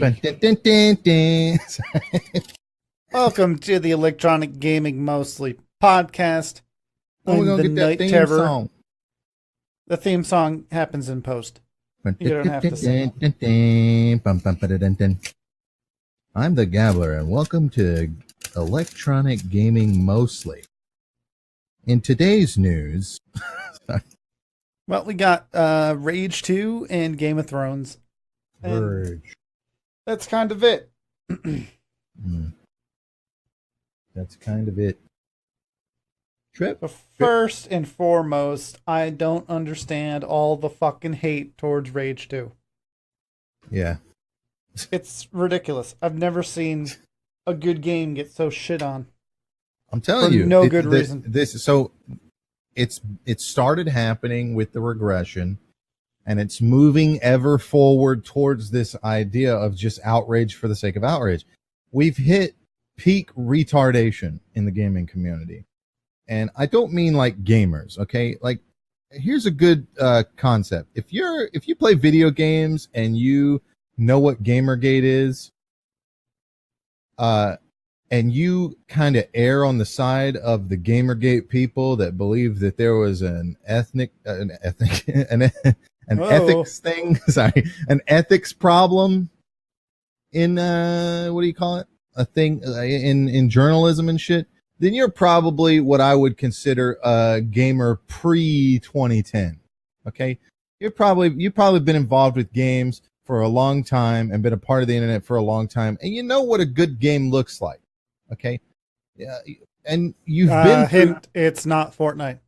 Dun, dun, dun, dun. Welcome to the Electronic Gaming Mostly podcast. Oh, we're I'm gonna the get that Night theme Terror. song. The theme song happens in post. You don't have to sing. I'm the Gabbler, and welcome to Electronic Gaming Mostly. In today's news, Well, we got Rage 2 and Game of Thrones. And Verge. that's kind of it. That's kind of it. Trip. So first and foremost, I don't understand all the fucking hate towards Rage 2. Yeah. It's ridiculous. I've never seen a good game get so shit on. I'm telling For you, no good reason. It started happening with the regression, and it's moving ever forward towards this idea of just outrage for the sake of outrage. We've hit peak retardation in the gaming community, and I don't mean like gamers. Okay, like here's a good concept. If you play video games and you know what Gamergate is, and you kind of err on the side of the Gamergate people that believe that there was an ethics thing, an ethics problem in what do you call it? A thing in journalism and shit. Then you're probably what I would consider a gamer pre 2010. Okay, you've probably been involved with games for a long time and been a part of the internet for a long time, and you know what a good game looks like. Okay, yeah, and you've been through, it's not Fortnite.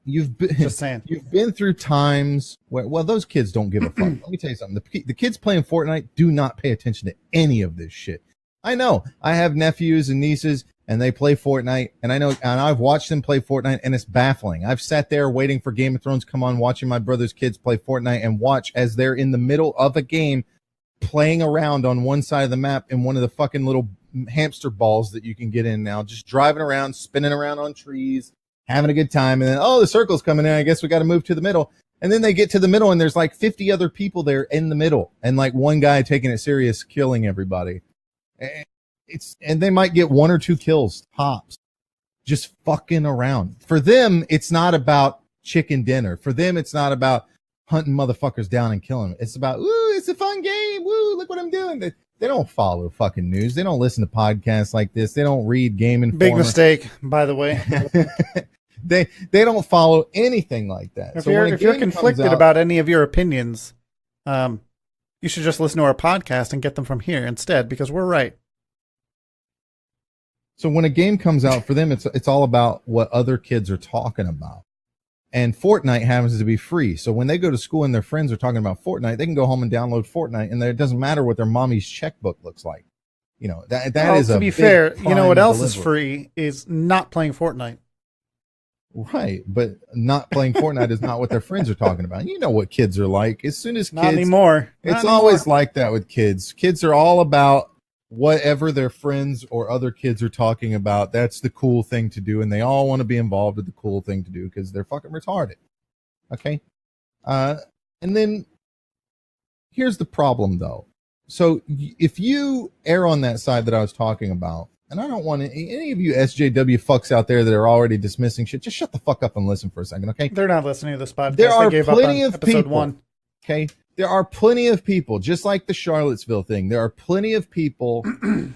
You've been Just saying. You've been through times where, well, those kids don't give a fuck. Let me tell you something. The kids playing Fortnite do not pay attention to any of this shit. I know. I have nephews and nieces, and they play Fortnite, and I know, and I've watched them play Fortnite, and it's baffling. I've sat there waiting for Game of Thrones to come on, watching my brother's kids play Fortnite, and watch as they're in the middle of a game, playing around on one side of the map in one of the fucking little hamster balls that you can get in now, just driving around, spinning around on trees, having a good time. And then, oh, the circle's coming in. I guess we got to move to the middle. And then they get to the middle, and there's like 50 other people there in the middle, and like one guy taking it serious, killing everybody. And they might get one or two kills tops, just fucking around. For them, it's not about chicken dinner. For them, it's not about hunting motherfuckers down and killing them. It's about, ooh, it's a fun game. Woo, look what I'm doing. They don't follow fucking news. They don't listen to podcasts like this. They don't read Game Informer. Big mistake, by the way. They don't follow anything like that. If you're conflicted about any of your opinions, you should just listen to our podcast and get them from here instead, because we're right. So when a game comes out for them, it's all about what other kids are talking about. And Fortnite happens to be free. So when they go to school and their friends are talking about Fortnite, they can go home and download Fortnite, and it doesn't matter what their mommy's checkbook looks like. You know, that is a, to be fair, you know what else is free is not playing Fortnite. Right, but not playing Fortnite is not what their friends are talking about. You know what kids are like. As soon as kids, not anymore. It's always like that with kids. Kids are all about whatever their friends or other kids are talking about. That's the cool thing to do, and they all want to be involved with the cool thing to do because they're fucking retarded. Okay, and then here's the problem, though. So if you err on that side that I was talking about, and I don't want any of you SJW fucks out there that are already dismissing shit, just shut the fuck up and listen for a second, okay? They're not listening to this podcast. There are they gave plenty up on of people. 1. Okay, there are plenty of people, just like the Charlottesville thing. There are plenty of people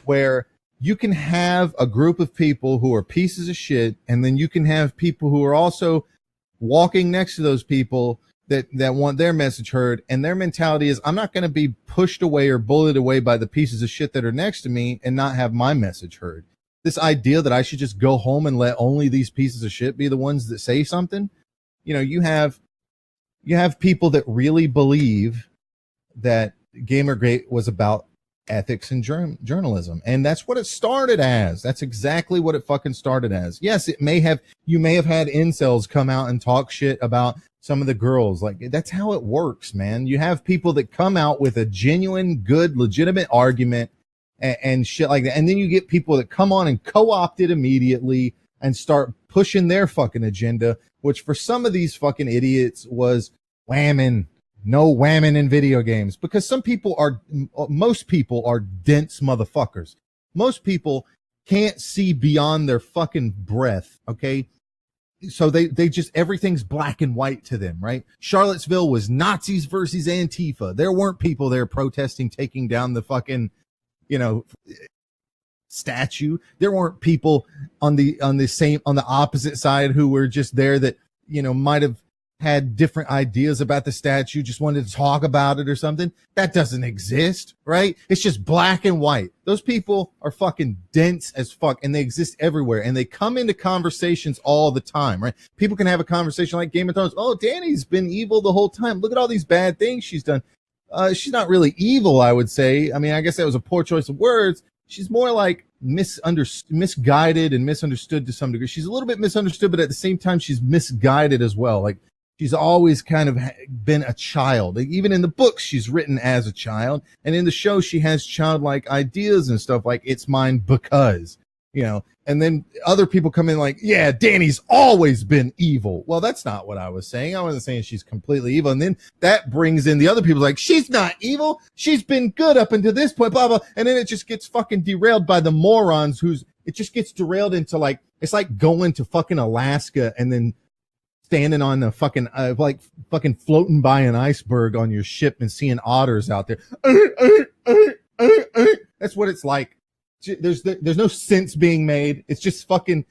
where you can have a group of people who are pieces of shit, and then you can have people who are also walking next to those people that want their message heard, and their mentality is, I'm not going to be pushed away or bullied away by the pieces of shit that are next to me and not have my message heard. This idea that I should just go home and let only these pieces of shit be the ones that say something. You know, you have people that really believe that Gamergate was about ethics and journalism, and that's what it started as. That's exactly what it fucking started as. Yes, you may have had incels come out and talk shit about some of the girls. Like, that's how it works, man. You have people that come out with a genuine, good, legitimate argument and shit like that, and then you get people that come on and co-opt it immediately and start pushing their fucking agenda, which for some of these fucking idiots was whamming No whamming in video games, because most people are dense motherfuckers. Most people can't see beyond their fucking breath. Okay. So they just, everything's black and white to them, right? Charlottesville was Nazis versus Antifa. There weren't people there protesting, taking down the fucking, statue. There weren't people on the opposite side who were just there that, might have had different ideas about the statue, just wanted to talk about it or something. That doesn't exist, right? It's just black and white. Those people are fucking dense as fuck, and they exist everywhere, and they come into conversations all the time, right? People can have a conversation like Game of Thrones. Oh, Dany's been evil the whole time. Look at all these bad things she's done. She's not really evil, I would say. I mean, I guess that was a poor choice of words. She's more like misguided and misunderstood to some degree. She's a little bit misunderstood, but at the same time, she's misguided as well. Like, she's always kind of been a child. Like, even in the books, she's written as a child. And in the show, she has childlike ideas and stuff like, it's mine because, and then other people come in like, yeah, Dany's always been evil. Well, that's not what I was saying. I wasn't saying she's completely evil. And then that brings in the other people like, she's not evil. She's been good up until this point, blah, blah. And then it just gets fucking derailed by the morons it just gets derailed into like, it's like going to fucking Alaska and then standing on the fucking, fucking floating by an iceberg on your ship and seeing otters out there. That's what it's like. There's no sense being made. It's just fucking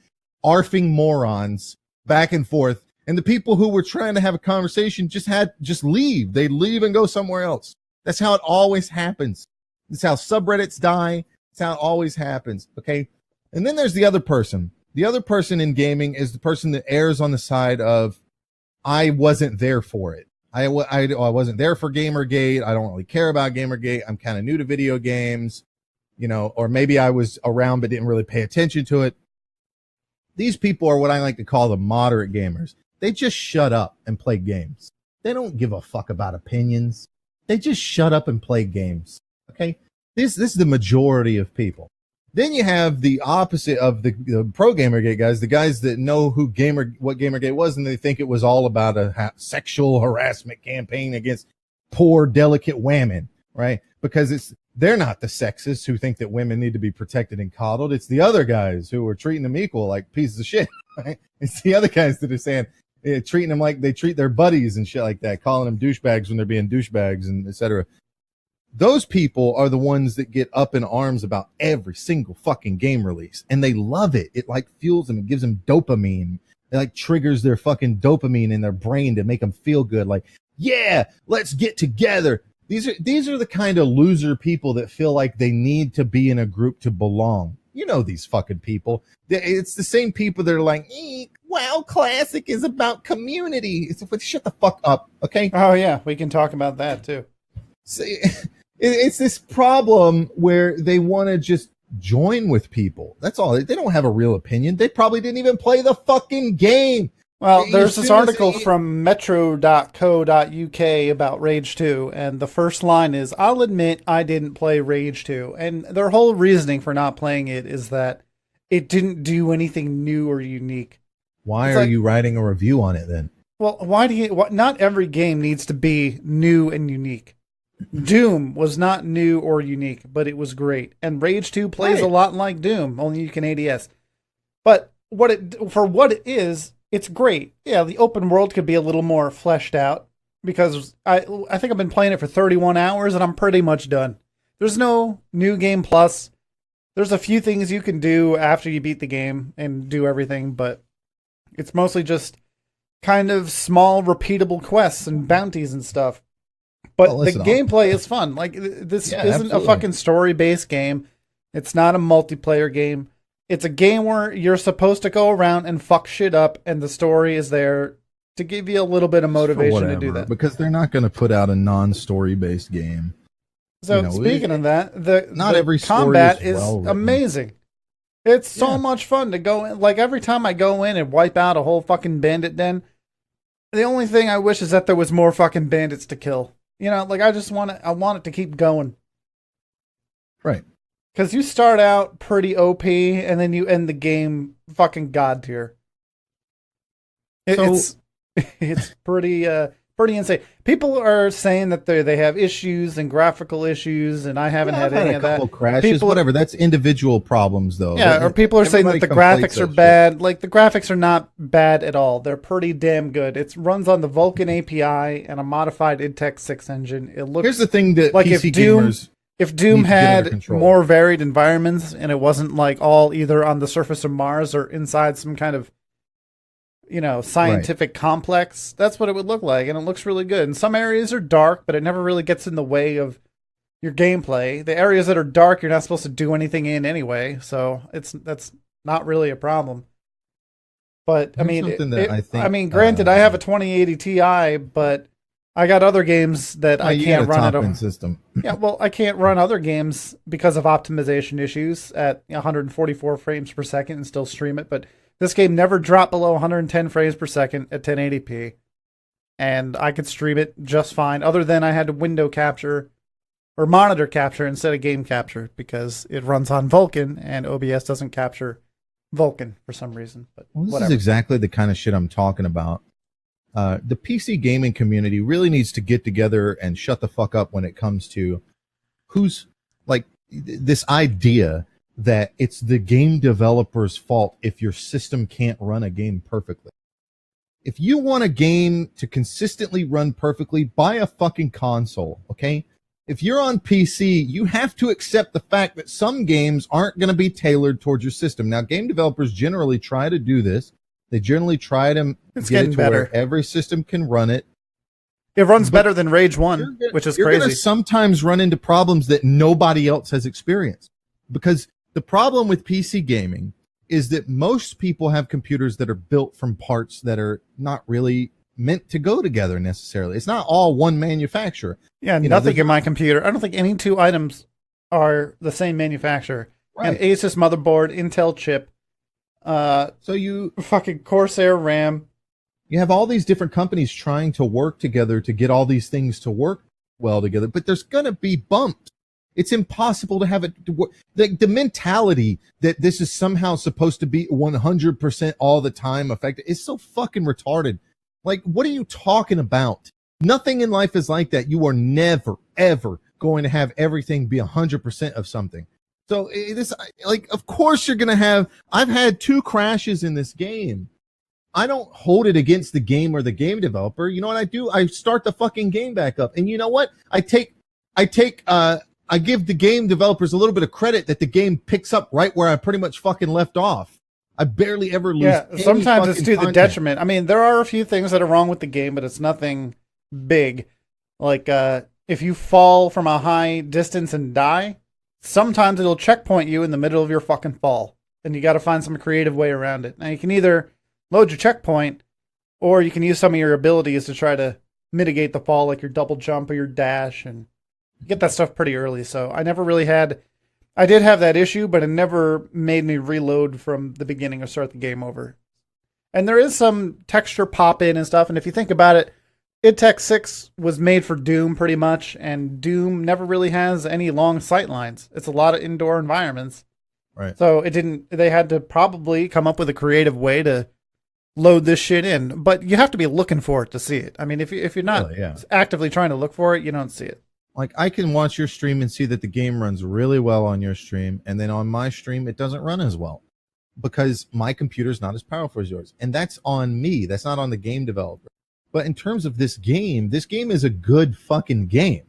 arfing morons back and forth. And the people who were trying to have a conversation just leave. They leave and go somewhere else. That's how it always happens. That's how subreddits die. That's how it always happens. Okay. And then there's the other person. The other person in gaming is the person that errs on the side of, I wasn't there for it. I wasn't there for Gamergate. I don't really care about Gamergate. I'm kind of new to video games, or maybe I was around but didn't really pay attention to it. These people are what I like to call the moderate gamers. They just shut up and play games. They don't give a fuck about opinions. They just shut up and play games. Okay? This is the majority of people. Then you have the opposite of the pro Gamergate guys, the guys that know what Gamergate was, and they think it was all about a sexual harassment campaign against poor, delicate women, right? Because they're not the sexists who think that women need to be protected and coddled. It's the other guys who are treating them equal, like pieces of shit, right? It's the other guys that are saying, treating them like they treat their buddies and shit like that, calling them douchebags when they're being douchebags and et cetera. Those people are the ones that get up in arms about every single fucking game release, and they love it. It like fuels them. It gives them dopamine. It like triggers their fucking dopamine in their brain to make them feel good. Like, yeah, let's get together. These are the kind of loser people that feel like they need to be in a group to belong. These fucking people. It's the same people that are like, WoW Classic is about community. Shut the fuck up, okay? Oh yeah, we can talk about that too. See, it's this problem where they want to just join with people. That's all. They don't have a real opinion. They probably didn't even play the fucking game. Well, there's this article from metro.co.uk about Rage 2, and the first line is, I'll admit I didn't play Rage 2. And their whole reasoning for not playing it is that it didn't do anything new or unique. Why are you writing a review on it then? Well, not every game needs to be new and unique. Doom was not new or unique, but it was great. And Rage 2 plays a lot like Doom, only you can ADS. But for what it is, it's great. Yeah, the open world could be a little more fleshed out, because I think I've been playing it for 31 hours and I'm pretty much done. There's no new game plus. There's a few things you can do after you beat the game and do everything, but it's mostly just kind of small repeatable quests and bounties and stuff. But the gameplay is fun. Like, this isn't absolutely a fucking story-based game. It's not a multiplayer game. It's a game where you're supposed to go around and fuck shit up, and the story is there to give you a little bit of motivation to do that. Because they're not going to put out a non-story-based game. So, speaking of that, every combat is amazing. It's so much fun to go in. Like, every time I go in and wipe out a whole fucking bandit den, the only thing I wish is that there was more fucking bandits to kill. Like, I want it to keep going. Right. Because you start out pretty OP, and then you end the game fucking god tier. It's pretty pretty insane. People are saying that they have issues and graphical issues, and I haven't had any a of that. couple crashes, People, whatever. That's individual problems, though. yeah, or people are saying that the graphics are bad. Like, the graphics are not bad at all. They're pretty damn good. It runs on the Vulkan API and a modified id Tech 6 engine. It looks Here's the thing that like PC if Doom had control. more varied environments and it wasn't like all either on the surface of Mars or inside some kind of, you know, scientific complex, that's what it would look like, and it looks really good. And some areas are dark, but it never really gets in the way of your gameplay. The areas that are dark, you're not supposed to do anything in anyway, so that's not really a problem. But I mean, granted, I have a 2080 Ti, but I got other games that I can't run at system. Yeah, well, I can't run other games because of optimization issues at 144 frames per second and still stream it. But this game never dropped below 110 frames per second at 1080p, and I could stream it just fine. Other than I had to window capture or monitor capture instead of game capture because it runs on Vulkan and OBS doesn't capture Vulkan for some reason. But this is exactly the kind of shit I'm talking about. The PC gaming community really needs to get together and shut the fuck up when it comes to who's like this idea that it's the game developer's fault if your system can't run a game perfectly. If you want a game to consistently run perfectly, buy a fucking console, okay? If you're on PC, you have to accept the fact that some games aren't going to be tailored towards your system. Now, game developers generally try to do this. They generally try to get it to where every system can run it. It runs better than Rage 1, which is crazy. You're going to sometimes run into problems that nobody else has experienced. Because the problem with PC gaming is that most people have computers that are built from parts that are not really meant to go together necessarily. It's not all one manufacturer. Yeah, nothing in my computer. I don't think any two items are the same manufacturer. Right. An Asus motherboard, Intel chip, so you fucking Corsair RAM. You have all these different companies trying to work together to get all these things to work well together, but there's going to be bumps. It's impossible to have it to work. The mentality that this is somehow supposed to be 100% all the time effective is so fucking retarded. Like, what are you talking about? Nothing in life is like that. You are never, ever going to have everything be 100% of something. So this, like, of course you're going to have, I've had 2 crashes in this game. I don't hold it against the game or the game developer. You know what I do? I start the fucking game back up. And you know what? I give the game developers a little bit of credit that the game picks up right where I pretty much fucking left off. I barely ever lose. Yeah, sometimes it's to the detriment. I mean, there are a few things that are wrong with the game, but it's nothing big. Like, if you fall from a high distance and die, sometimes it'll checkpoint you in the middle of your fucking fall. And you got to find some creative way around it. Now, you can either load your checkpoint, or you can use some of your abilities to try to mitigate the fall, like your double jump or your dash, and you get that stuff pretty early. So I never really I did have that issue, but it never made me reload from the beginning or start the game over. And there is some texture pop in and stuff, and if you think about it, id Tech 6 was made for Doom pretty much, and Doom never really has any long sight lines. It's a lot of indoor environments. Right. So they had to probably come up with a creative way to load this shit in, but you have to be looking for it to see it. I mean, if you're not actively trying to look for it, you don't see it. Like, I can watch your stream and see that the game runs really well on your stream, and then on my stream, it doesn't run as well because my computer's not as powerful as yours. And that's on me. That's not on the game developer. But in terms of this game is a good fucking game.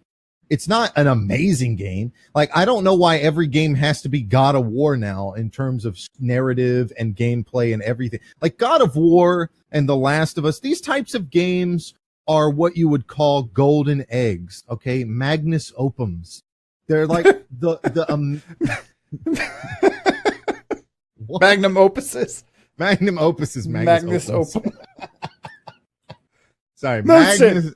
It's not an amazing game. Like, I don't know why every game has to be God of War now in terms of narrative and gameplay and everything. Like, God of War and The Last of Us, these types of games are what you would call golden eggs, okay? Magnus opums. They're like Magnum opuses. Magnum opuses. Magnus opum. Sorry, Magnus.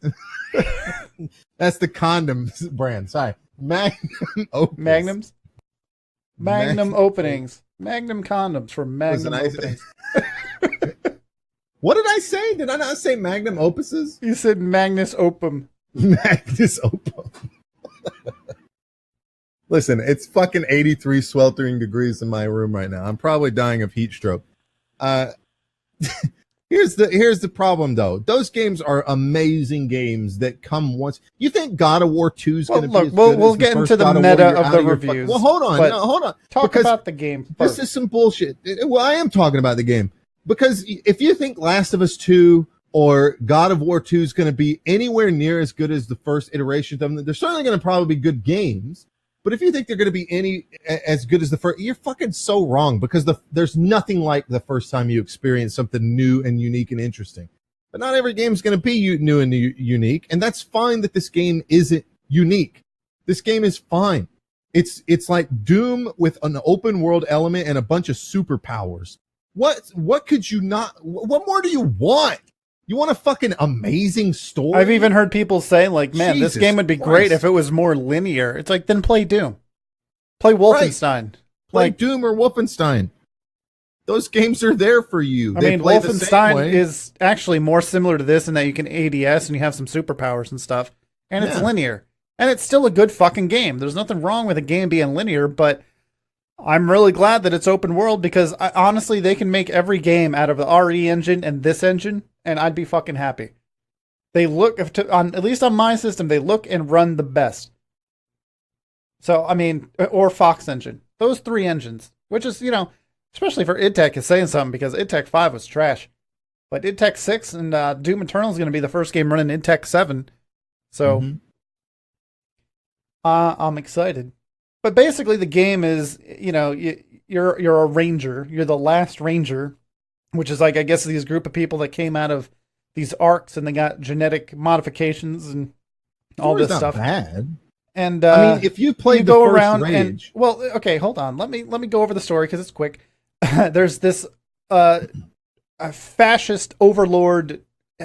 That's the condoms brand. Sorry, Magnum opus. Magnums. Magnum openings. Magnum condoms for Magnum openings. What did I say? Did I not say Magnum opuses? You said Magnus opum. Magnus opum. Listen, it's fucking 83 sweltering degrees in my room right now. I'm probably dying of heat stroke. Here's the problem though. Those games are amazing games that come once. You think God of War 2 is going to be as good we'll as get the into first the God of War? meta You're of out the your reviews. Well, hold on. but No, hold on. Talk Because about the game first. this is some bullshit. Well, I am talking about the game. Because if you think Last of Us 2 or God of War 2 is going to be anywhere near as good as the first iterations of them, they're certainly going to probably be good games. But if you think they're going to be any as good as the first, you're fucking so wrong, because there's nothing like the first time you experience something new and unique and interesting. But not every game is going to be new and unique, and that's fine that this game isn't unique. This game is fine. It's like Doom with an open world element and a bunch of superpowers. What could you not? What more do you want? You want a fucking amazing story? I've even heard people say, like, man, Jesus this game would be Christ. great if it was more linear. It's like, then play Doom. Play Wolfenstein. Play Like, Doom or Wolfenstein. Those games are there for you. I They mean, play the same Wolfenstein way. is actually more similar to this in that you can ADS and you have some superpowers and stuff. And it's Yeah. linear. And it's still a good fucking game. There's nothing wrong with a game being linear, but I'm really glad that it's open world, because honestly, they can make every game out of the RE engine and this engine, and I'd be fucking happy. They look, at least on my system, they look and run the best. So, I mean, or Fox engine. Those three engines, which is, especially for id Tech, is saying something, because id Tech 5 was trash. But id Tech 6 and Doom Eternal is going to be the first game running id Tech 7. So, I'm excited. But basically, the game is, you're a ranger. You're the last ranger, which is like, I guess, these group of people that came out of these arcs and they got genetic modifications and all this stuff. Bad. And I mean, if you played the go first around Rage, and, well, okay, hold on. Let me go over the story because it's quick. There's this a fascist overlord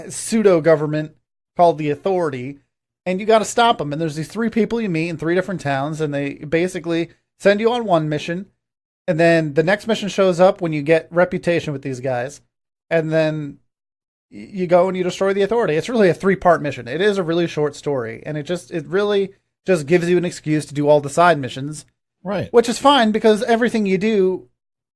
pseudo government called the Authority, and you got to stop them. And there's these three people you meet in three different towns, and they basically send you on one mission, and then the next mission shows up when you get reputation with these guys, and then you go and you destroy the Authority. It's really a 3-part mission. It is a really short story, and it really just gives you an excuse to do all the side missions, right? Which is fine, because everything you do,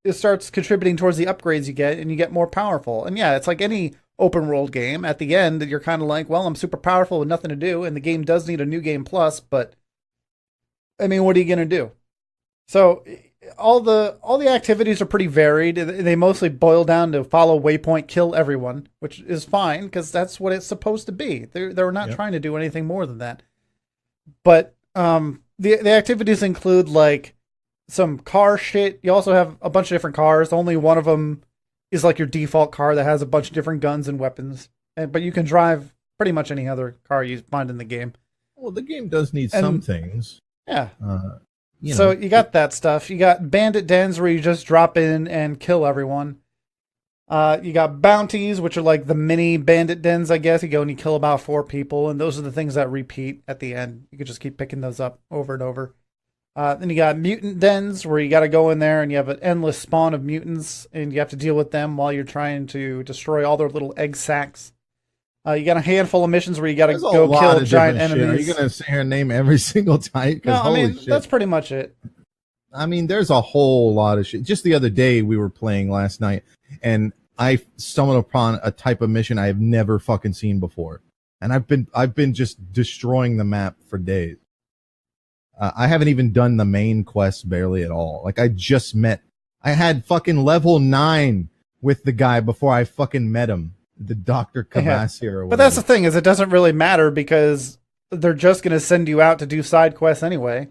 it starts contributing towards the upgrades you get, and you get more powerful. And yeah, it's like any open world game. At the end, you're kind of like, well, I'm super powerful with nothing to do, and the game does need a new game plus, but I mean, what are you going to do? So all the activities are pretty varied. They mostly boil down to follow waypoint, kill everyone, which is fine, because that's what it's supposed to be. They're not trying to do anything more than that. But the activities include, like, some car shit. You also have a bunch of different cars. Only one of them is like your default car that has a bunch of different guns and weapons. But you can drive pretty much any other car you find in the game. Well, the game does need some things. Yeah. So you got that stuff. You got bandit dens where you just drop in and kill everyone. You got bounties, which are like the mini bandit dens, I guess. You go and you kill about 4 people, and those are the things that repeat at the end. You can just keep picking those up over and over. Then you got mutant dens, where you got to go in there and you have an endless spawn of mutants, and you have to deal with them while you're trying to destroy all their little egg sacs. You got a handful of missions where you got to go kill giant enemies. Are you going to sit here and name every single type? No, I mean, that's pretty much it. I mean, there's a whole lot of shit. Just the other day, we were playing last night, and I stumbled upon a type of mission I have never fucking seen before. And I've been just destroying the map for days. I haven't even done the main quest barely at all. Like, I had fucking level 9 with the guy before I fucking met him. The Dr. Cavassi or whatever. But that's the thing, is it doesn't really matter, because they're just going to send you out to do side quests anyway.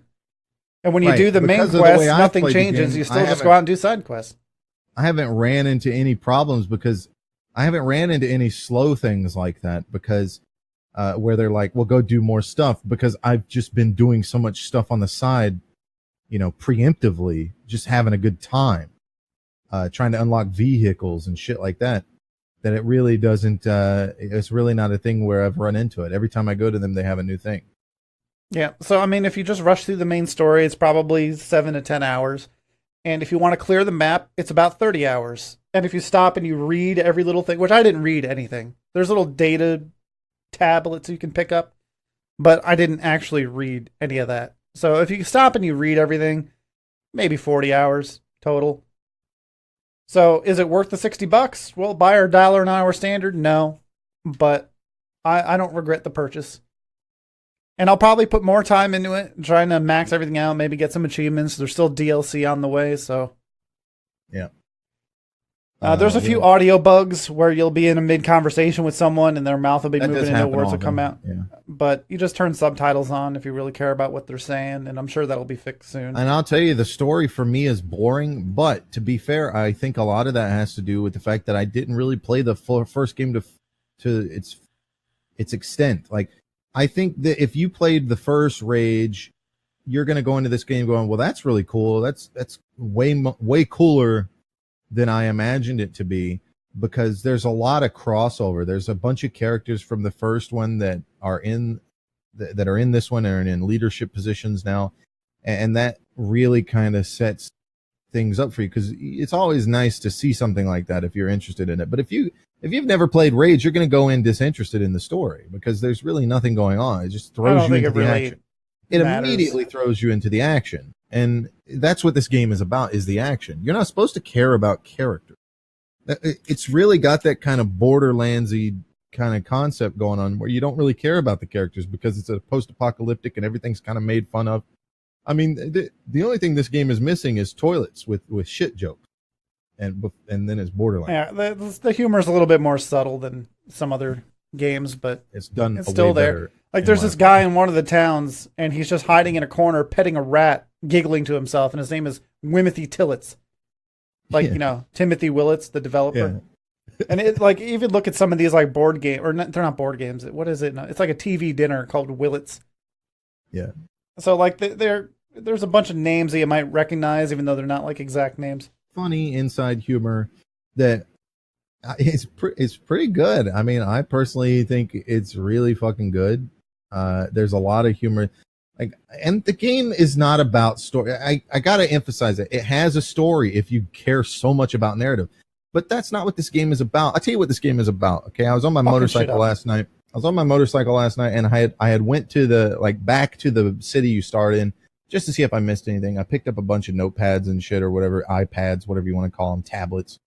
And when you do the main quest, nothing changes. You still just go out and do side quests. I haven't ran into any problems, because I haven't ran into any slow things like that, because where they're like, well, go do more stuff, because I've just been doing so much stuff on the side, preemptively, just having a good time, trying to unlock vehicles and shit like that it really doesn't, it's really not a thing where I've run into it. Every time I go to them, they have a new thing. Yeah. So, I mean, if you just rush through the main story, it's probably 7 to 10 hours. And if you want to clear the map, it's about 30 hours. And if you stop and you read every little thing, which I didn't read anything, there's little data tablets you can pick up, but I didn't actually read any of that. So if you stop and you read everything, maybe 40 hours total. So is it worth the $60? Well, buy our $1 an hour standard? No, but I don't regret the purchase. And I'll probably put more time into it, trying to max everything out, maybe get some achievements. There's still DLC on the way, so. Yeah. There's a few audio bugs where you'll be in a mid-conversation with someone and their mouth will be moving and no words will come out. Yeah. But you just turn subtitles on if you really care about what they're saying, and I'm sure that'll be fixed soon. And I'll tell you, the story for me is boring, but to be fair, I think a lot of that has to do with the fact that I didn't really play the first game to its extent. Like, I think that if you played the first Rage, you're going to go into this game going, well, that's really cool. That's way cooler than I imagined it to be, because there's a lot of crossover. There's a bunch of characters from the first one that are in this one and are in leadership positions now, and that really kind of sets things up for you, because it's always nice to see something like that if you're interested in it. But if you've never played Rage, you're going to go in disinterested in the story because there's really nothing going on. It just throws you into the action. It immediately throws you into the action. And that's what this game is about, is the action. You're not supposed to care about character. It's really got that kind of Borderlands-y kind of concept going on where you don't really care about the characters because it's a post-apocalyptic and everything's kind of made fun of. I mean, the only thing this game is missing is toilets with shit jokes. And then it's Borderlands. Yeah, the humor is a little bit more subtle than some other games, but it's done. It's still there. Like there's this guy in one of the towns, and he's just hiding in a corner, petting a rat, giggling to himself, and his name is Wimothy Tillits. Like, you know, Timothy Willits, the developer. Yeah. And it, like, even look at some of these like board game, or not, they're not board games. What is it? It's like a TV dinner called Willits. Yeah. So like there's a bunch of names that you might recognize, even though they're not like exact names. Funny inside humor that is pretty good. I mean, I personally think it's really fucking good. There's a lot of humor, like, and the game is not about story. I gotta emphasize it. It has a story if you care so much about narrative, but that's not what this game is about. I'll tell you what this game is about. Okay, I was on my motorcycle last night. And I had went to back to the city you start in, just to see if I missed anything. I picked up a bunch of notepads and shit, or whatever, iPads, whatever you want to call them, tablets.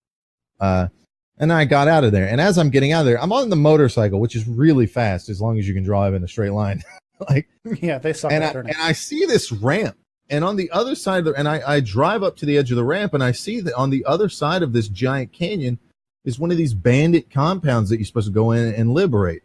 And I got out of there. And as I'm getting out of there, I'm on the motorcycle, which is really fast as long as you can drive in a straight line. Yeah, they suck and at turning. And I see this ramp, and on the other side of I drive up to the edge of the ramp, and I see that on the other side of this giant canyon is one of these bandit compounds that you're supposed to go in and liberate.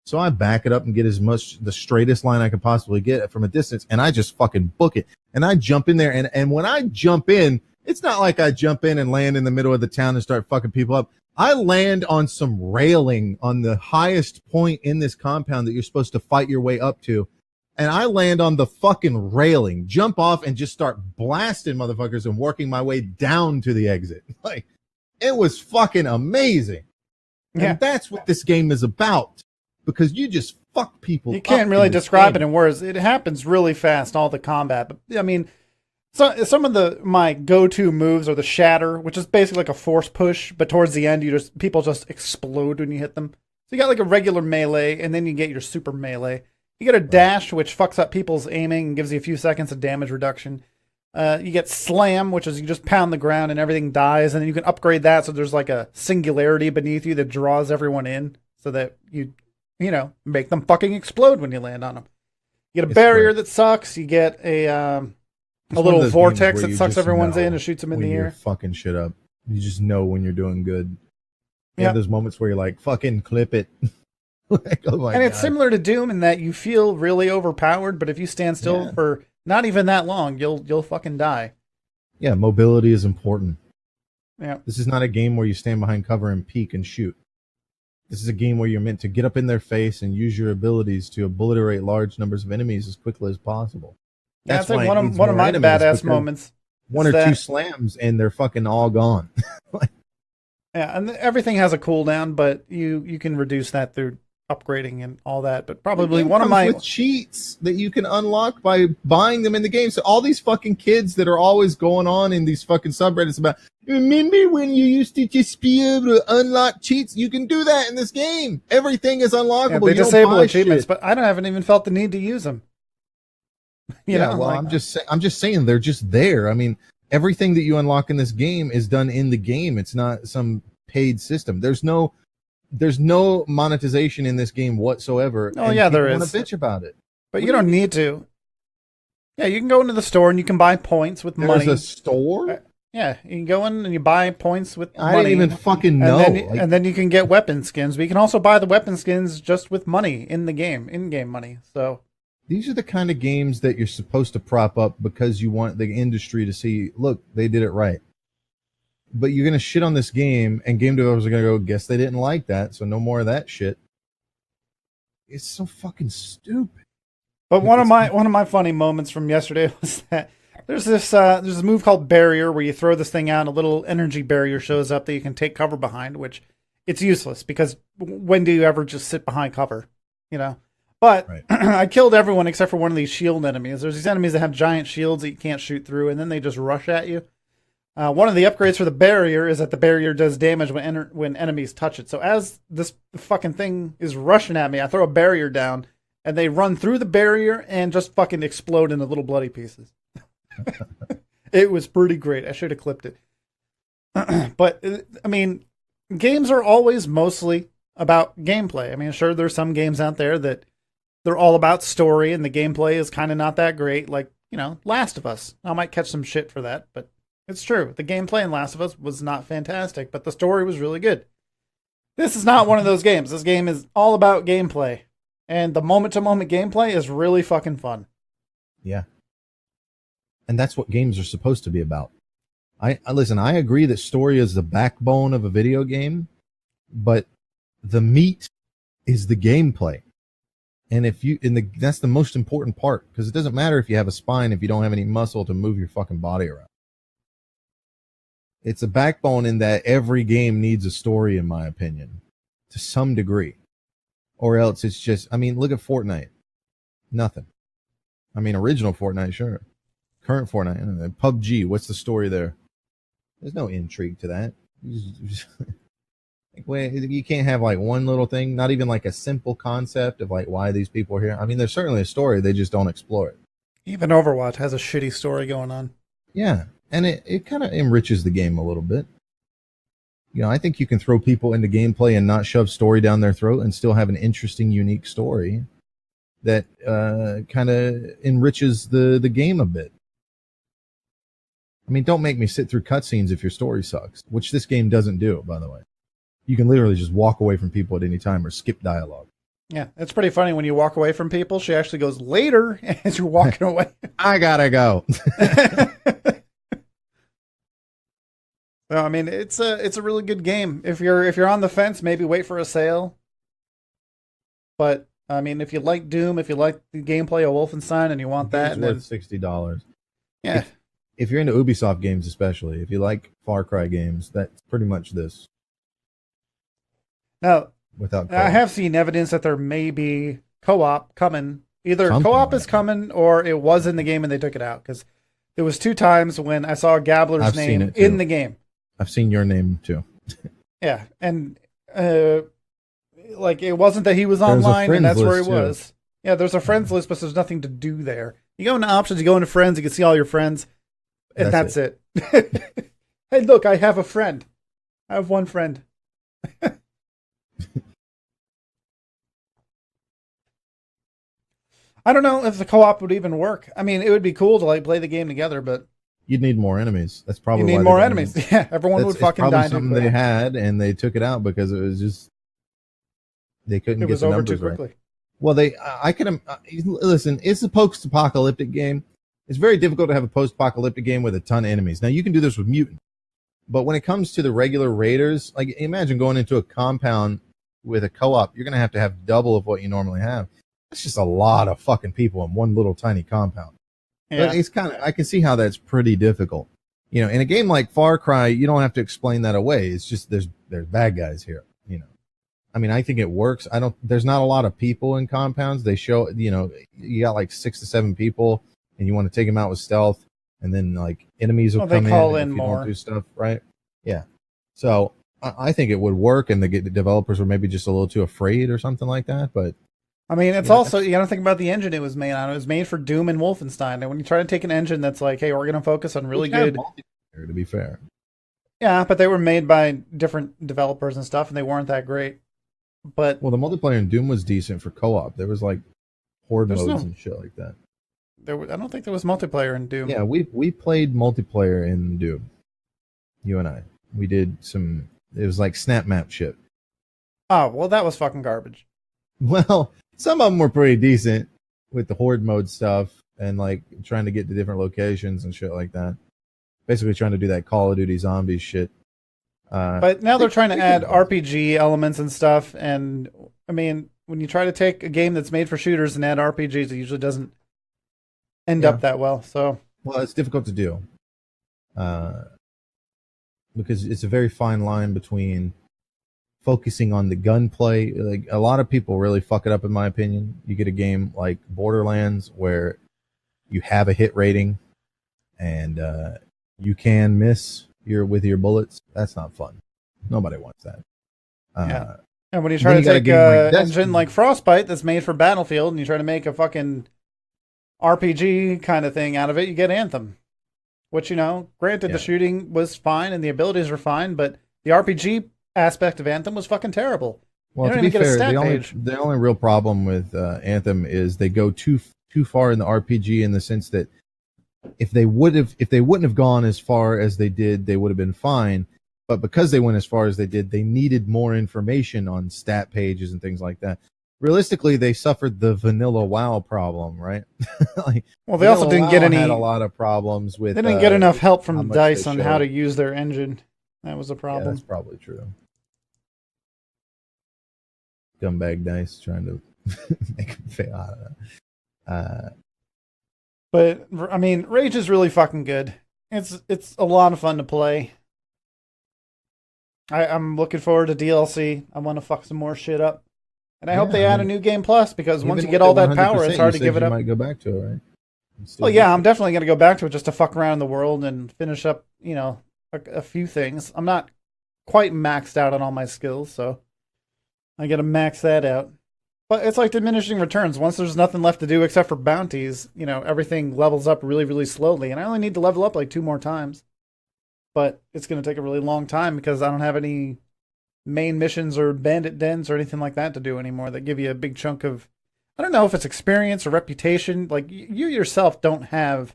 So I back it up and get the straightest line I could possibly get from a distance, and I just fucking book it. And I jump in there, and when I jump in, it's not like I jump in and land in the middle of the town and start fucking people up. I land on some railing on the highest point in this compound that you're supposed to fight your way up to. And I land on the fucking railing, jump off, and just start blasting motherfuckers and working my way down to the exit. Like, it was fucking amazing. Yeah. And that's what this game is about. Because you just fuck people. You can't really describe it in words. It happens really fast, all the combat. But I mean, so some of my go-to moves are the shatter, which is basically like a force push, but towards the end, people just explode when you hit them. So you got like a regular melee, and then you get your super melee. You get a dash, which fucks up people's aiming and gives you a few seconds of damage reduction. You get slam, which is you just pound the ground and everything dies, and then you can upgrade that so there's like a singularity beneath you that draws everyone in, so that you make them fucking explode when you land on them. You get a barrier that sucks. You get a little vortex that sucks everyone's in and shoots them in the air. You're fucking shit up. You just know when you're doing good. You have those moments where you're like, fucking clip it. Like, oh my God. It's similar to Doom in that you feel really overpowered, but if you stand still for not even that long, you'll fucking die. Yeah, mobility is important. Yeah. This is not a game where you stand behind cover and peek and shoot. This is a game where you're meant to get up in their face and use your abilities to obliterate large numbers of enemies as quickly as possible. That's like one of my badass moments. One or two slams and they're fucking all gone. Yeah, and everything has a cooldown, but you can reduce that through upgrading and all that. But probably one of my cheats that you can unlock by buying them in the game. So all these fucking kids that are always going on in these fucking subreddits about, remember when you used to just be able to unlock cheats? You can do that in this game. Everything is unlockable. Yeah, they disable achievements, but I haven't even felt the need to use them. I'm just saying they're just there. I mean, Everything that you unlock in this game is done in the game. It's not some paid system. There's no monetization in this game whatsoever. Oh yeah, there is. Want to bitch about it, but you don't need to. Yeah, you can go into the store and you can buy points with money. There's a store? Yeah, you can go in and you buy points with money. I didn't even fucking know. And then you can get weapon skins, but you can also buy the weapon skins just with money in the game, in-game money. So these are the kind of games that you're supposed to prop up because you want the industry to see, look, they did it right. But you're going to shit on this game, and game developers are going to go, guess they didn't like that, so no more of that shit. It's so fucking stupid. But one of my funny moments from yesterday was that there's a move called Barrier where you throw this thing out and a little energy barrier shows up that you can take cover behind, which it's useless because when do you ever just sit behind cover, you know? But right. I killed everyone except for one of these shield enemies. There's these enemies that have giant shields that you can't shoot through, and then they just rush at you. One of the upgrades for the barrier is that the barrier does damage when enemies touch it. So as this fucking thing is rushing at me, I throw a barrier down, and they run through the barrier and just fucking explode into little bloody pieces. It was pretty great. I should have clipped it. But, I mean, games are always mostly about gameplay. I mean, sure, there's some games out there that they're all about story and the gameplay is kind of not that great. Like, you know, Last of Us. I might catch some shit for that, but it's true. The gameplay in Last of Us was not fantastic, but the story was really good. This is not one of those games. This game is all about gameplay. And the moment-to-moment gameplay is really fucking fun. Yeah. And that's what games are supposed to be about. I listen, I agree that story is the backbone of a video game, but the meat is the gameplay. And that's the most important part, because it doesn't matter if you have a spine if you don't have any muscle to move your fucking body around. It's a backbone in that every game needs a story, in my opinion, to some degree. Or else it's just, I mean, look at Fortnite. Nothing. I mean, original Fortnite, sure. Current Fortnite. PUBG, what's the story there? There's no intrigue to that. You can't have like one little thing, not even like a simple concept of like why these people are here. I mean, there's certainly a story, they just don't explore it. Even Overwatch has a shitty story going on. Yeah, and it kind of enriches the game a little bit. You know, I think you can throw people into gameplay and not shove story down their throat and still have an interesting, unique story that kind of enriches the game a bit. I mean, don't make me sit through cutscenes if your story sucks, which this game doesn't do, by the way. You can literally just walk away from people at any time or skip dialogue. Yeah, it's pretty funny when you walk away from people. She actually goes later as you're walking away. I gotta go. Well, I mean, it's a really good game. If you're on the fence, maybe wait for a sale. But I mean, if you like Doom, if you like the gameplay of Wolfenstein, and you want that, it's worth $60. Yeah. If you're into Ubisoft games, especially if you like Far Cry games, that's pretty much this. Now, without I have seen evidence that there may be co-op coming. Either co-op is coming, or it was in the game and they took it out. Because there was 2 times when I saw Gabler's name in the game. I've seen your name too. Yeah, and like it wasn't that he was online and that's where he was. Yeah, there's a friends list, but there's nothing to do there. You go into options, you go into friends, you can see all your friends, and that's it. Hey, look, I have a friend. I have one friend. I don't know if the co-op would even work. I mean, it would be cool to like play the game together, but you'd need more enemies. That's probably you need more enemies. Yeah, everyone would fucking die. Something they had, and they took it out because it was just they couldn't get the numbers right. Well, I can listen. It's a post-apocalyptic game. It's very difficult to have a post-apocalyptic game with a ton of enemies. Now you can do this with Mutant, but when it comes to the regular raiders, like imagine going into a compound with a co-op, you're going to have double of what you normally have. That's just a lot of fucking people in one little tiny compound. Yeah. But it's I can see how that's pretty difficult. You know, in a game like Far Cry, you don't have to explain that away. It's just there's bad guys here, you know. I mean, I think it works. There's not a lot of people in compounds. They show, you know, you got like 6 to 7 people and you want to take them out with stealth, and then like enemies will come in if you don't do stuff, right? Yeah. So I think it would work, and the developers were maybe just a little too afraid or something like that, but I mean, it's You know, also, you got to think about the engine it was made on. It was made for Doom and Wolfenstein. And when you try to take an engine that's like, hey, we're going to focus on really good. Multiplayer, to be fair. Yeah, but they were made by different developers and stuff, and they weren't that great. But well, the multiplayer in Doom was decent for co-op. There was like horde modes and shit like that. I don't think there was multiplayer in Doom. Yeah, we played multiplayer in Doom. You and I. We did some. It was like snap map shit. Oh, well, that was fucking garbage. Well, some of them were pretty decent with the horde mode stuff and like trying to get to different locations and shit like that. Basically trying to do that Call of Duty Zombies shit. But now they're trying to add RPG elements and stuff. And I mean, when you try to take a game that's made for shooters and add RPGs, it usually doesn't end up that well. So, well, it's difficult to do because it's a very fine line between focusing on the gunplay. Like a lot of people really fuck it up, in my opinion. You get a game like Borderlands where you have a hit rating and you can miss with your bullets. That's not fun. Nobody wants that. Yeah. And when you try to take an engine like Frostbite that's made for Battlefield and you try to make a fucking RPG kind of thing out of it, you get Anthem. Which, you know, granted, the shooting was fine and the abilities were fine, but the RPG aspect of Anthem was fucking terrible. Well, to be fair, the only real problem with Anthem is they go too far in the RPG in the sense that if they wouldn't have gone as far as they did, they would have been fine. But because they went as far as they did, they needed more information on stat pages and things like that. Realistically, they suffered the vanilla WoW problem, right? Like, well, they also didn't get had a lot of problems with. They didn't get enough help from DICE on how to use their engine. That was a problem. Yeah, that's probably true. Scumbag DICE trying to make them fail. I don't know. But I mean, Rage is really fucking good. It's a lot of fun to play. I'm looking forward to DLC. I want to fuck some more shit up. And I hope they add a new game plus, because once you get all that power, it's hard to give it up. You might go back to it, right? Well, yeah, I'm definitely going to go back to it just to fuck around in the world and finish up, you know, a few things. I'm not quite maxed out on all my skills, so I got to max that out. But it's like diminishing returns. Once there's nothing left to do except for bounties, you know, everything levels up really, really slowly. And I only need to level up like 2 more times. But it's going to take a really long time because I don't have any main missions or bandit dens or anything like that to do anymore that give you a big chunk of, I don't know if it's experience or reputation. Like, you yourself don't have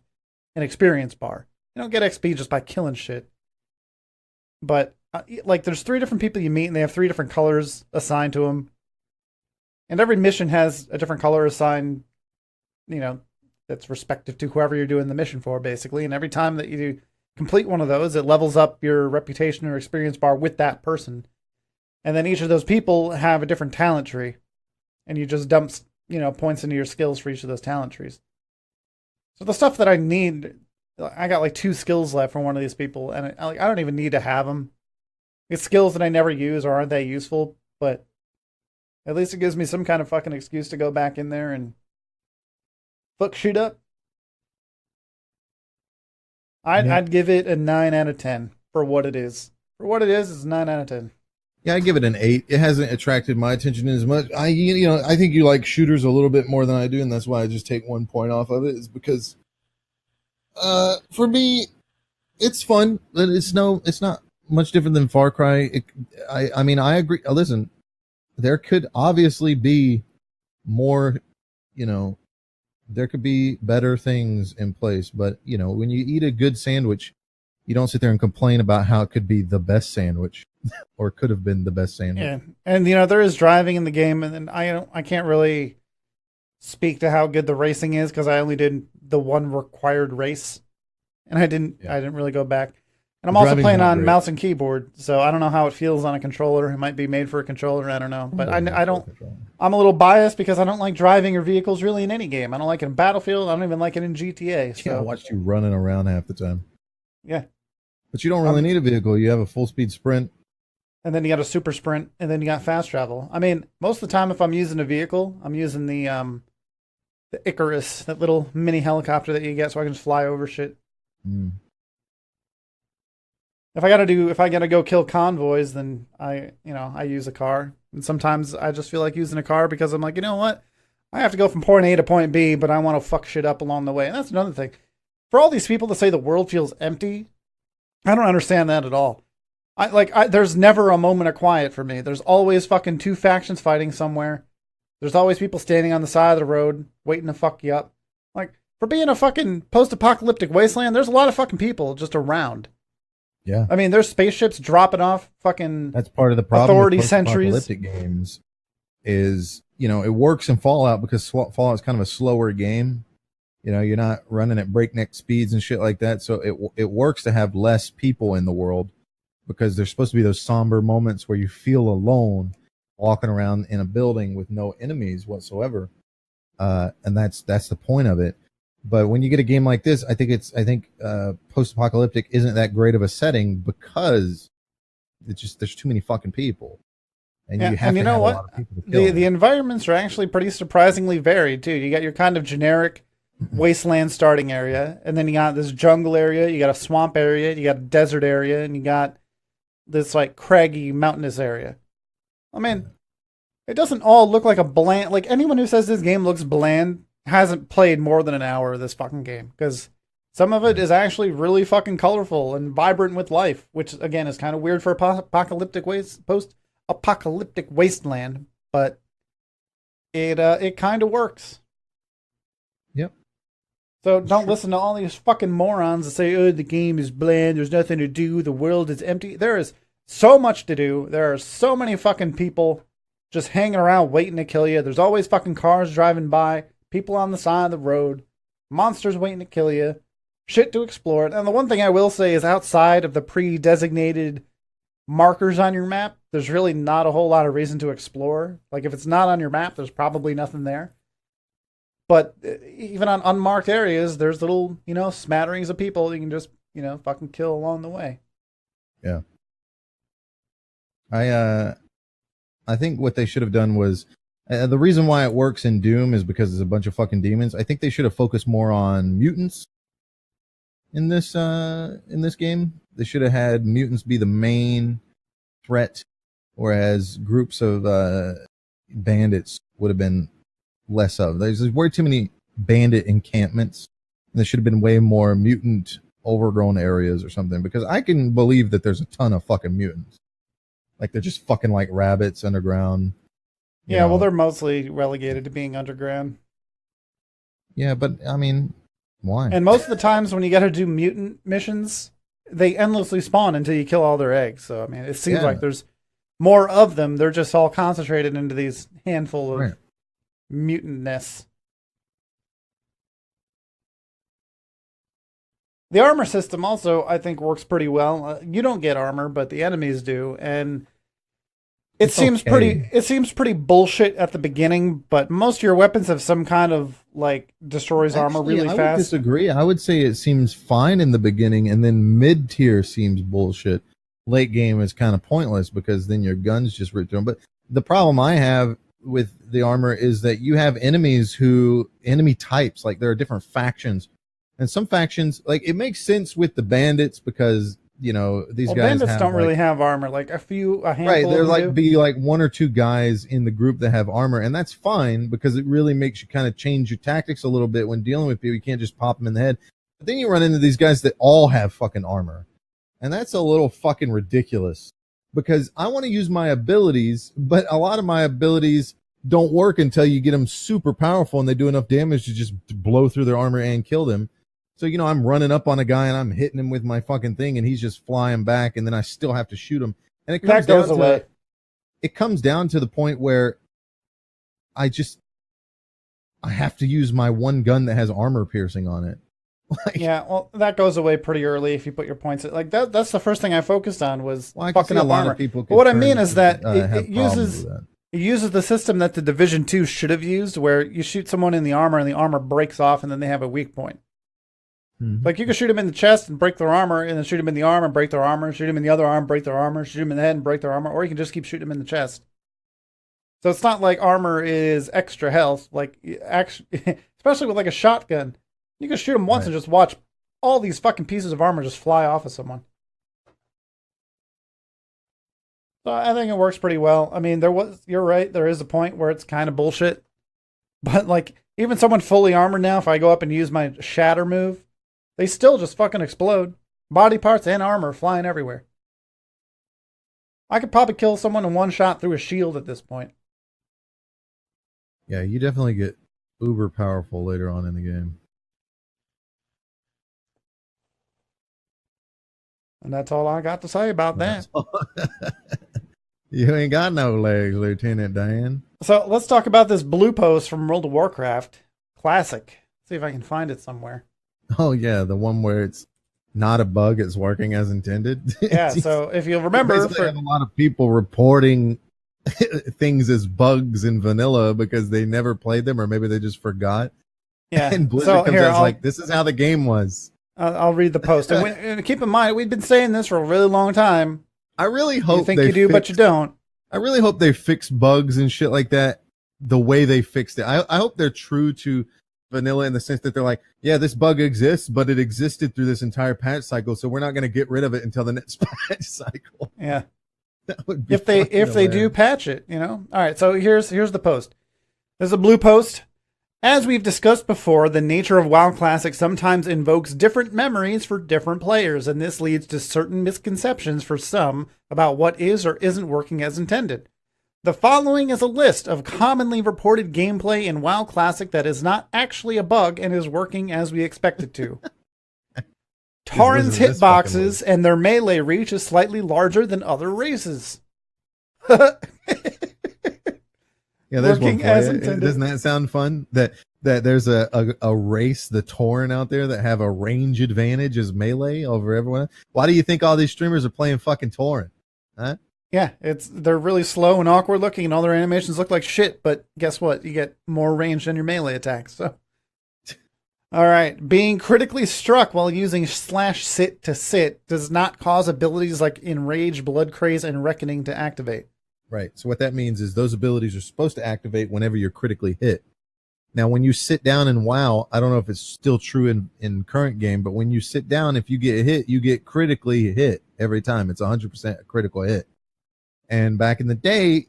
an experience bar. You don't get XP just by killing shit. But like, there's 3 different people you meet and they have 3 different colors assigned to them. And every mission has a different color assigned, you know, that's respective to whoever you're doing the mission for, basically. And every time that you complete one of those, it levels up your reputation or experience bar with that person. And then each of those people have a different talent tree. And you just dump, you know, points into your skills for each of those talent trees. So the stuff that I need, I got like 2 skills left from one of these people. And I don't even need to have them. It's skills that I never use or aren't that useful. But at least it gives me some kind of fucking excuse to go back in there and fuck shit up. I'd give it a 9 out of 10 for what it is. For what it is, it's a 9 out of 10. Yeah, I give it an 8. It hasn't attracted my attention as much. I think you like shooters a little bit more than I do, and that's why I just take 1 point off of it. Is because, for me, it's fun. It's not much different than Far Cry. I mean, I agree. Listen, there could obviously be more, you know, there could be better things in place, but you know, when you eat a good sandwich, you don't sit there and complain about how it could be the best sandwich or could have been the best sandwich. Yeah. And you know, there is driving in the game, and then I can't really speak to how good the racing is because I only did the one required race and I didn't really go back. And I'm also playing on mouse and keyboard, so I don't know how it feels on a controller. It might be made for a controller, I don't know. But I don't, I'm a little biased because I don't like driving your vehicles really in any game. I don't like it in Battlefield. I don't even like it in GTA. So. Yeah, I watched you running around half the time. Yeah. But you don't really need a vehicle. You have a full speed sprint. And then you got a super sprint, and then you got fast travel. I mean, most of the time if I'm using a vehicle, I'm using the Icarus, that little mini helicopter that you get so I can just fly over shit. Mm. If I gotta go kill convoys, then I use a car. And sometimes I just feel like using a car because I'm like, you know what? I have to go from point A to point B, but I want to fuck shit up along the way. And that's another thing. For all these people that say the world feels empty, I don't understand that at all. There's never a moment of quiet for me. There's always fucking two factions fighting somewhere. There's always people standing on the side of the road waiting to fuck you up. Like, for being a fucking post-apocalyptic wasteland, there's a lot of fucking people just around. Yeah. I mean, there's spaceships dropping off fucking That's part of the problem authority with sentries. post-apocalyptic games is, you know, it works in Fallout because Fallout is kind of a slower game. You know, you're not running at breakneck speeds and shit like that. So it works to have less people in the world because there's supposed to be those somber moments where you feel alone walking around in a building with no enemies whatsoever. And that's the point of it. But when you get a game like this, I think post-apocalyptic isn't that great of a setting because there's too many fucking people. And you have to have a lot of people to kill. The environments are actually pretty surprisingly varied too. You got your kind of generic wasteland starting area, and then you got this jungle area, you got a swamp area, you got a desert area, and you got this like craggy mountainous area. I mean, it doesn't all look like a bland. Like, anyone who says this game looks bland hasn't played more than an hour of this fucking game, because some of it is actually really fucking colorful and vibrant with life, which again is kind of weird for a post-apocalyptic wasteland, but it kind of works. Yep. So don't listen to all these fucking morons that say, oh, the game is bland, there's nothing to do, the world is empty. There is so much to do. There are so many fucking people just hanging around waiting to kill you. There's always fucking cars driving by, people on the side of the road, monsters waiting to kill you, shit to explore. And the one thing I will say is, outside of the pre-designated markers on your map, there's really not a whole lot of reason to explore. Like, if it's not on your map, there's probably nothing there. But even on unmarked areas, there's little, smatterings of people you can just, fucking kill along the way. Yeah. I think what they should have done was, the reason why it works in Doom is because there's a bunch of fucking demons. I think they should have focused more on mutants in this game. They should have had mutants be the main threat, whereas groups of bandits would have been less of. There's way too many bandit encampments, and there should have been way more mutant overgrown areas or something, because I can believe that there's a ton of fucking mutants. Like, they're just fucking like rabbits underground. Yeah, well, they're mostly relegated to being underground. Yeah, but I mean, why? And most of the times when you got to do mutant missions, they endlessly spawn until you kill all their eggs. So, I mean, it seems like there's more of them. They're just all concentrated into these handful of mutantness. The armor system also, I think, works pretty well. You don't get armor, but the enemies do, and it seems pretty bullshit at the beginning. But most of your weapons have some kind of destroys armor really fast. I would disagree. I would say it seems fine in the beginning, and then mid tier seems bullshit. Late game is kind of pointless because then your guns just rip through them. But the problem I have with the armor is that you have enemy types, like there are different factions, and some factions, like, it makes sense with the bandits because these guys bandits don't really have armor, like a handful, right? They're be one or two guys in the group that have armor, and that's fine because it really makes you kind of change your tactics a little bit when dealing with people. You can't just pop them in the head. But then you run into these guys that all have fucking armor, and that's a little fucking ridiculous. Because I want to use my abilities, but a lot of my abilities don't work until you get them super powerful and they do enough damage to just blow through their armor and kill them. So, I'm running up on a guy and I'm hitting him with my fucking thing and he's just flying back, and then I still have to shoot him. And it comes down to the point where I have to use my one gun that has armor piercing on it. Yeah, well, that goes away pretty early if you put your points at that's the first thing I focused on was fucking up armor. But what I mean is that it uses the system that the Division 2 should have used, where you shoot someone in the armor and the armor breaks off and then they have a weak point. Mm-hmm. Like, you can shoot them in the chest and break their armor, and then shoot them in the arm and break their armor, shoot them in the other arm, break their armor, shoot them in the head and break their armor, or you can just keep shooting them in the chest. So it's not like armor is extra health, especially with a shotgun. You can shoot them once and just watch all these fucking pieces of armor just fly off of someone. So I think it works pretty well. I mean, you're right, there is a point where it's kind of bullshit. But like even someone fully armored now, if I go up and use my shatter move, they still just fucking explode. Body parts and armor flying everywhere. I could probably kill someone in one shot through a shield at this point. Yeah, you definitely get uber powerful later on in the game. And that's all I got to say about that. You ain't got no legs, Lieutenant Dan. So let's talk about this blue post from World of Warcraft Classic. See if I can find it somewhere. Oh, yeah, the one where it's not a bug, it's working as intended. Yeah, so if you'll remember... Have a lot of people reporting things as bugs in vanilla because they never played them or maybe they just forgot. Yeah. And Blizzard comes out like, this is how the game was. I'll read the post. And keep in mind, we've been saying this for a really long time. I really hope you think you do, but you don't. I really hope they fix bugs and shit like that the way they fixed it. I hope they're true to vanilla in the sense that they're like, yeah, this bug exists, but it existed through this entire patch cycle, so we're not going to get rid of it until the next patch cycle. Yeah. That would be if they do patch it, you know. All right, so here's the post. There's a blue post. As we've discussed before, the nature of WoW Classic sometimes invokes different memories for different players, and this leads to certain misconceptions for some about what is or isn't working as intended. The following is a list of commonly reported gameplay in WoW Classic that is not actually a bug and is working as we expect it to. Tauren's hitboxes and their melee reach is slightly larger than other races. Yeah, there's one for you. Doesn't that sound fun? That there's a race, the Tauren out there, that have a range advantage as melee over everyone. Why do you think all these streamers are playing fucking Tauren? Huh? Yeah, they're really slow and awkward looking, and all their animations look like shit. But guess what? You get more range than your melee attacks. So, all right, being critically struck while using /sit to sit does not cause abilities like Enrage, Blood Craze, and Reckoning to activate. Right. So what that means is those abilities are supposed to activate whenever you're critically hit. Now, when you sit down in WoW, I don't know if it's still true in current game, but when you sit down, if you get hit, you get critically hit every time. It's 100% a critical hit. And back in the day,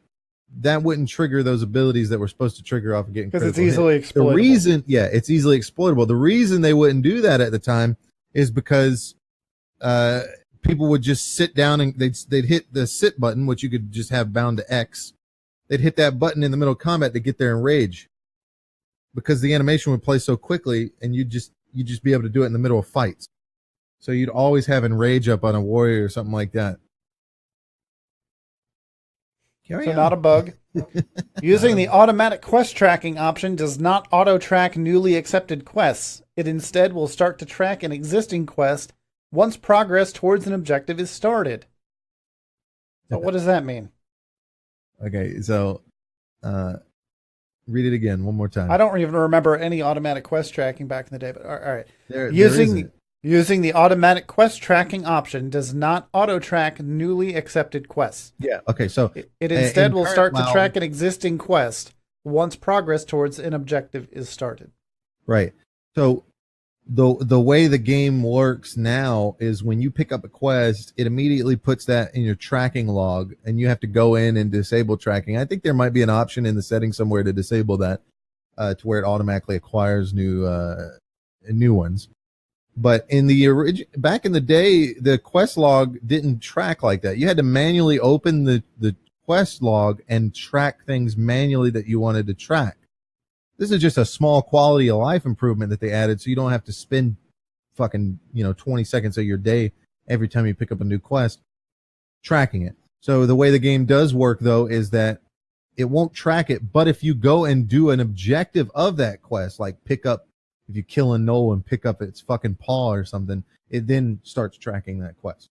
that wouldn't trigger those abilities that were supposed to trigger off of getting critical hit. Because it's easily exploitable. The reason, yeah, it's easily exploitable. The reason they wouldn't do that at the time is because people would just sit down and they'd hit the sit button, which you could just have bound to X. They'd hit that button in the middle of combat to get their enrage, because the animation would play so quickly, and you'd just be able to do it in the middle of fights. So you'd always have enrage up on a warrior or something like that. So not a bug. Using the automatic quest tracking option does not auto-track newly accepted quests. It instead will start to track an existing quest once progress towards an objective is started. So what does that mean? Okay, so read it again one more time. I don't even remember any automatic quest tracking back in the day, but all right. Using the automatic quest tracking option does not auto-track newly accepted quests. Yeah, okay, so it instead will start to track an existing quest once progress towards an objective is started. Right. So the way the game works now is when you pick up a quest, it immediately puts that in your tracking log, and you have to go in and disable tracking. I think there might be an option in the settings somewhere to disable that, to where it automatically acquires new ones. But in the back in the day, the quest log didn't track like that. You had to manually open the quest log and track things manually that you wanted to track. This is just a small quality of life improvement that they added, so you don't have to spend fucking 20 seconds of your day every time you pick up a new quest tracking it. So the way the game does work, though, is that it won't track it, but if you go and do an objective of that quest, like if you kill a gnoll and pick up its fucking paw or something, it then starts tracking that quest.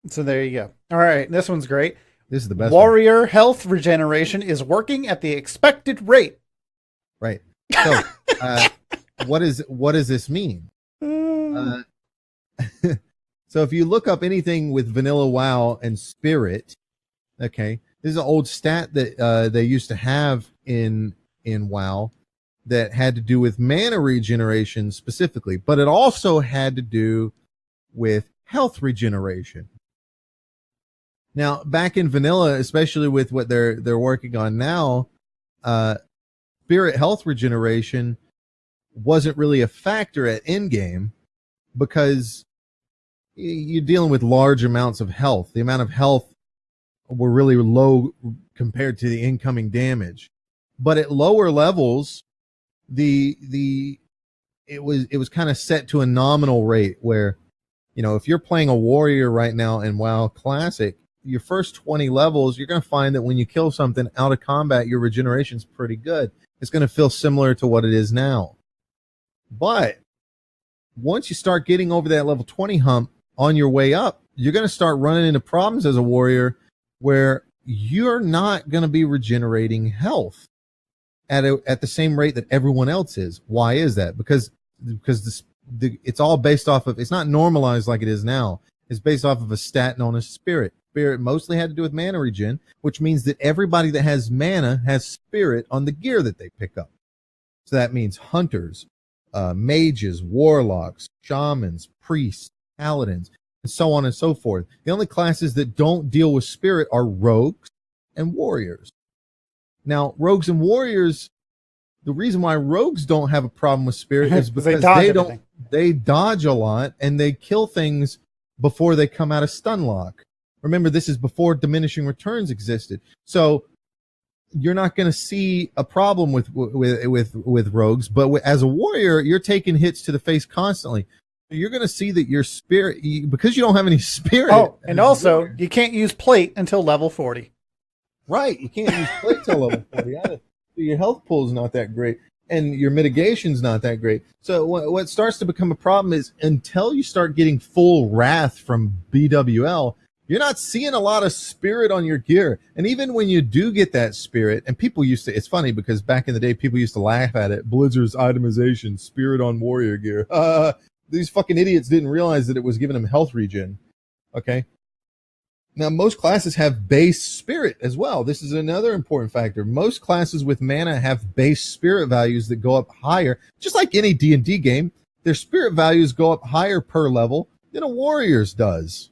So there you go. All right, this one's great. This is the best. Warrior health regeneration is working at the expected rate. Right. So, what does this mean? So if you look up anything with vanilla WoW and Spirit, okay, this is an old stat that they used to have in WoW that had to do with mana regeneration specifically, but it also had to do with health regeneration. Now, back in vanilla, especially with what they're working on now, spirit health regeneration wasn't really a factor at endgame because you're dealing with large amounts of health. The amount of health were really low compared to the incoming damage. But at lower levels, it was kind of set to a nominal rate where, if you're playing a warrior right now in WoW Classic, your first 20 levels, you're going to find that when you kill something out of combat, your regeneration's pretty good. It's going to feel similar to what it is now. But once you start getting over that level 20 hump on your way up, you're going to start running into problems as a warrior where you're not going to be regenerating health at the same rate that everyone else is. Why is that? Because it's all based off of, it's not normalized like it is now. It's based off of a stat known as spirit. Spirit mostly had to do with mana regen, which means that everybody that has mana has spirit on the gear that they pick up. So that means hunters, mages, warlocks, shamans, priests, paladins, and so on and so forth. The only classes that don't deal with spirit are rogues and warriors. Now, rogues and warriors, the reason why rogues don't have a problem with spirit is because they dodge a lot and they kill things before they come out of stun lock. Remember, this is before diminishing returns existed. So you're not going to see a problem with rogues, but as a warrior, you're taking hits to the face constantly. You're going to see that your spirit, because you don't have any spirit. Oh, and also, you can't use plate until level 40. Right, you can't use plate till level 40. Your health pool is not that great, and your mitigation's not that great. So what starts to become a problem is until you start getting full wrath from BWL, you're not seeing a lot of spirit on your gear. And even when you do get that spirit, and people used to, it's funny because back in the day, people used to laugh at it. Blizzard's itemization, spirit on warrior gear. These fucking idiots didn't realize that it was giving them health regen. Okay. Now, most classes have base spirit as well. This is another important factor. Most classes with mana have base spirit values that go up higher. Just like any D&D game, their spirit values go up higher per level than a warrior's does.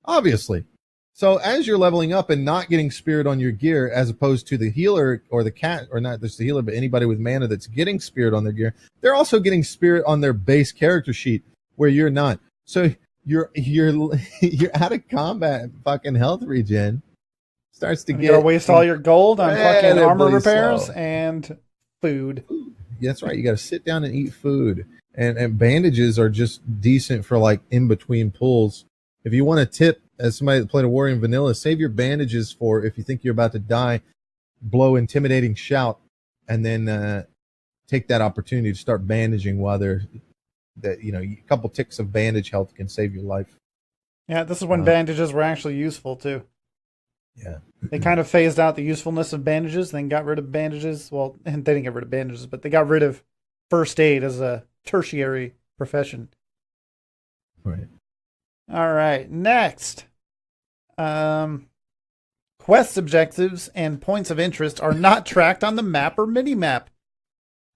Obviously. So as you're leveling up and not getting spirit on your gear, as opposed to the healer or the cat, or not just the healer, but anybody with mana that's getting spirit on their gear, they're also getting spirit on their base character sheet where you're not. So you're out of combat. Fucking health regen starts to get. You're gonna waste all your gold on fucking armor repairs and food. That's right. You got to sit down and eat food, and bandages are just decent for like in between pulls. If you want to tip, as somebody that played a warrior in vanilla, save your bandages for if you think you're about to die, blow intimidating shout, and then take that opportunity to start bandaging while they're a couple ticks of bandage health can save your life. Yeah, this is when bandages were actually useful too. Yeah. They kind of phased out the usefulness of bandages, then got rid of bandages. Well, they didn't get rid of bandages, but they got rid of first aid as a tertiary profession. Right. All right, next. Quest objectives and points of interest are not tracked on the map or mini-map.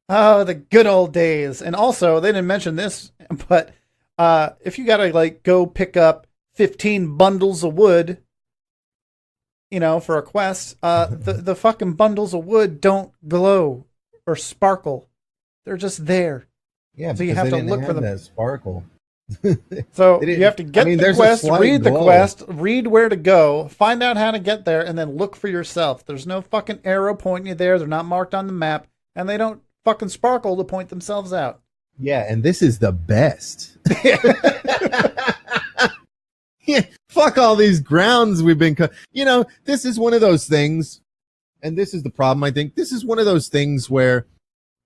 Oh, the good old days. And also, they didn't mention this, but if you gotta go pick up 15 bundles of wood, for a quest, the fucking bundles of wood don't glow or sparkle. They're just there. Yeah, so you have to look for them. That sparkle. So you have to get the quest, read the quest, read where to go, find out how to get there, and then look for yourself. There's no fucking arrow pointing you there. They're not marked on the map, and they don't fucking sparkle to point themselves out. Yeah, and this is the best. Yeah, fuck all these grounds we've been... this is one of those things, and this is the problem, I think. This is one of those things where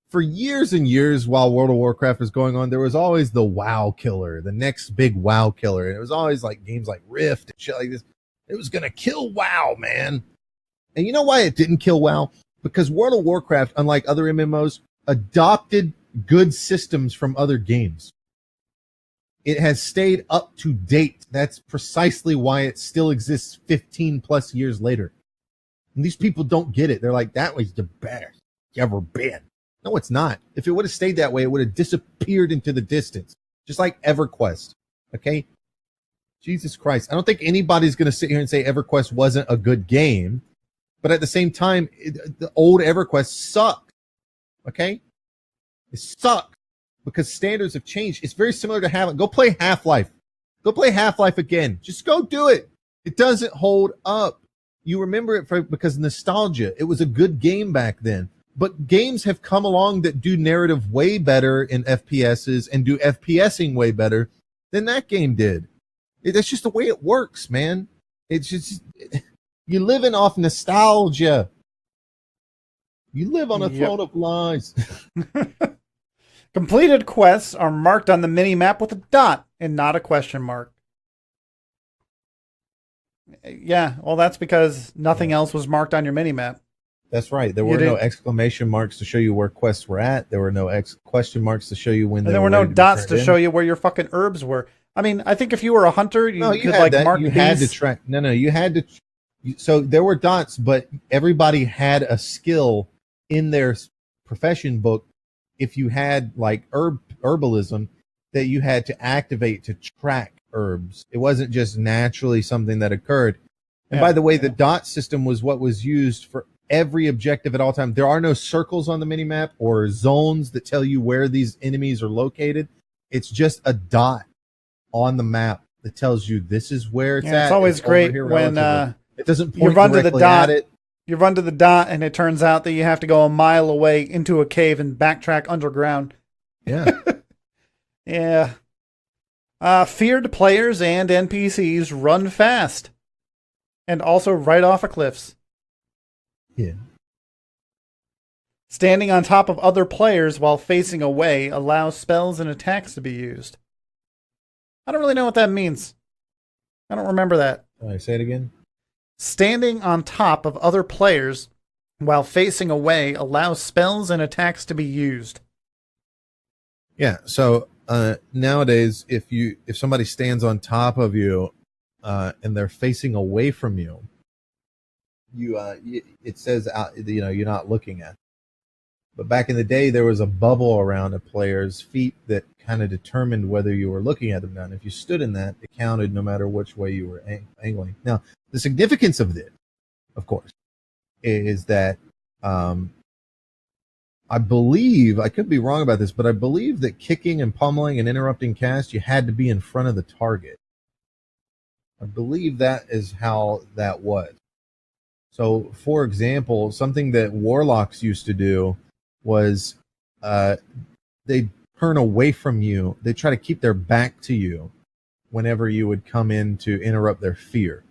for years and years while World of Warcraft was going on, there was always the WoW killer, the next big WoW killer. And it was always like games like Rift and shit like this. It was going to kill WoW, man. And you know why it didn't kill WoW? Because World of Warcraft, unlike other MMOs, adopted good systems from other games. It has stayed up to date. That's precisely why it still exists 15 plus years later. And these people don't get it. They're like, that was the best ever been. No, it's not. If it would have stayed that way, it would have disappeared into the distance, just like EverQuest. Okay? Jesus Christ. I don't think anybody's going to sit here and say EverQuest wasn't a good game. But at the same time, the old EverQuest sucked. Okay? It sucked because standards have changed. It's very similar to Go play Half-Life. Go play Half-Life again. Just go do it. It doesn't hold up. You remember it because of nostalgia. It was a good game back then. But games have come along that do narrative way better in FPSs and do FPSing way better than that game did. That's just the way it works, man. It's just, you're living off nostalgia. You live on a throne of lies. Completed quests are marked on the mini-map with a dot and not a question mark. Yeah, well, that's because nothing else was marked on your mini-map. That's right. There were no exclamation marks to show you where quests were at. There were no question marks to show you when they were. There were no dots to show you where your fucking herbs were. I mean, I think if you were a hunter, you could like mark these. You had to track. No, you had to. So there were dots, but everybody had a skill in their profession book. If you had like herbalism, that you had to activate to track herbs. It wasn't just naturally something that occurred. And by the way, the dot system was what was used for every objective at all times. There are no circles on the minimap or zones that tell you where these enemies are located. It's just a dot on the map that tells you this is where it's at. It's always great when it doesn't point you run to the dot. You run to the dot, and it turns out that you have to go a mile away into a cave and backtrack underground. Yeah. Yeah. Feared players and NPCs run fast and also right off of cliffs. Yeah. Standing on top of other players while facing away allows spells and attacks to be used. I don't really know what that means. I don't remember that. All right, say it again. Standing on top of other players while facing away allows spells and attacks to be used. Yeah, so nowadays, if somebody stands on top of you and they're facing away from you, it says you're not looking at them. But back in the day, there was a bubble around a player's feet that kind of determined whether you were looking at them now. And if you stood in that, it counted no matter which way you were angling. Now, the significance of this, of course, is that I believe, I could be wrong about this, but I believe that kicking and pummeling and interrupting cast, you had to be in front of the target. I believe that is how that was. So, for example, something that warlocks used to do was they'd turn away from you. They try to keep their back to you whenever you would come in to interrupt their fear.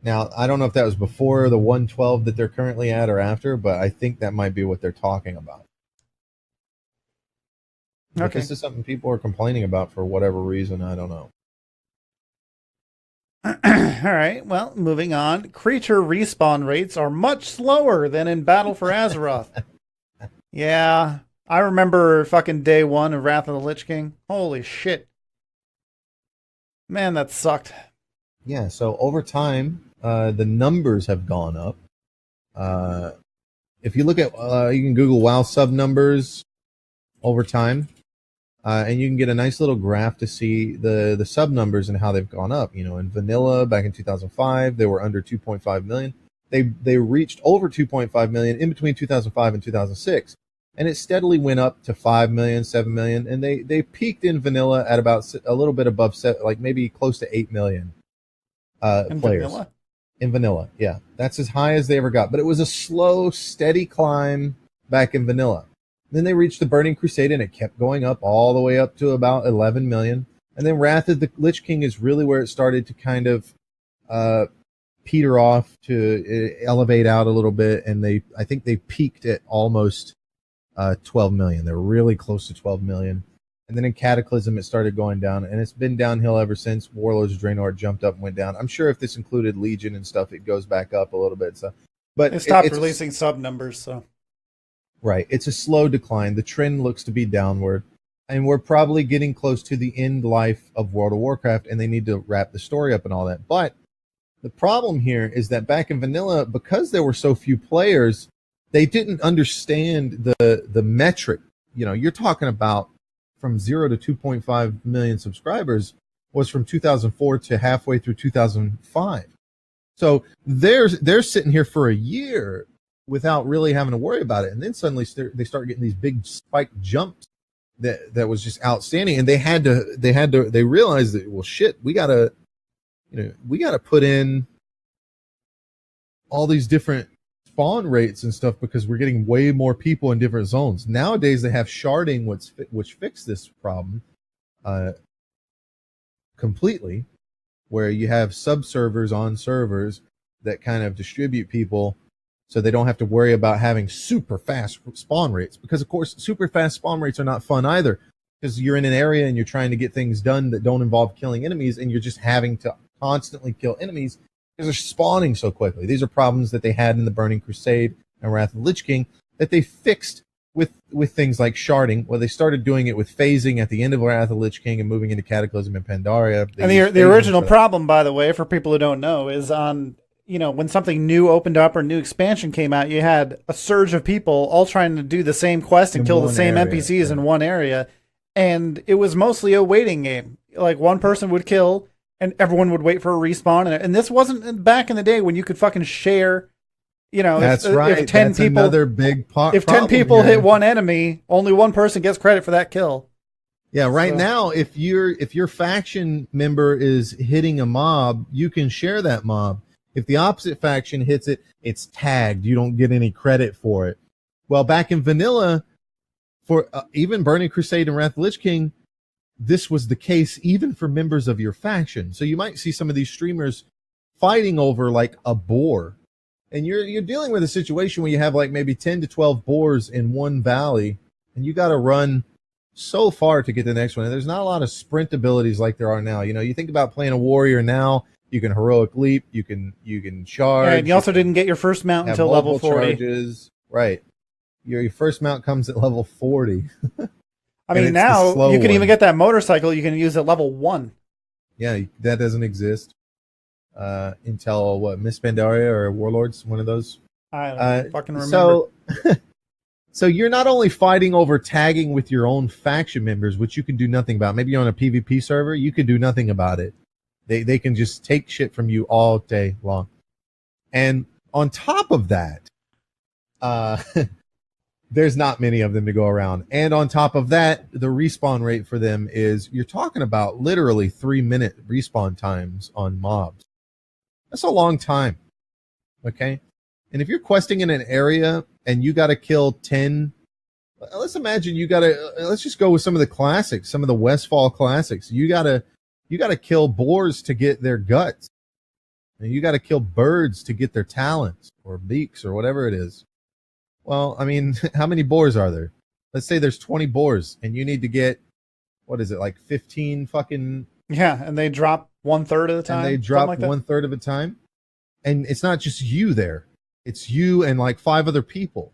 Now, I don't know if that was before the 112 that they're currently at or after, but I think that might be what they're talking about. Okay. But this is something people are complaining about for whatever reason. I don't know. All right, well, moving on. Creature respawn rates are much slower than in Battle for Azeroth. Yeah, I remember fucking day one of Wrath of the Lich King. Holy shit. Man, that sucked. Yeah, so over time, the numbers have gone up. If you look at, you can Google WoW sub numbers over time. And you can get a nice little graph to see the sub numbers and how they've gone up. You know, in vanilla back in 2005, they were under 2.5 million. They reached over 2.5 million in between 2005 and 2006, and it steadily went up to 5 million, 7 million, and they peaked in vanilla at about a little bit above, like maybe close to 8 million in players. Vanilla? In vanilla, yeah, that's as high as they ever got. But it was a slow, steady climb back in vanilla. Then they reached the Burning Crusade, and it kept going up all the way up to about 11 million. And then Wrath of the Lich King is really where it started to kind of peter off, to elevate out a little bit. And I think they peaked at almost 12 million. They're really close to 12 million. And then in Cataclysm, it started going down, and it's been downhill ever since. Warlords of Draenor jumped up and went down. I'm sure if this included Legion and stuff, it goes back up a little bit. So, but they stopped releasing sub numbers, so. Right. It's a slow decline. The trend looks to be downward. And we're probably getting close to the end life of World of Warcraft, and they need to wrap the story up and all that. But the problem here is that back in vanilla, because there were so few players, they didn't understand the metric. You know, you're talking about from 0 to 2.5 million subscribers was from 2004 to halfway through 2005. So they're sitting here for a year without really having to worry about it, and then suddenly they start getting these big spike jumps that was just outstanding, and they realized that, well, shit, we gotta put in all these different spawn rates and stuff because we're getting way more people in different zones. Nowadays they have sharding, which fixed this problem completely, where you have subservers on servers that kind of distribute people so they don't have to worry about having super fast spawn rates, because of course super fast spawn rates are not fun either, because you're in an area and you're trying to get things done that don't involve killing enemies, and you're just having to constantly kill enemies because they're spawning so quickly. These are problems that they had in the Burning Crusade and Wrath of the Lich King that they fixed with things like sharding. Well, they started doing it with phasing at the end of Wrath of the Lich King and moving into Cataclysm and Pandaria. And the original problem, by the way, for people who don't know, is on, when something new opened up or new expansion came out, you had a surge of people all trying to do the same quest and kill the same NPCs in one area. And it was mostly a waiting game. Like, one person would kill and everyone would wait for a respawn. And this wasn't back in the day when you could fucking share. That's right. If 10 That's people, another big if 10 people hit one enemy, only one person gets credit for that kill. Yeah, right now, if your faction member is hitting a mob, you can share that mob. If the opposite faction hits it, it's tagged. You don't get any credit for it. Well, back in vanilla, for even Burning Crusade and Wrath of the Lich King, this was the case even for members of your faction. So you might see some of these streamers fighting over like a boar. And you're dealing with a situation where you have like maybe 10 to 12 boars in one valley, and you got to run so far to get to the next one. And there's not a lot of sprint abilities like there are now. You think about playing a warrior now, you can heroic leap, you can charge. Yeah, and you also didn't get your first mount until level 40. Charges. Right. Your first mount comes at level 40. I mean, now you can even get that motorcycle you can use at level 1. Yeah, that doesn't exist. Until Miss Pandaria or Warlords, one of those. I don't fucking remember. So you're not only fighting over tagging with your own faction members, which you can do nothing about. Maybe you're on a PvP server, you can do nothing about it. They can just take shit from you all day long. And on top of that, there's not many of them to go around. And on top of that, the respawn rate for them is, you're talking about literally 3-minute respawn times on mobs. That's a long time. Okay? And if you're questing in an area and you got to kill 10, let's imagine let's just go with some of the classics, some of the Westfall classics. You got to kill boars to get their guts. And you got to kill birds to get their talons or beaks or whatever it is. Well, I mean, how many boars are there? Let's say there's 20 boars and you need to get, what is it, like 15 fucking... Yeah, and they drop 1/3 of the time. And they drop like 1/3 of the time. And it's not just you there. It's you and like 5 other people.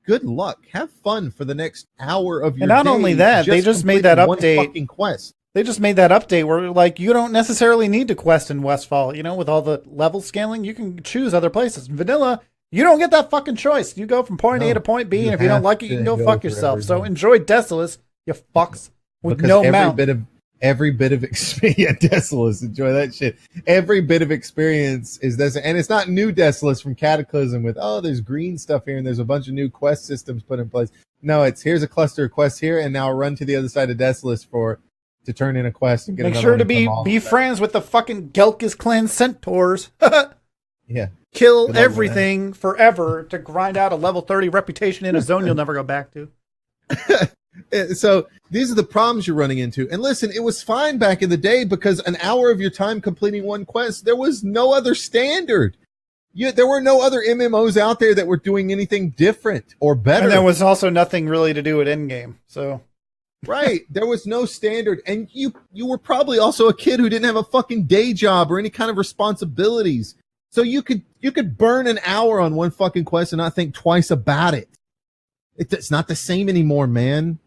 Good luck. Have fun for the next hour of your day. And not only that, they just made that update. Fucking quest. They just made that update where, like, you don't necessarily need to quest in Westfall. With all the level scaling, you can choose other places. In vanilla, you don't get that fucking choice. You go from point A to point B, and if you don't like it, you can go fuck yourself. So enjoy Desolace, you fucks, with because no mount. Every bit of experience, yeah, Desolace, enjoy that shit. Every bit of experience is this, and it's not new Desolace from Cataclysm with, there's green stuff here and there's a bunch of new quest systems put in place. No, it's here's a cluster of quests here, and now run to the other side of Desolace to turn in a quest and get Make sure to be friends with the fucking Gelkis clan centaurs. Yeah. Kill everything forever to grind out a level 30 reputation in a zone you'll never go back to. So these are the problems you're running into. And listen, it was fine back in the day because an hour of your time completing one quest, there was no other standard. There were no other MMOs out there that were doing anything different or better. And there was also nothing really to do at endgame. So, right, there was no standard, and you were probably also a kid who didn't have a fucking day job or any kind of responsibilities. So you could burn an hour on one fucking quest and not think twice about it. It's not the same anymore, man.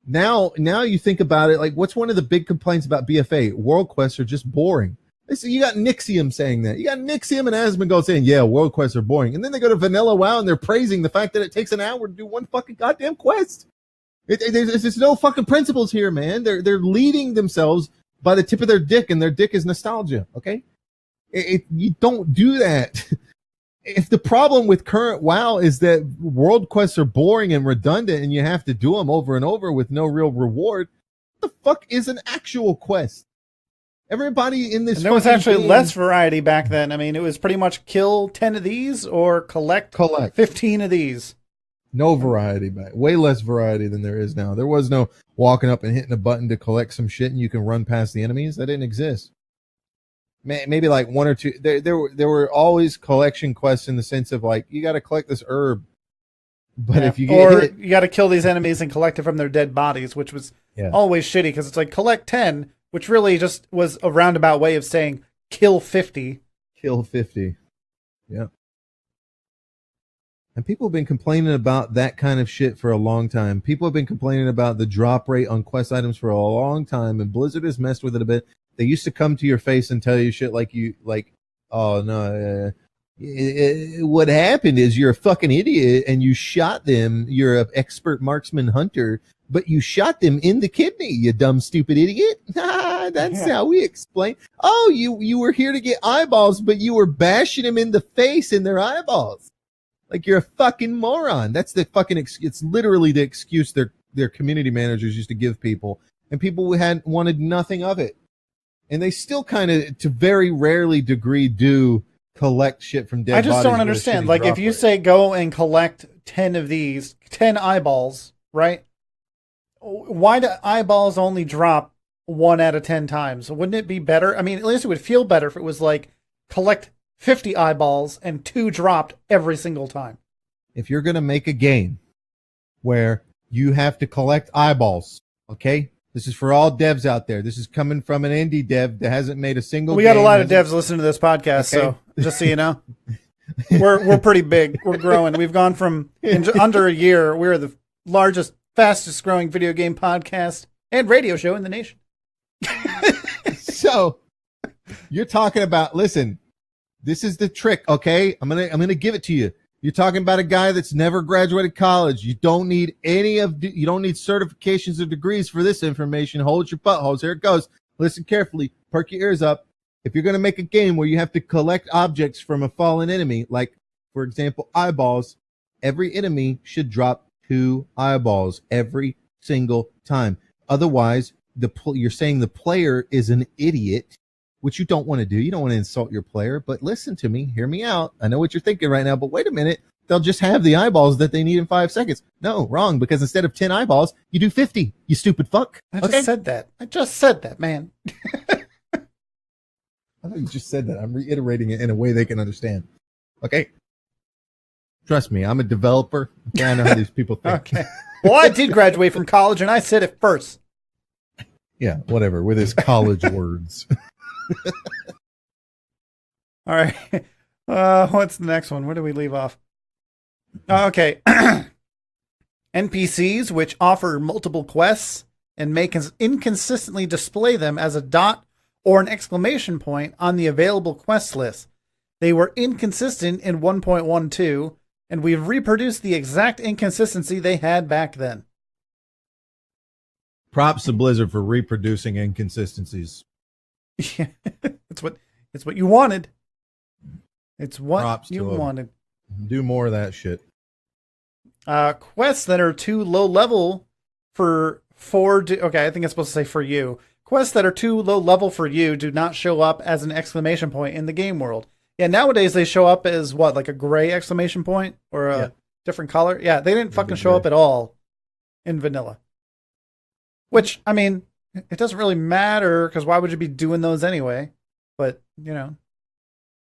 Now you think about it, like, what's one of the big complaints about BFA? World quests are just boring. You got Nixium saying that. You got Nixium and Asmongold saying, yeah, world quests are boring. And then they go to Vanilla WoW and they're praising the fact that it takes an hour to do one fucking goddamn quest. There's no fucking principles here, man. They're leading themselves by the tip of their dick, and their dick is nostalgia, okay? You don't do that. If the problem with current WoW is that world quests are boring and redundant and you have to do them over and over with no real reward, what the fuck is an actual quest? Everybody in this, and there was actually less variety back then. I mean, it was pretty much kill 10 of these or collect 15 of these. No variety back. Way less variety than there is now. There was no walking up and hitting a button to collect some shit and you can run past the enemies. That didn't exist. Maybe like one or two. There were always collection quests in the sense of like, you got to collect this herb. But if you get hit, you got to kill these enemies and collect it from their dead bodies, which was always shitty because it's like collect 10, which really just was a roundabout way of saying kill 50. Kill 50. Yeah. And people have been complaining about that kind of shit for a long time. People have been complaining about the drop rate on quest items for a long time, and Blizzard has messed with it a bit. They used to come to your face and tell you shit oh no, what happened is you're a fucking idiot and you shot them. You're an expert marksman hunter, but you shot them in the kidney, you dumb, stupid idiot. That's how we explain. Oh, you were here to get eyeballs, but you were bashing them in the face in their eyeballs. Like you're a fucking moron. That's the fucking, it's literally the excuse their community managers used to give people, and people wanted nothing of it. And they still kind of, to very rarely degree, do collect shit from dead bodies. I just don't understand. Like, if you say go and collect 10 of these, 10 eyeballs, right? Why do eyeballs only drop 1 out of 10 times? Wouldn't it be better? I mean, at least it would feel better if it was like collect 50 eyeballs and 2 dropped every single time. If you're going to make a game where you have to collect eyeballs, okay? This is for all devs out there. This is coming from an indie dev that hasn't made a single game. We got a lot of devs listening to this podcast, okay? So just so you know, we're pretty big. We're growing. We've gone from under a year. We're the largest, fastest growing video game podcast and radio show in the nation. So you're talking about, listen, this is the trick, okay? I'm gonna give it to you. You're talking about a guy that's never graduated college. You don't need you don't need certifications or degrees for this information. Hold your buttholes. Here it goes. Listen carefully. Perk your ears up. If you're going to make a game where you have to collect objects from a fallen enemy, like, for example, eyeballs, every enemy should drop 2 eyeballs every single time. Otherwise, you're saying the player is an idiot, which you don't want to do. You don't want to insult your player, but listen to me, hear me out. I know what you're thinking right now, but wait a minute. They'll just have the eyeballs that they need in 5 seconds. No, wrong, because instead of 10 eyeballs, you do 50, you stupid fuck. I just said that, man. I know you just said that. I'm reiterating it in a way they can understand. Okay? Trust me, I'm a developer. Okay, I know how these people think. Okay. Well, I did graduate from college, and I said it first. Yeah, whatever, with his college words. All right. What's the next one? Where do we leave off? Okay. NPCs, which offer multiple quests and may inconsistently display them as a dot or an exclamation point on the available quest list. They were inconsistent in 1.12, and we've reproduced the exact inconsistency they had back then. Props to Blizzard for reproducing inconsistencies. Yeah, it's what you wanted. It's what Props you wanted. Do more of that shit. Quests that are too low level okay, I think it's supposed to say for you. Quests that are too low level for you do not show up as an exclamation point in the game world. Yeah, nowadays they show up as what, like a gray exclamation point or a different color? Yeah, they didn't fucking show up at all in vanilla. Which, I mean, it doesn't really matter because why would you be doing those anyway? But, you know,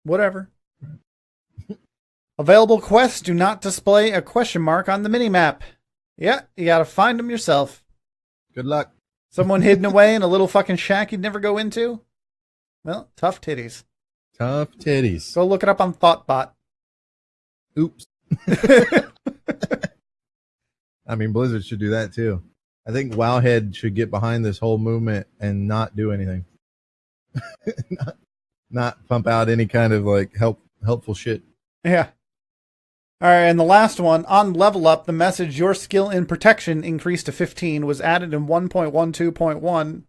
whatever. Available quests do not display a question mark on the minimap. Yeah, you gotta find them yourself. Good luck. Someone hidden away in a little fucking shack you'd never go into? Well, tough titties. Tough titties. Go look it up on Thoughtbot. Oops. I mean, Blizzard should do that too. I think Wowhead should get behind this whole movement and not do anything. not pump out any kind of like helpful shit. Yeah. All right, and the last one, on Level Up, the message "Your skill in protection increased to 15" was added in 1.12.1,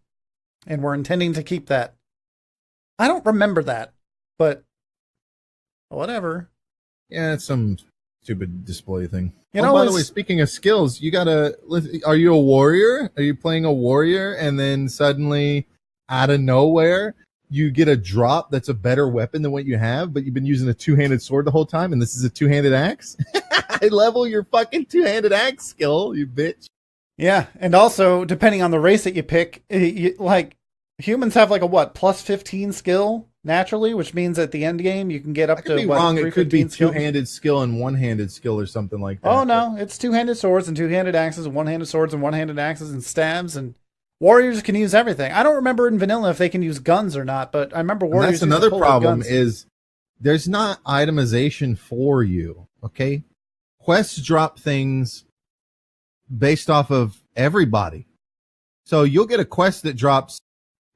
and we're intending to keep that. I don't remember that. but whatever. Yeah, it's some stupid display thing. You Oh, know, by the it's- way, speaking of skills, you gotta. Are you a warrior? Are you playing a warrior, and then suddenly, out of nowhere, you get a drop that's a better weapon than what you have, but you've been using a two-handed sword the whole time, and this is a two-handed axe? I level your fucking two-handed axe skill, you bitch. Yeah, and also depending on the race that you pick, like humans have like a what plus 15 skill naturally, which means at the end game you can get up I could to be what, wrong. It could be 315 skill? two-handed skill and one-handed skill or something like that. Oh no, it's two-handed swords and two-handed axes and one-handed swords and one-handed axes and stabs, and warriors can use everything. I don't remember in vanilla if they can use guns or not, but I remember And warriors. that's used to another pull out problem guns. is there's not itemization for you. Okay, quests drop things based off of everybody. So you'll get a quest that drops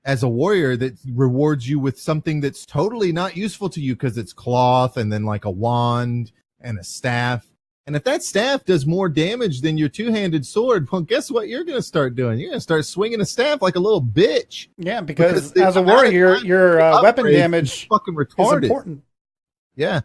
as a warrior that rewards you with something that's totally not useful to you because it's cloth and then like a wand and a staff. And if that staff does more damage than your two-handed sword, well, guess what you're going to start doing? You're going to start swinging a staff like a little bitch. Yeah, because the as a amount of warrior, time your to weapon upgrade damage is fucking is retarded. important. Yeah.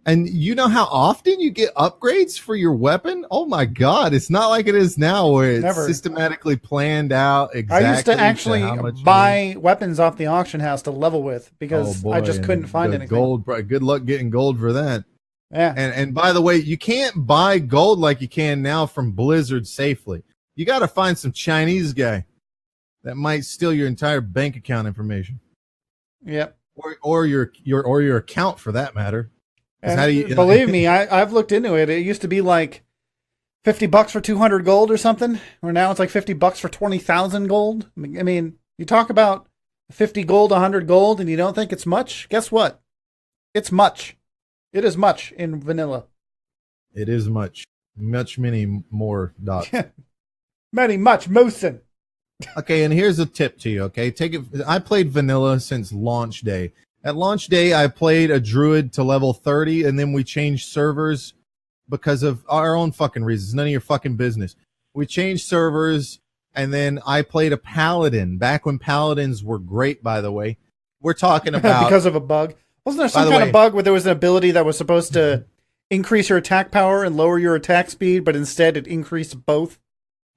And you know how often you get upgrades for your weapon? Oh my God. It's not like it is now where it's Never. systematically planned out exactly. I used to actually how much you buy weapons off the auction house to level with need. because Oh, boy. I just couldn't And find the anything. Gold, good luck getting gold for that. Yeah. And by the way, you can't buy gold like you can now from Blizzard safely. You got to find some Chinese guy that might steal your entire bank account information, Yep. or your account for that matter. 'Cause And how do you- believe me, I've looked into it. It used to be like $50 for 200 gold or something, or now it's like $50 for 20,000 gold. I mean, you talk about 50 gold, 100 gold, and you don't think it's much? Guess what? It's much. It is much in vanilla. It is much many more dots. Many much Moosin. Okay, and here's a tip to you. Okay, take it. I played vanilla since launch day. At launch day, I played a druid to level 30, and then we changed servers because of our own fucking reasons. None of your fucking business. We changed servers, and then I played a paladin back when paladins were great. By the way, we're talking about Because of a bug. Wasn't there By some the kind way- of bug where there was an ability that was supposed to increase your attack power and lower your attack speed, but instead it increased both?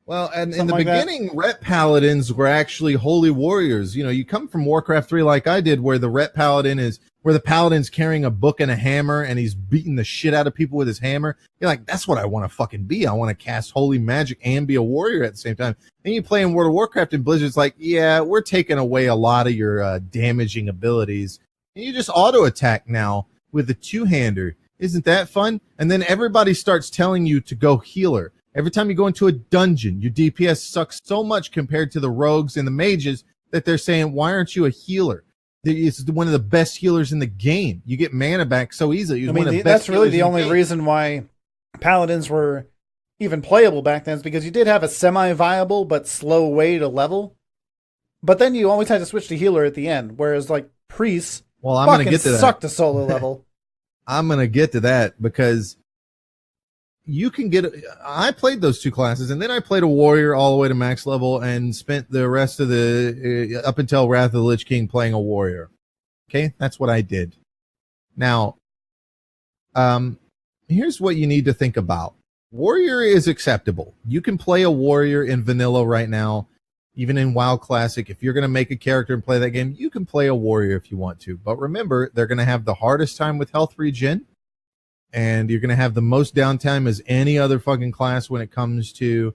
Well, and in Something the like that. beginning, rep paladins were actually holy warriors. You know, you come from Warcraft 3 like I did, where the rep paladin is, where the paladin's carrying a book and a hammer and he's beating the shit out of people with his hammer. You're like, that's what I want to fucking be. I want to cast holy magic and be a warrior at the same time. Then you play in World of Warcraft and Blizzard's like, yeah, we're taking away a lot of your damaging abilities. And you just auto attack now with the two-hander. Isn't that fun? And then everybody starts telling you to go healer. Every time you go into a dungeon, your DPS sucks so much compared to the rogues and the mages that they're saying, why aren't you a healer? It's one of the best healers in the game. You get mana back so easily. You're I one of mean, the best that's really healers the in only game. reason why paladins were even playable back then, is because you did have a semi-viable but slow way to level. But then you always had to switch to healer at the end, whereas like priests Well, I'm going to fucking get to that. suck to solo level. I'm going to get to that because you can get. I played those two classes, and then I played a warrior all the way to max level, and spent the rest of the up until Wrath of the Lich King playing a warrior. Okay, that's what I did. Now, here's what you need to think about. Warrior is acceptable. You can play a warrior in vanilla right now, even in WoW Classic. If you're going to make a character and play that game, you can play a warrior if you want to. But remember, they're going to have the hardest time with health regen, and you're going to have the most downtime as any other fucking class when it comes to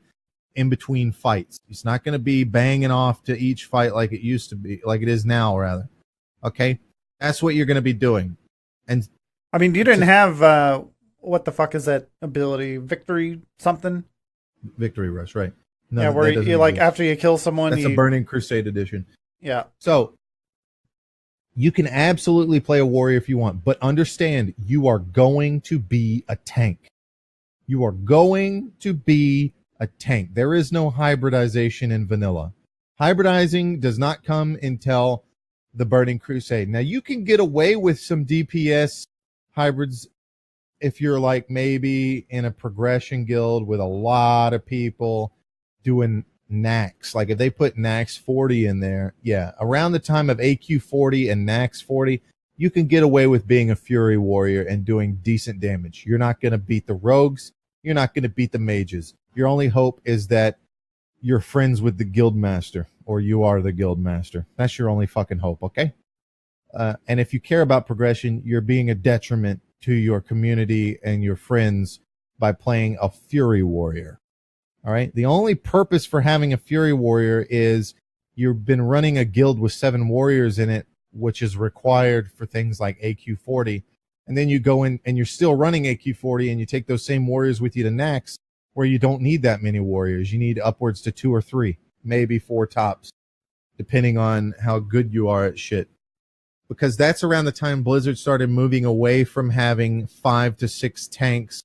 in between fights. It's not going to be banging off to each fight like it used to be, like it is now, rather. Okay? That's what you're going to be doing. And I mean, you didn't have what the fuck is that ability? Victory something? Victory Rush, right? No, Yeah, where that doesn't you like exist. after you kill someone, That's you a Burning Crusade edition. yeah. So you can absolutely play a warrior if you want, but understand you are going to be a tank. You are going to be a tank. There is no hybridization in vanilla. Hybridizing does not come until the Burning Crusade. Now you can get away with some DPS hybrids if you're like maybe in a progression guild with a lot of people doing Nax. Like if they put Nax 40 in there, yeah, around the time of AQ 40 and Nax 40, you can get away with being a Fury Warrior and doing decent damage. You're not going to beat the rogues. You're not going to beat the mages. Your only hope is that you're friends with the guild master, or you are the guild master. That's your only fucking hope, okay? And if you care about progression, you're being a detriment to your community and your friends by playing a Fury Warrior. All right? The only purpose for having a Fury Warrior is you've been running a guild with 7 warriors in it, which is required for things like AQ40. And then you go in and you're still running AQ40 and you take those same warriors with you to Nax, where you don't need that many warriors. You need upwards to 2 or 3, maybe 4 tops, depending on how good you are at shit. Because that's around the time Blizzard started moving away from having 5 to 6 tanks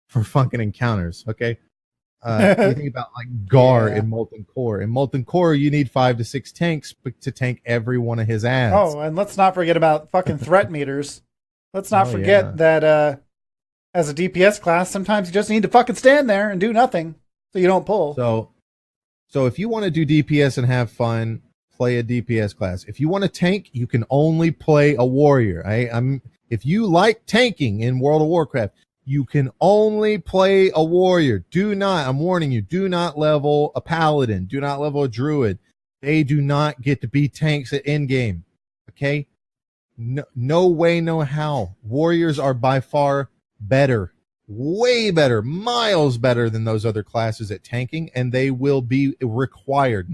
for fucking encounters, okay? You think about like Gar in Molten Core. In Molten Core, you need 5 to 6 tanks to tank every one of his ads. Oh, and let's not forget about fucking threat meters. Let's not forget that as a DPS class, sometimes you just need to fucking stand there and do nothing so you don't pull. So if you want to do DPS and have fun, play a DPS class. If you want to tank, you can only play a warrior. If you like tanking in World of Warcraft, you can only play a warrior. I'm warning you, do not level a paladin. Do not level a druid. They do not get to be tanks at endgame. Okay? No way, no how. Warriors are by far better, way better, miles better than those other classes at tanking, and they will be required.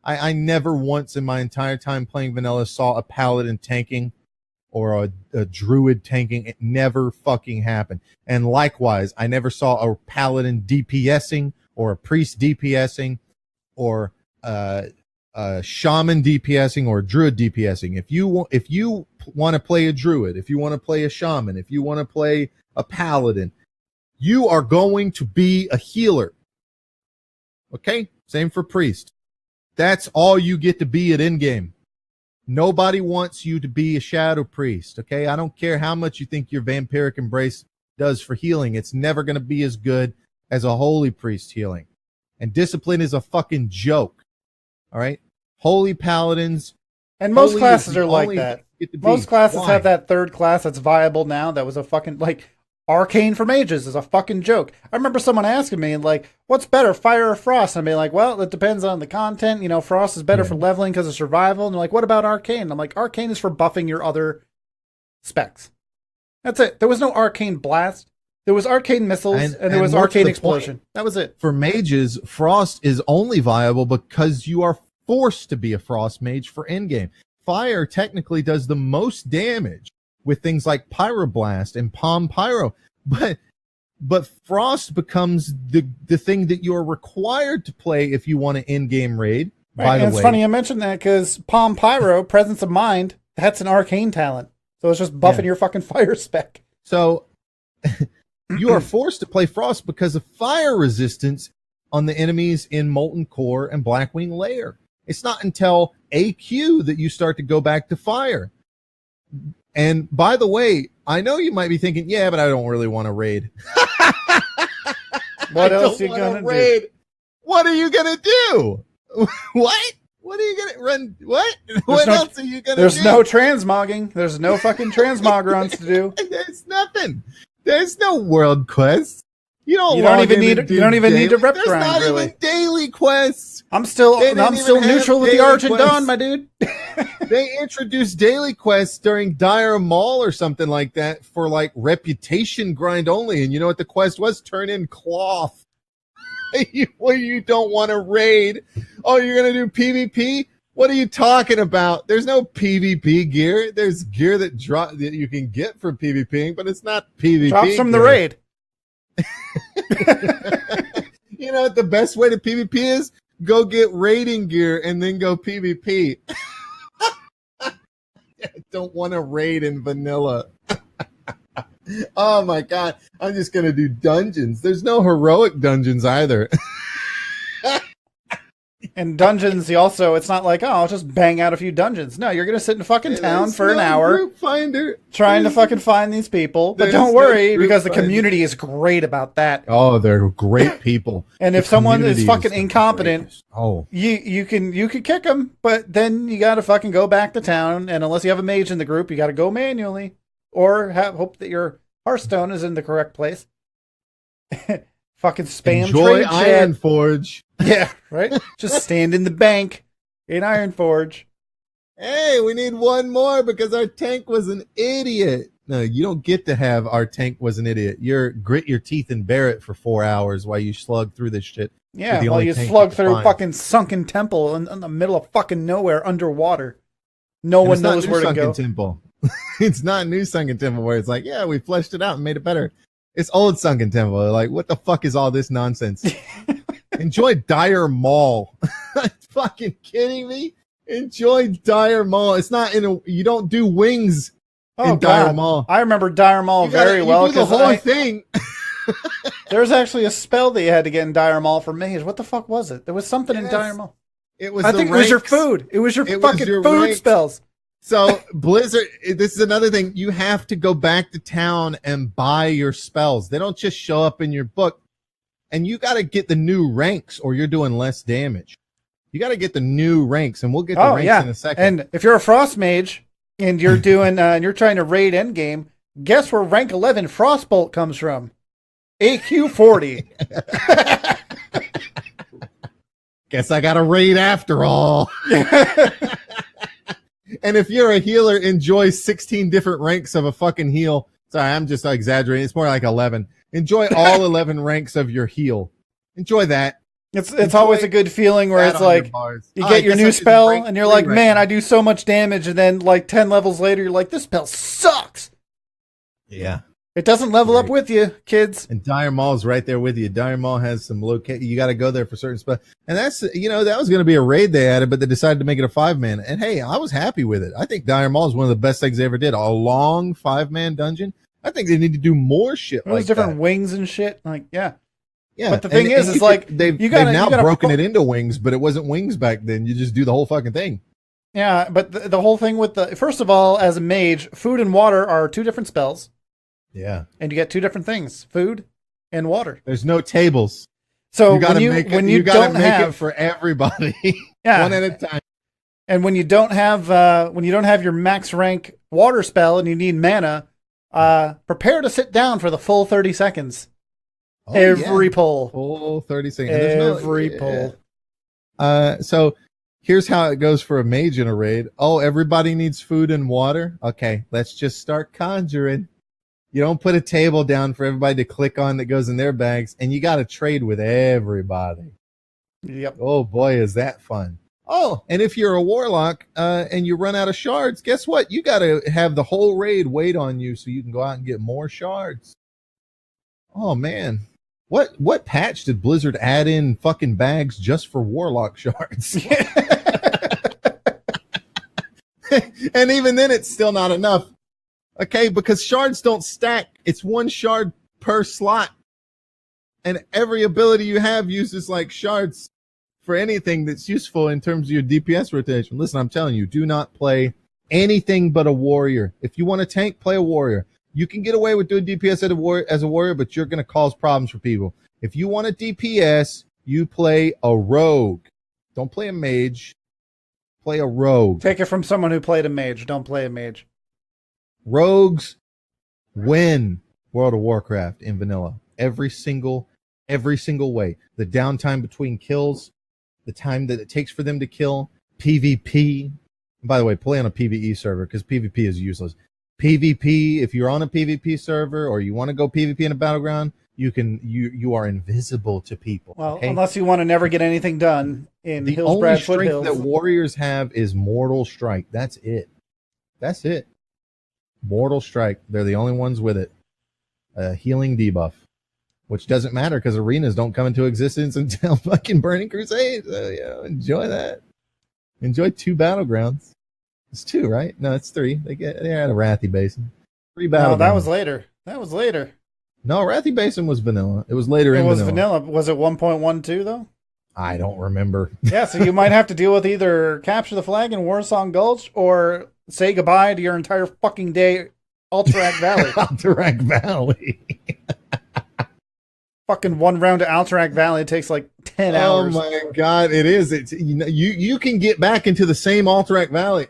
I never once in my entire time playing vanilla saw a paladin tanking or a druid tanking. It never fucking happened. And likewise, I never saw a paladin DPSing or a priest DPSing or a shaman DPSing or a druid DPSing. If you want to play a druid, if you want to play a shaman, if you want to play a paladin, you are going to be a healer. Okay? Same for priest. That's all you get to be at endgame. Nobody wants you to be a shadow priest, okay? I don't care how much you think your vampiric embrace does for healing. It's never going to be as good as a holy priest healing. And discipline is a fucking joke, all right? Holy paladins. And most classes are like that. Most classes Why? have that third class that's viable now. That was a fucking, like, Arcane for mages is a fucking joke. I remember someone asking me, like, what's better, fire or frost? And I'd be like, well, it depends on the content. You know, frost is better for leveling because of survival. And they're like, what about arcane? And I'm like, arcane is for buffing your other specs. That's it. There was no arcane blast. There was arcane missiles, and there was arcane explosion. That was it. For mages, frost is only viable because you are forced to be a frost mage for endgame. Fire technically does the most damage with things like Pyroblast and Palm Pyro. But Frost becomes the thing that you're required to play if you want an in-game raid. Right, by the way, it's funny I mentioned that because Palm Pyro, Presence of Mind, that's an arcane talent. So it's just buffing your fucking fire spec. So you are forced to play Frost because of fire resistance on the enemies in Molten Core and Blackwing Lair. It's not until AQ that you start to go back to fire. And by the way, I know you might be thinking, yeah, but I don't really want to raid. What else are you going to do? What are you going to do? What? What are you going to run? What? What else are you going to do? There's no transmogging. There's no fucking transmog runs to do. There's nothing. There's no world quests. You don't even need to rep There's grind, not really. even daily quests. I'm still neutral with the Argent Dawn, my dude. They introduced daily quests during Dire Maul or something like that for like reputation grind only. And you know what the quest was? Turn in cloth. You don't want to raid. Oh, you're going to do PvP? What are you talking about? There's no PvP gear. There's gear that you can get for PvPing, but it's not PvP. Drops from the raid. You know what the best way to PvP is? Go get raiding gear and then go PvP. I don't want to raid in vanilla. Oh my god, I'm just going to do dungeons. There's no heroic dungeons either. And dungeons, it's not like, oh, I'll just bang out a few dungeons. No, you're going to sit in a fucking town for an hour group finder. trying to fucking find these people. But don't worry, because the community is great about that. Oh, they're great people. And if someone is fucking incompetent, oh, you can kick them, but then you got to fucking go back to town. And unless you have a mage in the group, you got to go manually or hope that your Hearthstone is in the correct place. Fucking spam enjoy trade Ironforge. Yeah, right? Just stand in the bank in Ironforge. Hey, we need one more because our tank was an idiot. No, you don't get to have our tank was an idiot. You're grit your teeth and bear it for 4 hours while you slug through this shit. Yeah, while you slug through a fucking sunken temple in the middle of fucking nowhere underwater. No one knows where to go. Temple. It's not new Sunken Temple where it's like, yeah, we fleshed it out and made it better. It's old Sunken Temple. Like, what the fuck is all this nonsense? Enjoy Dire Maul. Fucking kidding me? Enjoy Dire Maul. It's not you don't do wings in Dire Maul. I remember Dire Maul very well. You do the whole thing. There's actually a spell that you had to get in Dire Maul for mage. What the fuck was it? There was something in Dire Maul. I think it was your food. It was your fucking food spells. So Blizzard, this is another thing. You have to go back to town and buy your spells. They don't just show up in your book. And you got to get the new ranks or you're doing less damage. You got to get the new ranks, and we'll get the ranks in a second. And if you're a Frost Mage and you're doing, and you're trying to raid endgame, guess where rank 11 Frostbolt comes from? AQ 40. Guess I got to raid after all. And if you're a healer, enjoy 16 different ranks of a fucking heal. Sorry, I'm just exaggerating. It's more like 11. Enjoy all 11 ranks of your heal. Enjoy that. It's always a good feeling where it's like you get your new spell and you're like, man, I do so much damage. And then like 10 levels later, you're like, this spell sucks. Yeah. It doesn't level up with you, kids. And Dire Maul's right there with you. Dire Maul has some you got to go there for certain spells. And that's, that was going to be a raid they added, but they decided to make it a 5-man. And hey, I was happy with it. I think Dire Maul is one of the best things they ever did. A long 5-man dungeon. I think they need to do more shit like that. Different wings and shit. Like, yeah. Yeah. But the thing is like, they've now broken it into wings, but it wasn't wings back then. You just do the whole fucking thing. Yeah. But the whole thing with first of all, as a mage, food and water are 2 different spells. Yeah. And you get 2 different things, food and water. There's no tables. So when you don't make have it for everybody, yeah, one at a time. And when you don't have your max rank water spell and you need mana, prepare to sit down for the full 30 seconds. Oh, every pull. Full 30 seconds. Every pull. So here's how it goes for a mage in a raid. Oh, everybody needs food and water. Okay, let's just start conjuring. You don't put a table down for everybody to click on that goes in their bags, and you got to trade with everybody. Yep. Oh boy, is that fun. Oh, and if you're a warlock and you run out of shards, guess what? You got to have the whole raid wait on you so you can go out and get more shards. Oh man, what patch did Blizzard add in fucking bags just for warlock shards? And even then, it's still not enough. Okay, because shards don't stack. It's 1 shard per slot. And every ability you have uses like shards for anything that's useful in terms of your DPS rotation. Listen, I'm telling you, do not play anything but a warrior. If you want a tank, play a warrior. You can get away with doing DPS as a warrior, but you're going to cause problems for people. If you want a DPS, you play a rogue. Don't play a mage. Play a rogue. Take it from someone who played a mage. Don't play a mage. Rogues win World of Warcraft in vanilla every single way. The downtime between kills, the time that it takes for them to kill, PvP. And by the way, play on a PvE server because PvP is useless. PvP, if you're on a PvP server or you want to go PvP in a battleground, you are invisible to people. Well, okay? Unless you want to never get anything done in the Hillsbrad only Foothills. strength that warriors have is Mortal Strike. That's it. Mortal Strike. They're the only ones with it. Healing debuff, which doesn't matter because arenas don't come into existence until fucking Burning Crusade. So, enjoy that. Enjoy 2 battlegrounds. It's 2, right? No, it's 3. They're at a Wrathy Basin. 3 battlegrounds. No, that was later. No, Wrathy Basin was vanilla. It was later in vanilla. It was vanilla. Was it 1.12 though? I don't remember. Yeah, so you might have to deal with either capture the flag in Warsong Gulch or say goodbye to your entire fucking day, Alterac Valley. Alterac Valley. Fucking one round to Alterac Valley takes like 10 hours. Oh my god, it is. It's you can get back into the same Alterac Valley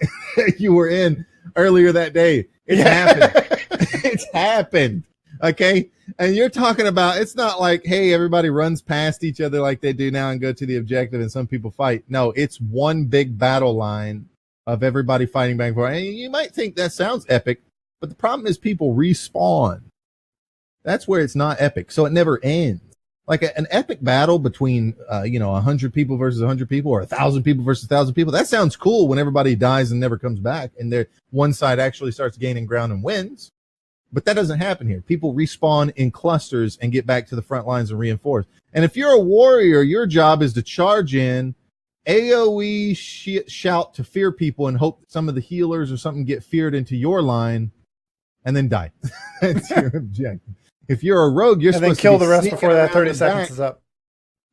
you were in earlier that day. It's happened. It's happened. Okay? And you're talking about, it's not like, hey, everybody runs past each other like they do now and go to the objective and some people fight. No, it's one big battle line of everybody fighting back and forth. And you might think that sounds epic, but the problem is people respawn. That's where it's not epic. So it never ends. Like an epic battle between, 100 people versus 100 people or 1,000 people versus 1,000 people. That sounds cool when everybody dies and never comes back and one side actually starts gaining ground and wins. But that doesn't happen here. People respawn in clusters and get back to the front lines and reinforce. And if you're a warrior, your job is to charge in, AoE shout to fear people and hope that some of the healers or something get feared into your line and then die. That's your objective. If you're a rogue, you're supposed to kill the rest before that 30 seconds is up.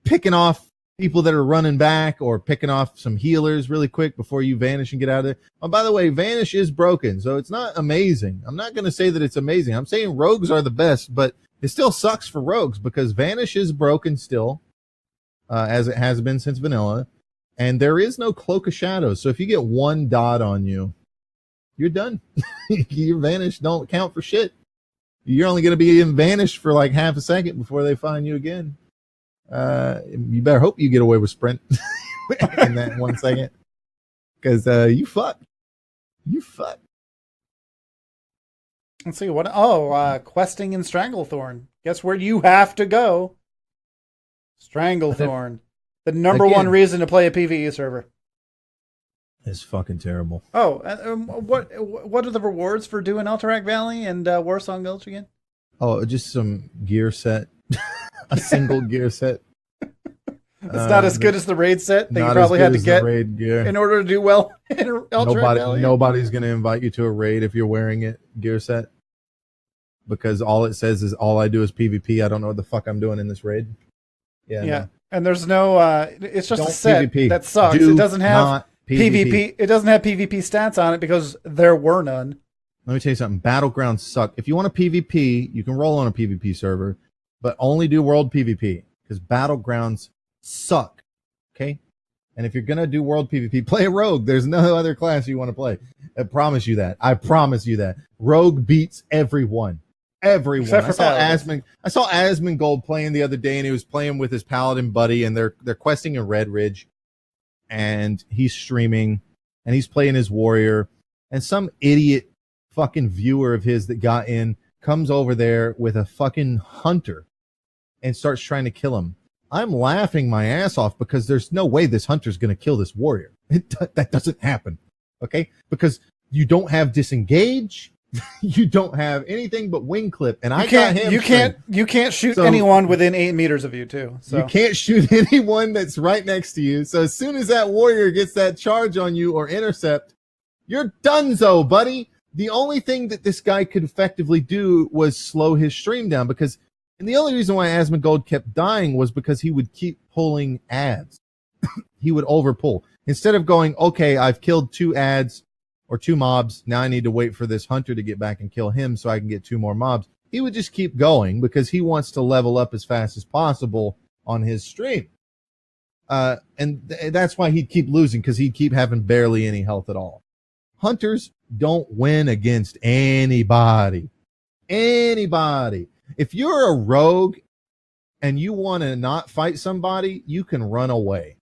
Picking off people that are running back or picking off some healers really quick before you vanish and get out of there. Oh, by the way, vanish is broken, so it's not amazing. I'm not going to say that it's amazing. I'm saying rogues are the best, but it still sucks for rogues because vanish is broken still, as it has been since vanilla, and there is no cloak of shadows. So if you get one dot on you, you're done. Your vanish don't count for shit. You're only going to be in vanish for like half a second before they find you again. You better hope you get away with sprint in that 1 second, because you fuck. Let's see what. Questing in Stranglethorn. Guess where you have to go? Stranglethorn, the number one reason to play a PvE server. It's fucking terrible. Oh, what are the rewards for doing Alterac Valley and Warsong Gulch again? Oh, just some gear set. A single gear set. It's not as good as the raid set that you probably had to get raid gear in order to do well in Alterac Valley. Nobody's going to invite you to a raid if you're wearing it gear set, because all it says is all I do is PvP. I don't know what the fuck I'm doing in this raid. Yeah. No. And there's no. It's just a set PvP. that sucks. It doesn't have PvP. It doesn't have PvP stats on it because there were none. Let me tell you something. Battlegrounds suck. If you want a PvP, you can roll on a PvP server, but only do world PvP because Battlegrounds suck. Okay? And if you're going to do world PvP, play a rogue. There's no other class you want to play. I promise you that. Rogue beats everyone. Except for I saw Asmongold playing the other day, and he was playing with his paladin buddy, and they're questing in Red Ridge, and he's streaming, and he's playing his warrior, and some idiot fucking viewer of his that got in comes over there with a fucking hunter and starts trying to kill him. I'm laughing my ass off because there's no way this hunter's going to kill this warrior. That doesn't happen. Okay? Because you don't have disengage. You don't have anything but wing clip. And you can't shoot anyone within 8 meters of you too. So you can't shoot anyone that's right next to you. So as soon as that warrior gets that charge on you or intercept, you're donezo, buddy. The only thing that this guy could effectively do was slow his stream down, and the only reason why Asmongold kept dying was because he would keep pulling ads. He would overpull. Instead of going, okay, I've killed 2 ads or 2 mobs, now I need to wait for this hunter to get back and kill him so I can get 2 more mobs. He would just keep going because he wants to level up as fast as possible on his stream. That's why he'd keep losing, because he'd keep having barely any health at all. Hunters don't win against anybody. If you're a rogue and you want to not fight somebody, you can run away.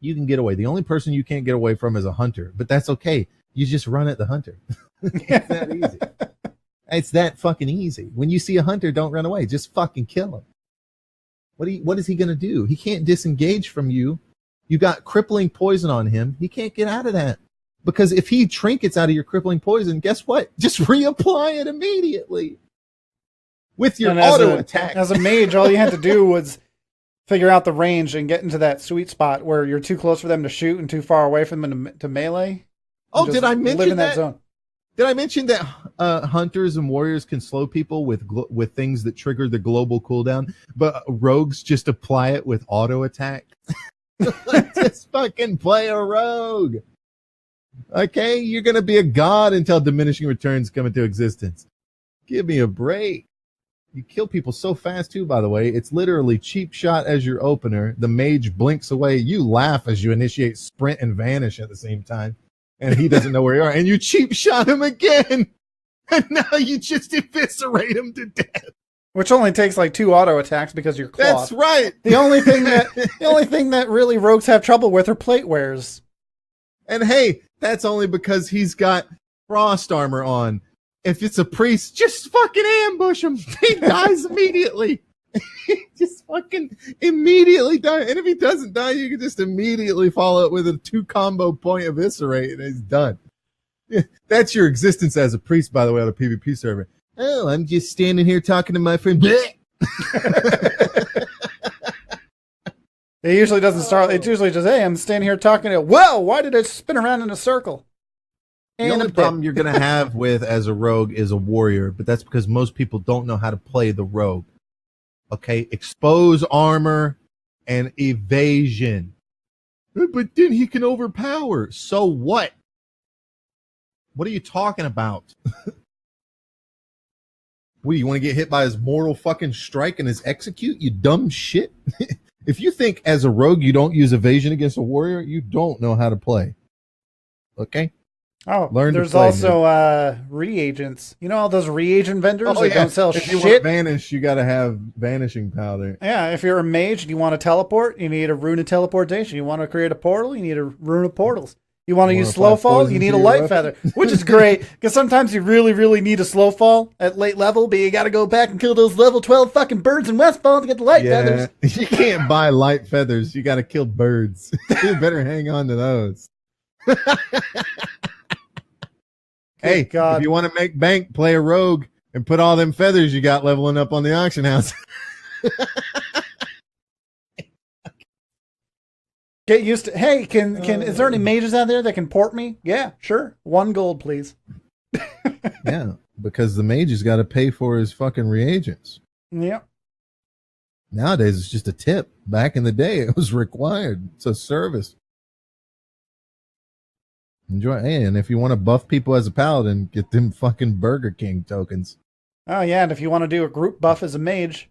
You can get away. The only person you can't get away from is a hunter, but that's okay. You just run at the hunter. It's that easy. It's that fucking easy. When you see a hunter, don't run away. Just fucking kill him. What is he going to do? He can't disengage from you. You got crippling poison on him. He can't get out of that. Because if he trinkets out of your crippling poison, guess what? Just reapply it immediately with your auto attack. As a mage, all you had to do was figure out the range and get into that sweet spot where you're too close for them to shoot and too far away from them to melee. Oh, did I mention that zone? Did I mention that hunters and warriors can slow people with things that trigger the global cooldown, but rogues just apply it with auto attack. Just fucking play a rogue. Okay, you're gonna be a god until diminishing returns come into existence. Give me a break. You kill people so fast too, by the way. It's literally cheap shot as your opener. The mage blinks away. You laugh as you initiate sprint and vanish at the same time. And he doesn't know where you are. And you cheap shot him again. And now you just eviscerate him to death. Which only takes like 2 auto attacks because you're cloth. That's right. The only thing that really rogues have trouble with are plate wears. And hey, that's only because he's got frost armor on. If it's a priest, just fucking ambush him. He dies immediately. Just fucking immediately die. And if he doesn't die, you can just immediately follow it with a 2 combo point eviscerate, and he's done. Yeah, that's your existence as a priest, by the way, on a PvP server. Oh, I'm just standing here talking to my friend. It usually doesn't start. It's usually just, hey, I'm standing here talking to. Whoa! Why did it spin around in a circle? The only problem you're going to have with as a rogue is a warrior, but that's because most people don't know how to play the rogue. Okay, expose armor and evasion. But then he can overpower. So what? What are you talking about? What, you want to get hit by his mortal fucking strike and his execute, you dumb shit? If you think as a rogue you don't use evasion against a warrior, you don't know how to play. Okay? Oh, there's also reagents. You know all those reagent vendors that don't sell shit? If you want vanish, you got to have vanishing powder. Yeah, if you're a mage and you want to teleport, you need a rune of teleportation. You want to create a portal, you need a rune of portals. You want to use slow fall, you need a light feather, which is great because sometimes you really, really need a slow fall at late level, but you got to go back and kill those level 12 fucking birds in Westfall to get the light feathers. You can't buy light feathers. You got to kill birds. You better hang on to those. Hey, God. If you want to make bank, play a rogue and put all them feathers you got leveling up on the auction house. Get used to. Hey, is there any mages out there that can port me? Yeah, sure. 1 gold, please. Yeah, because the mage has got to pay for his fucking reagents. Yep. Nowadays, it's just a tip. Back in the day, it was required. It's a service. Enjoy. Hey, and if you want to buff people as a paladin, get them fucking Burger King tokens. Oh, yeah, and if you want to do a group buff as a mage,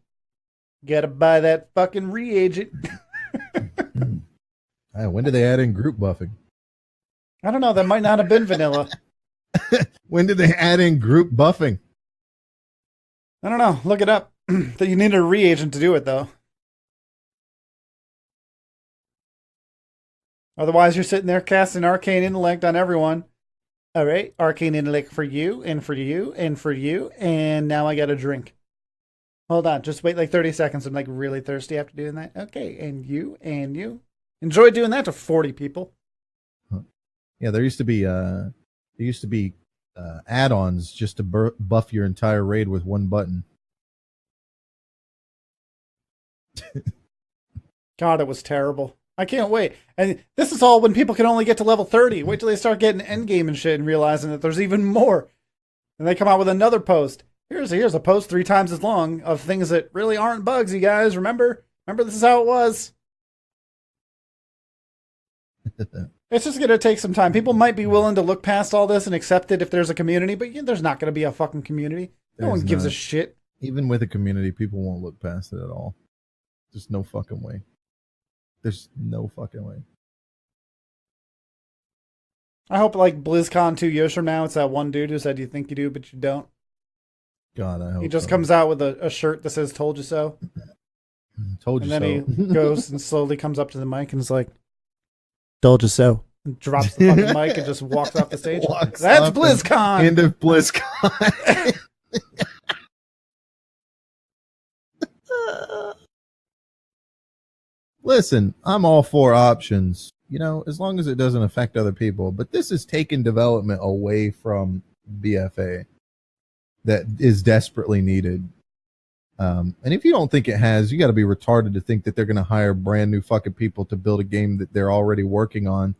you got to buy that fucking reagent. When did they add in group buffing? I don't know. That might not have been vanilla. When did they add in group buffing? I don't know. Look it up. That you need a reagent to do it, though. Otherwise, you're sitting there casting arcane intellect on everyone. All right, arcane intellect for you, and for you, and for you, and now I got a drink. Hold on, just wait like 30 seconds. I'm like really thirsty after doing that. Okay, and you, and you. Enjoy doing that to 40 people. Yeah, there used to be add-ons just to buff your entire raid with one button. God, it was terrible. I can't wait. And this is all when people can only get to level 30. Wait till they start getting endgame and shit and realizing that there's even more. And they come out with another post. Here's a post 3 times as long of things that really aren't bugs, you guys. Remember this is how it was. It's just going to take some time. People might be willing to look past all this and accept it if there's a community, but there's not going to be a fucking community. No one gives a shit. Even with a community, people won't look past it at all. There's no fucking way. There's no fucking way. I hope like BlizzCon 2 years from now, it's that one dude who said you think you do, but you don't. God, I hope he just comes out with a shirt that says "Told you so." Told you so. And then he goes and slowly comes up to the mic and is like, "Told you so." And drops the fucking mic and just walks off the stage. That's BlizzCon. End of BlizzCon. Listen, I'm all for options, as long as it doesn't affect other people. But this is taking development away from BFA that is desperately needed. And if you don't think it has, you got to be retarded to think that they're going to hire brand new fucking people to build a game that they're already working on.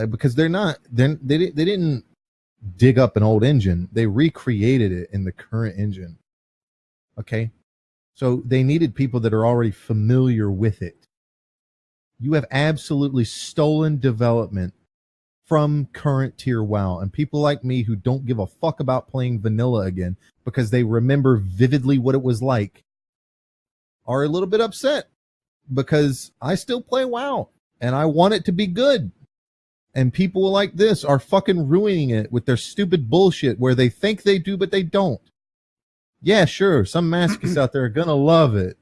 Because they're not. They didn't dig up an old engine. They recreated it in the current engine. Okay? So they needed people that are already familiar with it. You have absolutely stolen development from current tier WoW, and people like me who don't give a fuck about playing vanilla again because they remember vividly what it was like are a little bit upset because I still play WoW and I want it to be good. And people like this are fucking ruining it with their stupid bullshit where they think they do, but they don't. Yeah, sure. Some masochists out there are going to love it.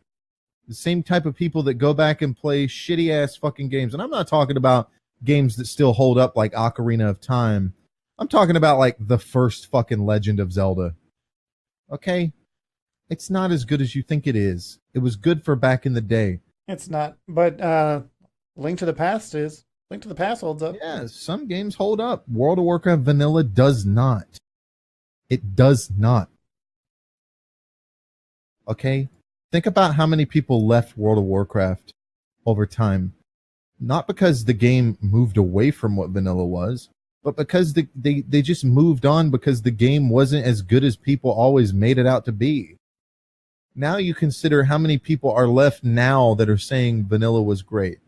The same type of people that go back and play shitty ass fucking games. And I'm not talking about games that still hold up like Ocarina of Time. I'm talking about like the first fucking Legend of Zelda. Okay? It's not as good as you think it is. It was good for back in the day. It's not. But Link to the Past is. Link to the Past holds up. Yeah, some games hold up. World of Warcraft Vanilla does not. It does not. Okay? Think about how many people left World of Warcraft over time. Not because the game moved away from what vanilla was, but because they just moved on because the game wasn't as good as people always made it out to be. Now you consider how many people are left now that are saying vanilla was great.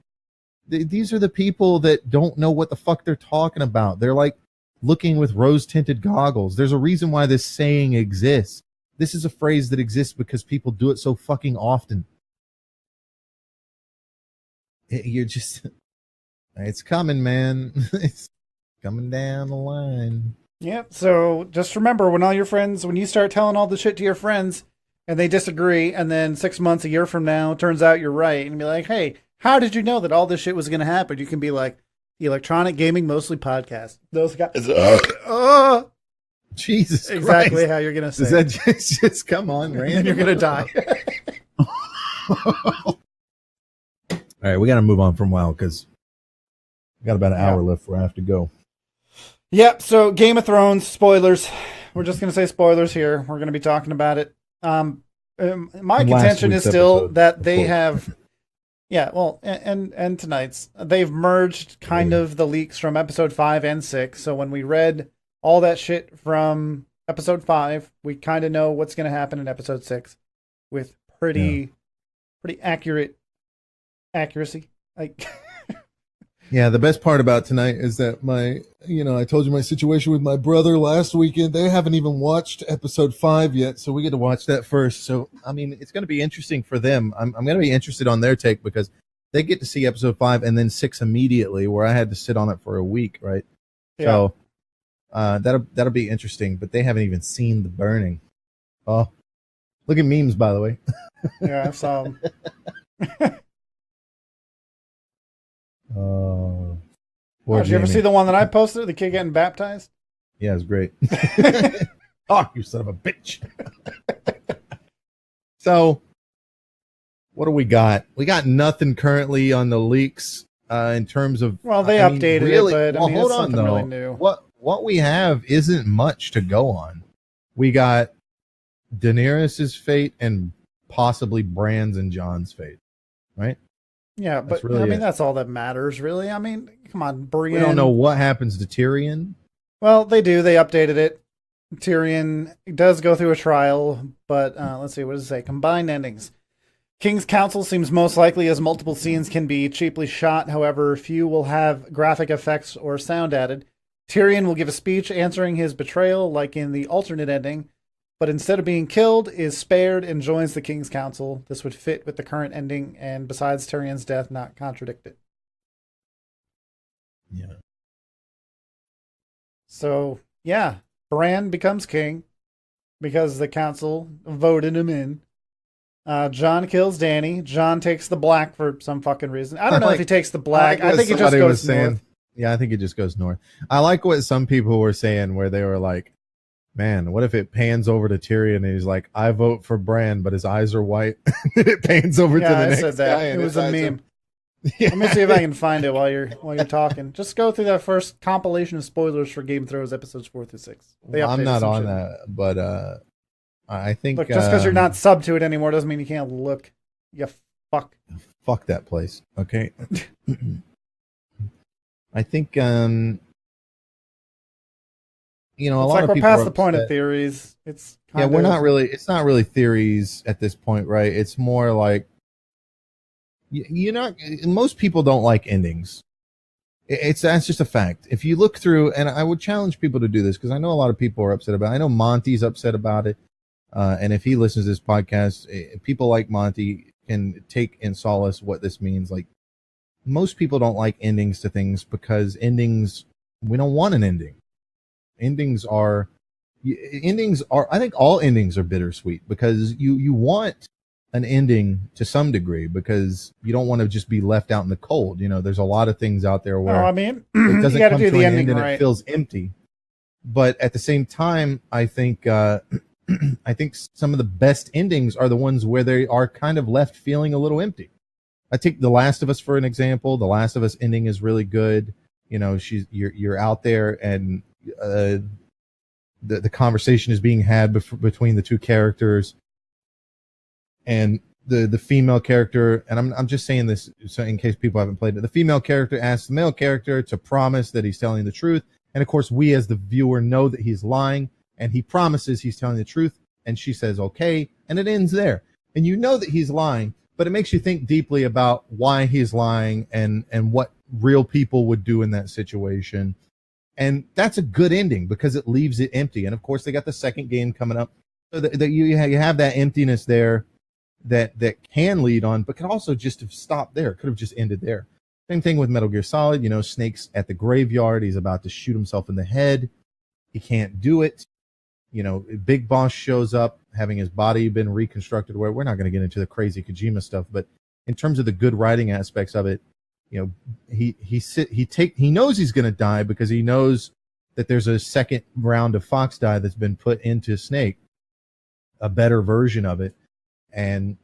These are the people that don't know what the fuck they're talking about. They're like looking with rose-tinted goggles. There's a reason why this saying exists. This is a phrase that exists because people do it so fucking often. You're just... It's coming, man. It's coming down the line. Yep. So just remember, when you start telling all the shit to your friends and they disagree, and then 6 months, a year from now, turns out you're right, and be like, hey, how did you know that all this shit was going to happen? You can be like, the Electronic Gaming Mostly Podcast. Those guys. Jesus exactly Christ. How you're going to say. Does that just come on, Randy? And you're going to die. All right, we got to move on from WoW because we got about an hour left before I have to go. Yep. So Game of Thrones spoilers. We're just going to say spoilers here. We're going to be talking about it. My contention is still that they have, and tonight's they've merged kind of the leaks from episode 5 and 6. So when we read all that shit from episode 5, we kind of know what's going to happen in episode 6 with pretty accuracy. Like, yeah, the best part about tonight is that I told you my situation with my brother last weekend. They haven't even watched episode 5 yet, so we get to watch that first. So, I mean, it's going to be interesting for them. I'm going to be interested on their take because they get to see episode 5 and then 6 immediately, where I had to sit on it for a week, right? Yeah. So, that'll be interesting, but they haven't even seen the burning. Oh, look at memes, by the way. Yeah, I saw them. Did you ever see the one that I posted? The kid getting baptized? Yeah, it's great. Oh, you son of a bitch. So, what do we got? We got nothing currently on the leaks in terms of... Well, they updated it, but hold on, something though. really new. What we have isn't much to go on. We got Daenerys' fate and possibly Bran's and Jon's fate, right? Yeah, but I mean, that's all that matters, really. I mean, come on, Brienne. We don't know what happens to Tyrion. Well, they do. They updated it. Tyrion does go through a trial, but let's see, what does it say? Combined endings. King's Council seems most likely, as multiple scenes can be cheaply shot. However, few will have graphic effects or sound added. Tyrion will give a speech answering his betrayal, like in the alternate ending, but instead of being killed, is spared and joins the King's Council. This would fit with the current ending, and besides Tyrion's death, not contradict it. Yeah. So, yeah, Bran becomes king because the council voted him in. Jon kills Dany. Jon takes the black for some fucking reason. I don't know if he takes the black. I think it just goes north. Yeah, I think it just goes north. I like what some people were saying where they were like, man, what if it pans over to Tyrion and he's like, I vote for Bran, but his eyes are white. It pans over to the next guy. It was a meme. Yeah. Let me see if I can find it while you're talking. Just go through that first compilation of spoilers for Game of Thrones episodes 4 through 6. I'm not on that, but I think... Look, just because you're not sub to it anymore doesn't mean you can't look. You fuck. Fuck that place, okay? I think you know, a It's lot like of we're people past are the point of upset. theories. It's Yeah, kind we're of not really. It's not really theories at this point, right? It's more like you're not. Most people don't like endings. It's that's just a fact. If you look through, and I would challenge people to do this because I know a lot of people are upset about it. I know Monty's upset about it, and if he listens to this podcast, people like Monty can take in solace what this means. Like most people don't like endings to things because endings. We don't want an ending. Endings are endings are. I think all endings are bittersweet because you want an ending to some degree because you don't want to just be left out in the cold. You know, there's a lot of things out there no. where I mean, it you doesn't got to come do to the an ending end and it right. feels empty. But at the same time, I think I think some of the best endings are the ones where they are kind of left feeling a little empty. I take The Last of Us for an example. The Last of Us ending is really good. You know, you're out there and the conversation is being had between the two characters and the female character, and I'm just saying this so in case people haven't played it. The female character asks the male character to promise that he's telling the truth, and of course we as the viewer know that he's lying, and he promises he's telling the truth, and she says okay, and it ends there. And you know that he's lying, but it makes you think deeply about why he's lying and what real people would do in that situation. And that's a good ending because it leaves it empty. And of course they got the second game coming up, so that you have that emptiness there that can lead on, but can also just have stopped there. Could have just ended there. Same thing with Metal Gear Solid. You know, Snake's at the graveyard. He's about to shoot himself in the head. He can't do it. You know, Big Boss shows up, having his body been reconstructed. Where we're not going to get into the crazy Kojima stuff, but in terms of the good writing aspects of it, you know, he knows he's going to die because he knows that there's a second round of Fox Die that's been put into Snake, a better version of it. And,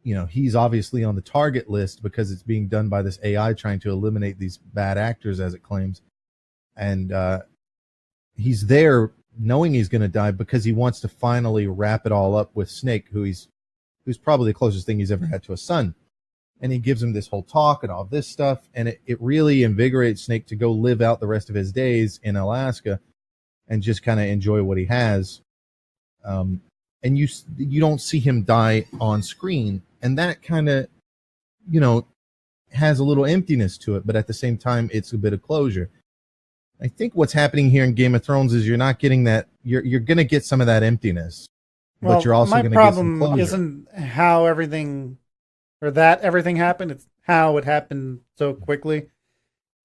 you know, he's obviously on the target list because it's being done by this AI trying to eliminate these bad actors, as it claims. And he's there knowing he's going to die because he wants to finally wrap it all up with Snake, who's probably the closest thing he's ever had to a son. And he gives him this whole talk and all this stuff. And it really invigorates Snake to go live out the rest of his days in Alaska and just kind of enjoy what he has. And you don't see him die on screen, and that kind of, you know, has a little emptiness to it, but at the same time it's a bit of closure. I think what's happening here in Game of Thrones is you're not getting that. You're going to get some of that emptiness, Well, but you're also going to get some closure. My problem isn't how everything or that everything happened, it's how it happened so quickly.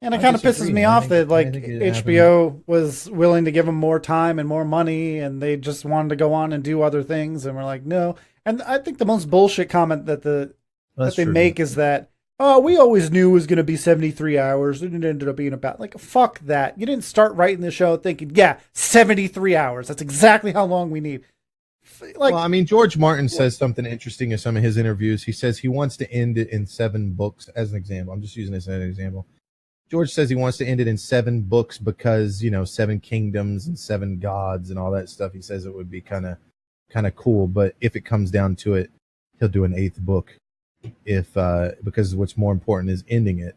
And it kind of pisses me off that like HBO was willing to give them more time and more money, and they just wanted to go on and do other things, and we're like, no. And I think the most bullshit comment that they make is that, oh, we always knew it was going to be 73 hours, and it ended up being about like, fuck that. You didn't start writing the show thinking, yeah, 73 hours. That's exactly how long we need. Like, well, I mean, George Martin says something interesting in some of his interviews. He says he wants to end it in 7 books, as an example. I'm just using this as an example. George says he wants to end it in 7 books because, you know, 7 kingdoms and 7 gods and all that stuff. He says it would be kind of cool, but if it comes down to it, he'll do an 8th book because what's more important is ending it.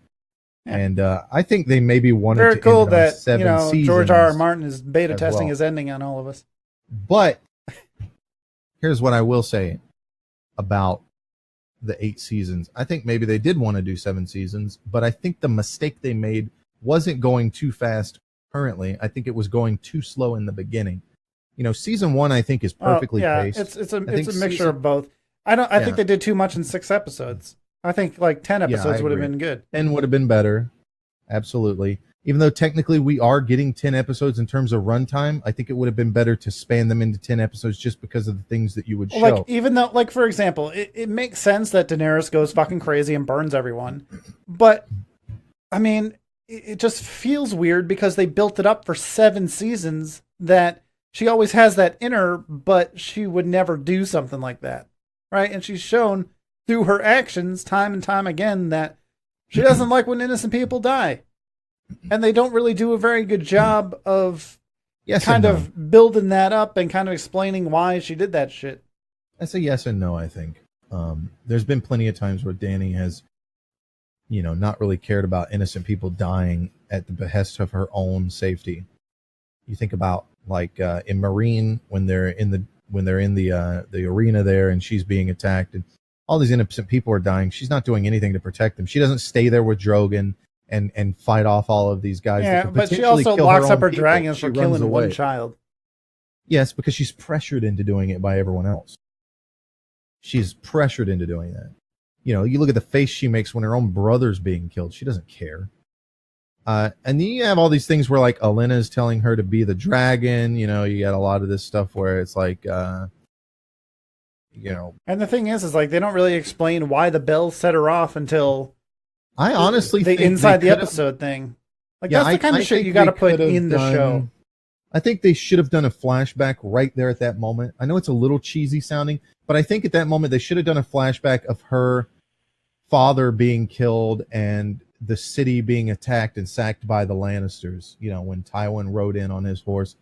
Yeah. And I think they maybe wanted very to cool end it that on 7 seasons. George R.R. Martin is beta testing his ending on all of us. But here's what I will say about the 8 seasons. I think maybe they did want to do 7 seasons, but I think the mistake they made wasn't going too fast currently. I think it was going too slow in the beginning. You know, season 1 I think is perfectly paced. It's a mixture of both. I think they did too much in 6 episodes. I think like 10 episodes would have been good. 10 would have been better. Absolutely. Even though technically we are getting 10 episodes in terms of runtime, I think it would have been better to span them into 10 episodes just because of the things that you would show. Like, even though, like, for example, it makes sense that Daenerys goes fucking crazy and burns everyone. But, I mean, it just feels weird because they built it up for 7 seasons that she always has that in her, but she would never do something like that. Right? And she's shown through her actions time and time again that she doesn't like when innocent people die. And they don't really do a very good job of kind of building that up and kind of explaining why she did that shit. That's a yes and no, I think. There's been plenty of times where Dany has, you know, not really cared about innocent people dying at the behest of her own safety. You think about like in Marine when they're in the arena there and she's being attacked and all these innocent people are dying. She's not doing anything to protect them. She doesn't stay there with Drogon and fight off all of these guys. Yeah, but she also locks up her dragons for killing one child. Yes, because she's pressured into doing it by everyone else. She's pressured into doing that. You know, you look at the face she makes when her own brother's being killed. She doesn't care. And then you have all these things where like Olenna is telling her to be the dragon. You know, you got a lot of this stuff where it's like, you know. And the thing is like they don't really explain why the bell set her off until I honestly think inside the episode thing. Like that's the kind of shit you got to put in the show. I think they should have done a flashback right there at that moment. I know it's a little cheesy sounding, but I think at that moment they should have done a flashback of her father being killed and the city being attacked and sacked by the Lannisters, you know, when Tywin rode in on his horse.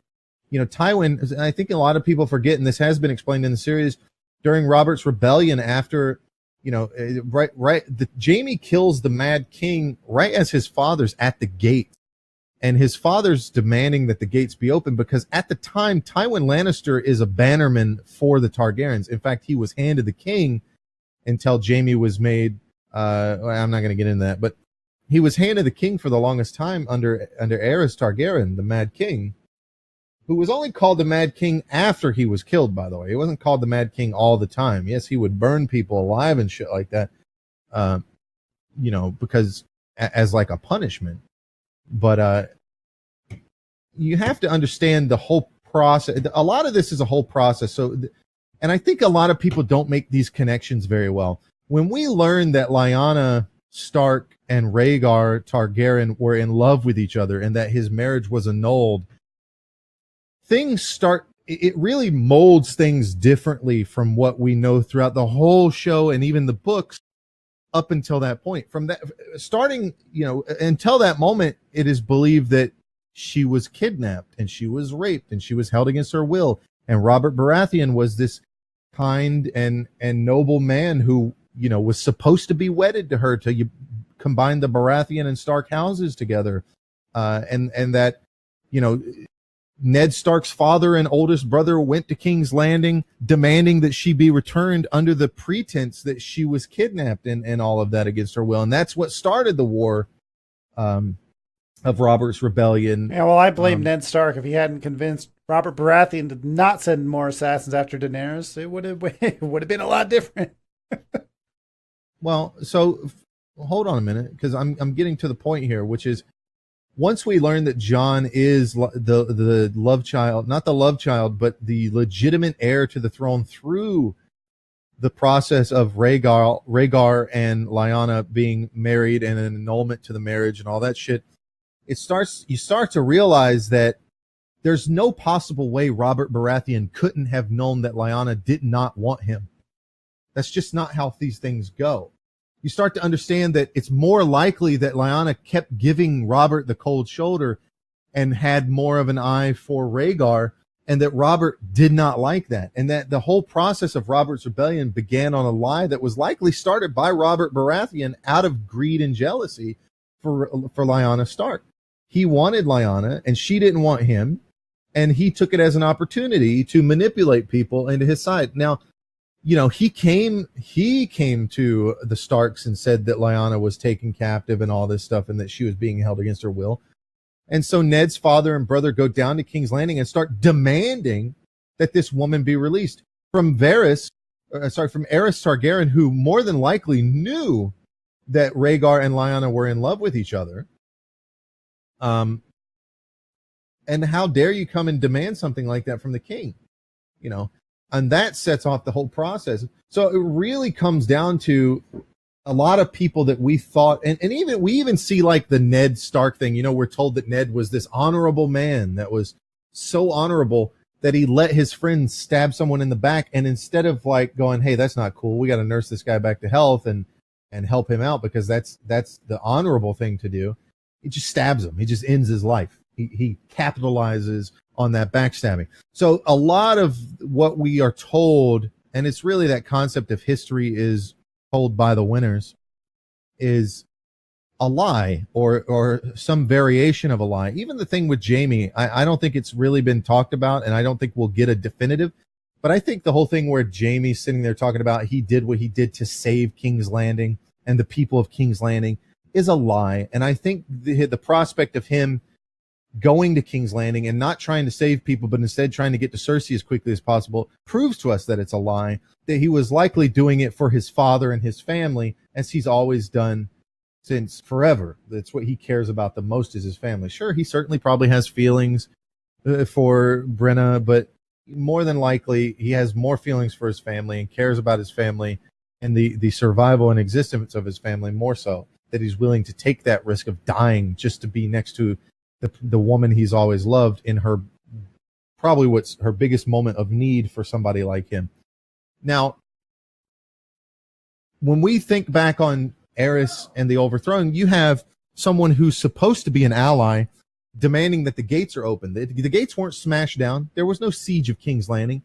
You know, Tywin, I think a lot of people forget, and this has been explained in the series, during Robert's rebellion after, you know, Jaime kills the Mad King right as his father's at the gate. And his father's demanding that the gates be open because at the time, Tywin Lannister is a bannerman for the Targaryens. In fact, he was handed the king until Jaime was made. I'm not going to get into that, but he was handed the king for the longest time under Aerys Targaryen, the Mad King, who was only called the Mad King after he was killed, by the way. He wasn't called the Mad King all the time. Yes, he would burn people alive and shit like that, you know, because as like a punishment. But you have to understand the whole process. A lot of this is a whole process. So, and I think a lot of people don't make these connections very well. When we learn that Lyanna Stark and Rhaegar Targaryen were in love with each other and that his marriage was annulled, things start, it really molds things differently from what we know throughout the whole show and even the books up until that point. From that, starting, you know, until that moment, it is believed that she was kidnapped and she was raped and she was held against her will. And Robert Baratheon was this kind and noble man who, you know, was supposed to be wedded to her till you combine the Baratheon and Stark houses together. And that, you know, Ned Stark's father and oldest brother went to King's Landing demanding that she be returned under the pretense that she was kidnapped and all of that against her will. And that's what started the war of Robert's rebellion. Yeah, well, I blame Ned Stark. If he hadn't convinced Robert Baratheon to not send more assassins after Daenerys, it would have been a lot different. Well, so hold on a minute, because I'm getting to the point here, which is once we learn that Jon is the love child, not the love child, but the legitimate heir to the throne through the process of Rhaegar and Lyanna being married and an annulment to the marriage and all that shit, you start to realize that there's no possible way Robert Baratheon couldn't have known that Lyanna did not want him. That's just not how these things go. You start to understand that it's more likely that Lyanna kept giving Robert the cold shoulder and had more of an eye for Rhaegar, and that Robert did not like that. And that the whole process of Robert's rebellion began on a lie that was likely started by Robert Baratheon out of greed and jealousy for Lyanna Stark. He wanted Lyanna and she didn't want him, and he took it as an opportunity to manipulate people into his side. Now, you know, he came to the Starks and said that Lyanna was taken captive and all this stuff and that she was being held against her will. And so Ned's father and brother go down to King's Landing and start demanding that this woman be released from Aerys Targaryen, who more than likely knew that Rhaegar and Lyanna were in love with each other. And how dare you come and demand something like that from the king, you know? And that sets off the whole process. So it really comes down to a lot of people that we thought, and even we even see like the Ned Stark thing. You know, we're told that Ned was this honorable man that was so honorable that he let his friends stab someone in the back. And instead of like going, hey, that's not cool, we got to nurse this guy back to health and help him out because that's the honorable thing to do, he just stabs him. He just ends his life. He capitalizes on that backstabbing. So a lot of what we are told, and it's really that concept of history is told by the winners, is a lie or some variation of a lie. Even the thing with Jaime, I don't think it's really been talked about, and I don't think we'll get a definitive. But I think the whole thing where Jaime's sitting there talking about he did what he did to save King's Landing and the people of King's Landing is a lie. And I think the prospect of him going to King's Landing and not trying to save people, but instead trying to get to Cersei as quickly as possible proves to us that it's a lie, that he was likely doing it for his father and his family, as he's always done since forever. That's what he cares about the most, is his family. Sure, he certainly probably has feelings for Brenna, but more than likely he has more feelings for his family and cares about his family and the survival and existence of his family more so, that he's willing to take that risk of dying just to be next to the woman he's always loved in her, probably what's her biggest moment of need for somebody like him. Now, when we think back on Aerys and the overthrown, you have someone who's supposed to be an ally demanding that the gates are open. The gates weren't smashed down. There was no siege of King's Landing.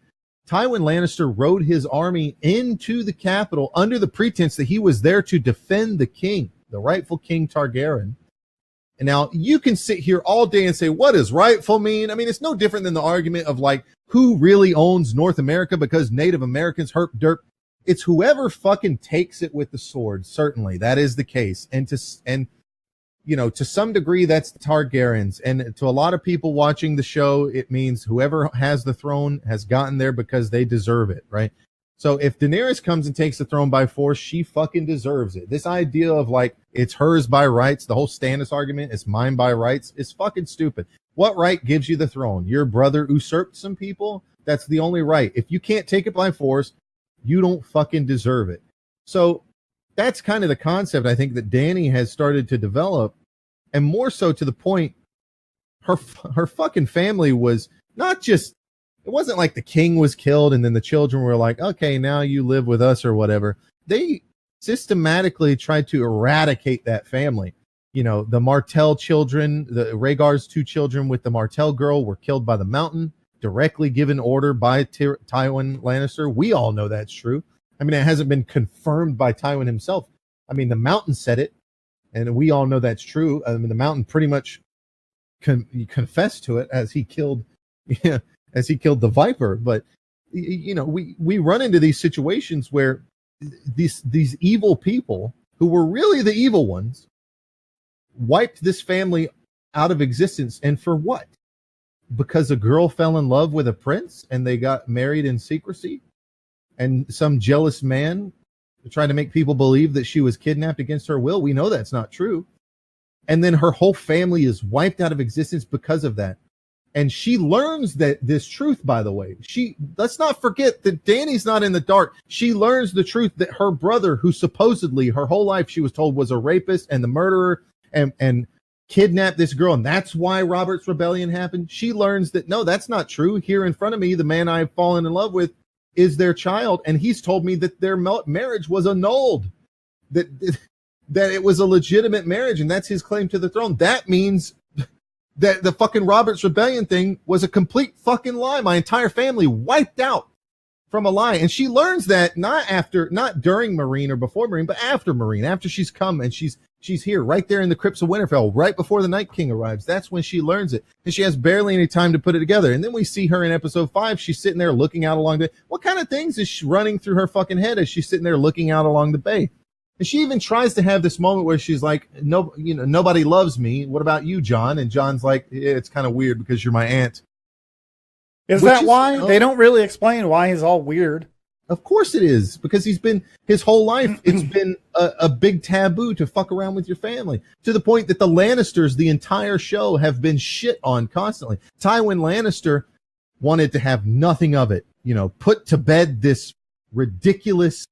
Tywin Lannister rode his army into the capital under the pretense that he was there to defend the king, the rightful King Targaryen. And now you can sit here all day and say, what does rightful mean? I mean, it's no different than the argument of like, who really owns North America because Native Americans herp derp. It's whoever fucking takes it with the sword. Certainly that is the case. And to some degree, that's the Targaryens. And to a lot of people watching the show, it means whoever has the throne has gotten there because they deserve it, right? So if Daenerys comes and takes the throne by force, she fucking deserves it. This idea of like, it's hers by rights, the whole Stannis argument, it's mine by rights, is fucking stupid. What right gives you the throne? Your brother usurped some people? That's the only right. If you can't take it by force, you don't fucking deserve it. So that's kind of the concept I think that Dany has started to develop, and more so to the point, her fucking family was not just, it wasn't like the king was killed and then the children were like, okay, now you live with us or whatever. They systematically tried to eradicate that family. You know, the Martell children, the Rhaegar's 2 children with the Martell girl were killed by the Mountain, directly given order by Tywin Lannister. We all know that's true. I mean, it hasn't been confirmed by Tywin himself. I mean, the Mountain said it, and we all know that's true. I mean, the Mountain pretty much confessed to it as he killed the Viper. But we run into these situations where these evil people who were really the evil ones wiped this family out of existence. And for what? Because a girl fell in love with a prince and they got married in secrecy, and some jealous man tried to make people believe that she was kidnapped against her will. We know that's not true. And then her whole family is wiped out of existence because of that. And she learns that this truth, by the way. Let's not forget that Dany's not in the dark. She learns the truth that her brother, who supposedly her whole life she was told was a rapist and the murderer and kidnapped this girl, and that's why Robert's Rebellion happened. She learns that, no, that's not true. Here in front of me, the man I've fallen in love with is their child, and he's told me that their marriage was annulled, that it was a legitimate marriage, and that's his claim to the throne. That means that the fucking Robert's Rebellion thing was a complete fucking lie. My entire family wiped out from a lie. And she learns that not during Meereen or before Meereen, but after Meereen, after she's come and she's here right there in the crypts of Winterfell, right before the Night King arrives. That's when she learns it. And she has barely any time to put it together. And then we see her in episode 5. She's sitting there looking out along the, what kind of things is she running through her fucking head as she's sitting there looking out along the bay? And she even tries to have this moment where she's like, no, nobody loves me. What about you, Jon? And Jon's like, it's kind of weird because you're my aunt. Is that why? They don't really explain why he's all weird. Of course it is, because he's been, his whole life, it's been a big taboo to fuck around with your family, to the point that the Lannisters, the entire show, have been shit on constantly. Tywin Lannister wanted to have nothing of it, put to bed this ridiculous,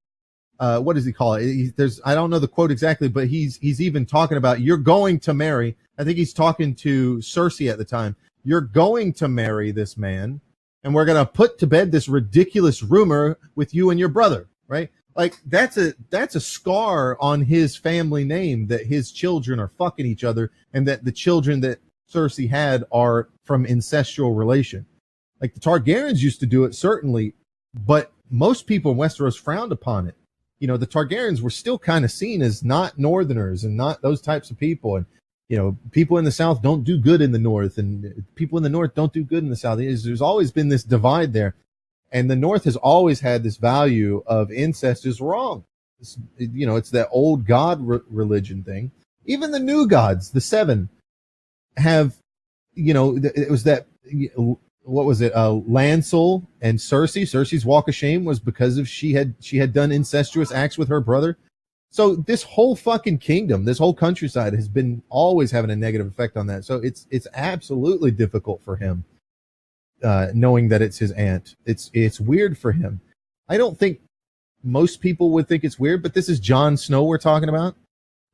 what does he call it? I don't know the quote exactly, but he's even talking about, you're going to marry, I think he's talking to Cersei at the time, you're going to marry this man, and we're going to put to bed this ridiculous rumor with you and your brother, right? Like, that's a scar on his family name, that his children are fucking each other, and that the children that Cersei had are from incestual relation. Like, the Targaryens used to do it, certainly, but most people in Westeros frowned upon it. you know, the Targaryens were still kind of seen as not Northerners and not those types of people. And, you know, people in the South don't do good in the North, and people in the North don't do good in the South. There's always been this divide there. And the North has always had this value of incest is wrong. You know, it's that old god religion thing. Even the new gods, the seven, have, you know, it was that, what was it? Lancel and Cersei. Cersei's walk of shame was because of she had done incestuous acts with her brother. So this whole fucking kingdom, this whole countryside has been always having a negative effect on that. So it's absolutely difficult for him, knowing that it's his aunt. It's weird for him. I don't think most people would think it's weird, but this is Jon Snow we're talking about.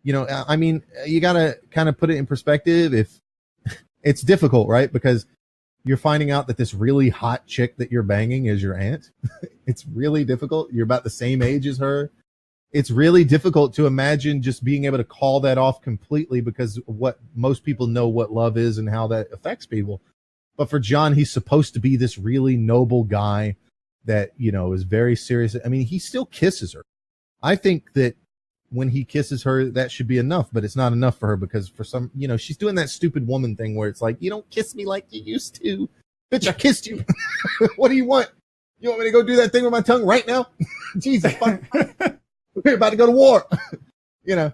You know, I mean, you got to kind of put it in perspective. If it's difficult, right? Because you're finding out that this really hot chick that you're banging is your aunt. It's really difficult. You're about the same age as her. It's really difficult to imagine just being able to call that off completely, because what most people know what love is and how that affects people. But for Jon, he's supposed to be this really noble guy that, you know, is very serious. I mean, he still kisses her. I think that when he kisses her, that should be enough, but it's not enough for her, because for some, you know, she's doing that stupid woman thing where it's like, you don't kiss me like you used to. Bitch, I kissed you. What do you want? You want me to go do that thing with my tongue right now? Jesus, fuck. We're about to go to war. You know.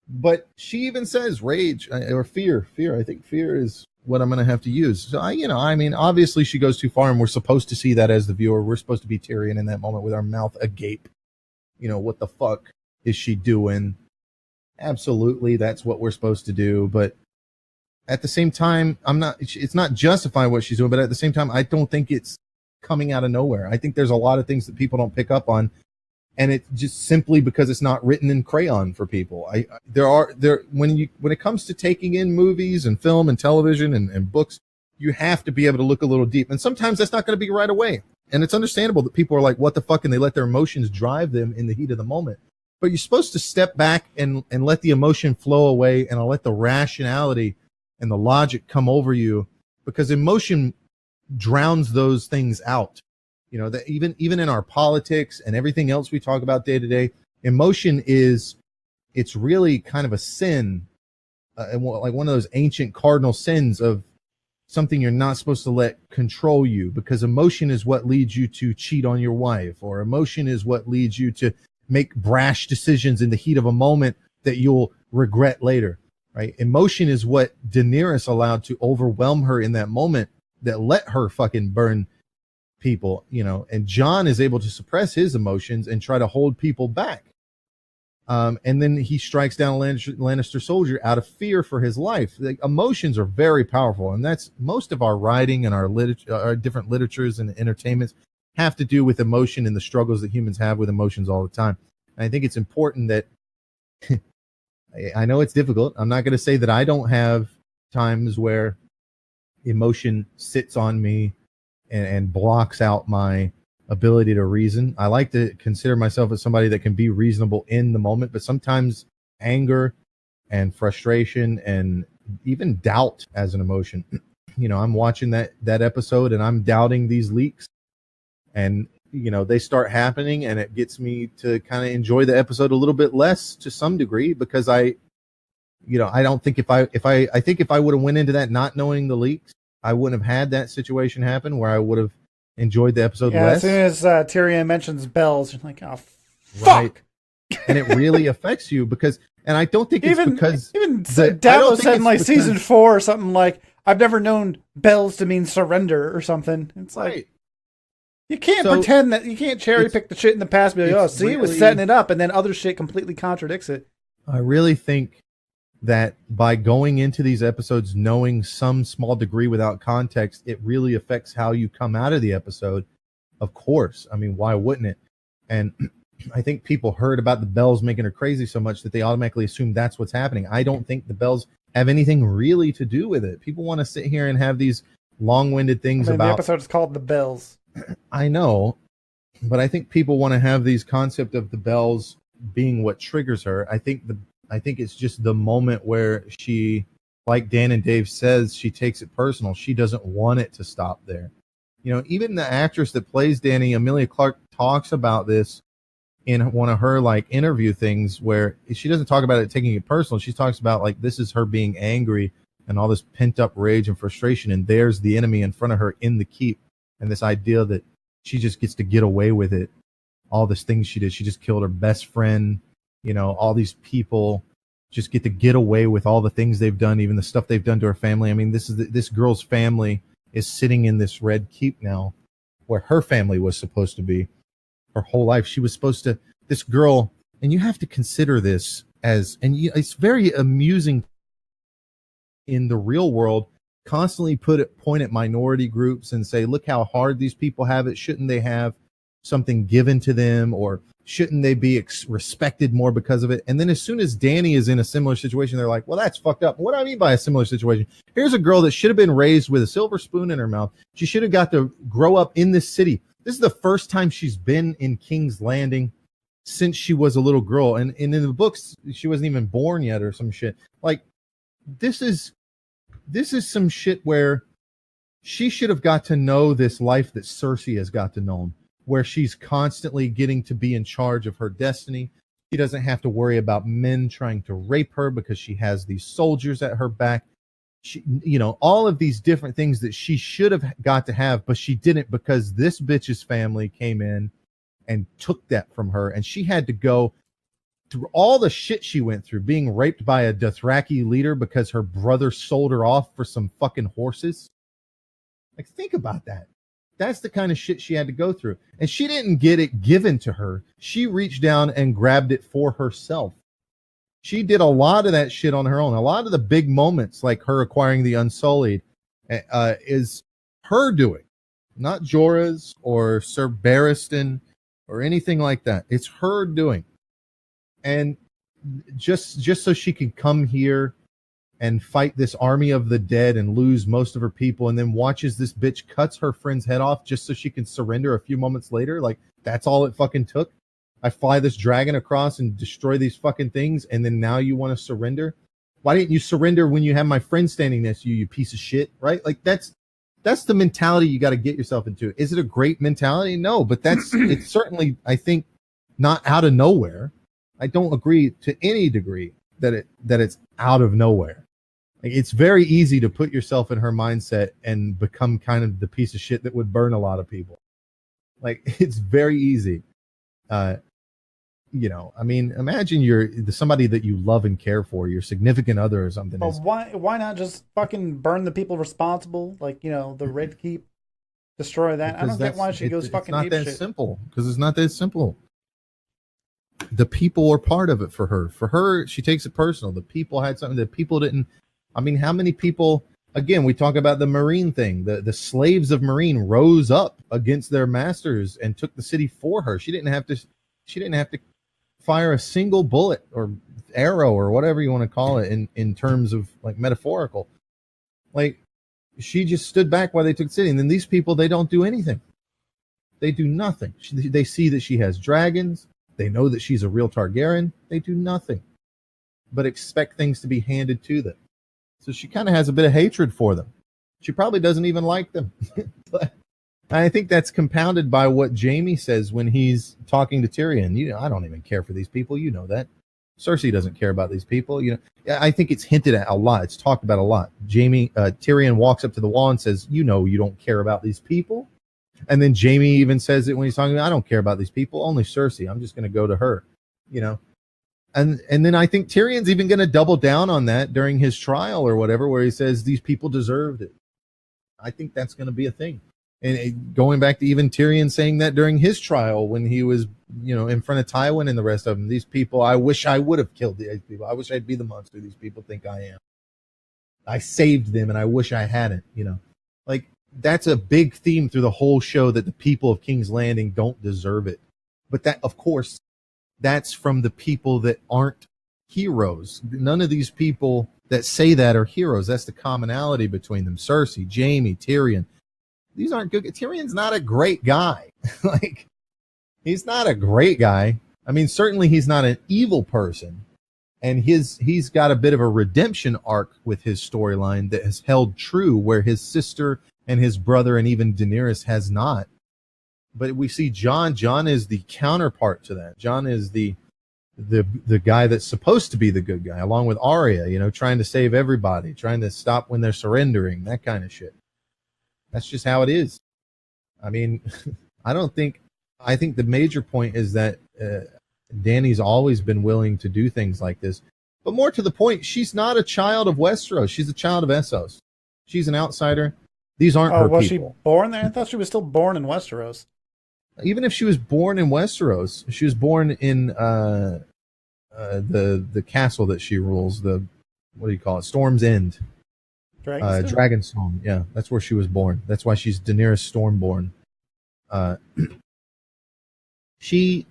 But she even says rage or fear. I think fear is what I'm going to have to use. So I mean, obviously she goes too far, and we're supposed to see that as the viewer. We're supposed to be Tyrion in that moment with our mouth agape. You know, what the fuck is she doing? Absolutely, that's what we're supposed to do. But at the same time, it's not justifying what she's doing, but at the same time, I don't think it's coming out of nowhere. I think there's a lot of things that people don't pick up on, and it's just simply because it's not written in crayon for people. When it comes to taking in movies and film and television and books, you have to be able to look a little deep. And sometimes that's not going to be right away. And it's understandable that people are like, what the fuck? And they let their emotions drive them in the heat of the moment. But you're supposed to step back and let the emotion flow away, and let the rationality and the logic come over you, because emotion drowns those things out. You know, that even in our politics and everything else we talk about day to day, emotion it's really kind of a sin, like one of those ancient cardinal sins of something you're not supposed to let control you, because emotion is what leads you to cheat on your wife, or emotion is what leads you to make brash decisions in the heat of a moment that you'll regret later, right? Emotion is what Daenerys allowed to overwhelm her in that moment that let her fucking burn people, you know, and Jon is able to suppress his emotions and try to hold people back. And then he strikes down a Lannister soldier out of fear for his life. Like, emotions are very powerful, and that's most of our writing and our different literatures and entertainments have to do with emotion and the struggles that humans have with emotions all the time. And I think it's important that I know it's difficult. I'm not going to say that I don't have times where emotion sits on me and blocks out my ability to reason. I like to consider myself as somebody that can be reasonable in the moment, but sometimes anger and frustration and even doubt as an emotion. You know, I'm watching that episode and I'm doubting these leaks, and you know, they start happening, and it gets me to kind of enjoy the episode a little bit less to some degree, because I don't think if I would have went into that not knowing the leaks, I wouldn't have had that situation happen where I would have enjoyed the episode less. As soon as Tyrion mentions bells, you're like, oh, fuck. Right. And it really affects you, because, and I don't think it's because Davos said in like season 4 or something like, I've never known bells to mean surrender or something. It's like, right. You can't pretend that you can't cherry pick the shit in the past and be like, oh, see, it was setting it up, and then other shit completely contradicts it. I really think that by going into these episodes knowing some small degree without context, it really affects how you come out of the episode. Of course. I mean, why wouldn't it? And I think people heard about the bells making her crazy so much that they automatically assume that's what's happening. I don't think the bells have anything really to do with it. People want to sit here and have these long-winded things about... The episode is called The Bells. I know, but I think people want to have these concept of the bells being what triggers her. I think it's just the moment where she, like Dan and Dave says, she takes it personal. She doesn't want it to stop there. You know, even the actress that plays Dany, Emilia Clarke, talks about this in one of her like interview things where she doesn't talk about it taking it personal. She talks about like this is her being angry and all this pent up rage and frustration, and there's the enemy in front of her in the keep, and this idea that she just gets to get away with it. All this things she did, she just killed her best friend. You know, all these people just get to get away with all the things they've done, even the stuff they've done to her family. I mean, this girl's family is sitting in this red keep now, where her family was supposed to be. Her whole life, she was supposed to. This girl, and you have to consider this as, and it's very amusing in the real world. Constantly point at minority groups and say, look how hard these people have it. Shouldn't they have something given to them, or shouldn't they be respected more because of it? And then as soon as Danny is in a similar situation, they're like, well, that's fucked up. What do I mean by a similar situation? Here's a girl that should have been raised with a silver spoon in her mouth. She should have got to grow up in this city. This is the first time she's been in King's Landing since she was a little girl. And in the books, she wasn't even born yet or some shit. Like, this is some shit where she should have got to know this life that Cersei has got to know, where she's constantly getting to be in charge of her destiny. She doesn't have to worry about men trying to rape her because she has these soldiers at her back. She, you know, all of these different things that she should have got to have, but she didn't because this bitch's family came in and took that from her. And she had to go through all the shit she went through, being raped by a Dothraki leader because her brother sold her off for some fucking horses. Like, think about that. That's the kind of shit she had to go through. And she didn't get it given to her. She reached down and grabbed it for herself. She did a lot of that shit on her own. A lot of the big moments, like her acquiring the Unsullied, is her doing. Not Jorah's or Sir Barristan or anything like that. It's her doing. And just so she could come here and fight this army of the dead and lose most of her people, and then watches this bitch cuts her friend's head off just so she can surrender a few moments later. Like, that's all it fucking took. I fly this dragon across and destroy these fucking things, and then now you want to surrender? Why didn't you surrender when you have my friend standing next to you, you piece of shit, right? Like, that's the mentality you got to get yourself into. Is it a great mentality? No, but it's certainly, I think, not out of nowhere. I don't agree to any degree that it's out of nowhere. Like, it's very easy to put yourself in her mindset and become kind of the piece of shit that would burn a lot of people. Like, it's very easy. You know, I mean, imagine you're somebody that you love and care for, your significant other or something. But why not just fucking burn the people responsible? Like, you know, the Red Keep, destroy that. I don't get why she goes fucking ape shit. It's not that simple, because it's not that simple. The people were part of it for her. For her, she takes it personal. The people had something that people didn't. I mean, how many people, again, we talk about the Marine thing. The slaves of Marine rose up against their masters and took the city for her. She didn't have to fire a single bullet or arrow or whatever you want to call it in terms of like metaphorical. Like, she just stood back while they took the city. And then these people, they don't do anything. They do nothing. They see that she has dragons. They know that she's a real Targaryen. They do nothing but expect things to be handed to them. So she kind of has a bit of hatred for them. She probably doesn't even like them. But I think that's compounded by what Jaime says when he's talking to Tyrion. You know, I don't even care for these people. You know that. Cersei doesn't care about these people. You know, I think it's hinted at a lot. It's talked about a lot. Tyrion walks up to the wall and says, you know, you don't care about these people. And then Jaime even says it when he's talking about, I don't care about these people, only Cersei. I'm just going to go to her, you know. And then I think Tyrion's even going to double down on that during his trial or whatever, where he says these people deserved it. I think that's going to be a thing. And going back to even Tyrion saying that during his trial when he was, you know, in front of Tywin and the rest of them, these people, I wish I would have killed these people. I wish I'd be the monster these people think I am. I saved them and I wish I hadn't, you know. Like, that's a big theme through the whole show, that the people of King's Landing don't deserve it. But that, of course, that's from the people that aren't heroes. None of these people that say that are heroes. That's the commonality between them. Cersei, Jaime, Tyrion. These aren't good. Tyrion's not a great guy. Like, he's not a great guy. I mean, certainly he's not an evil person. And he's got a bit of a redemption arc with his storyline that has held true, where his sister and his brother and even Daenerys has not. But we see John. John is the counterpart to that. John is the guy that's supposed to be the good guy, along with Arya, you know, trying to save everybody, trying to stop when they're surrendering, that kind of shit. That's just how it is. I mean, I think the major point is that Dany's always been willing to do things like this. But more to the point, she's not a child of Westeros. She's a child of Essos. She's an outsider. These aren't her was people. Was she born there? I thought she was still born in Westeros. Even if she was born in Westeros, she was born in the castle that she rules. The, what do you call it? Storm's End. Dragonstone. Yeah, that's where she was born. That's why she's Daenerys Stormborn. She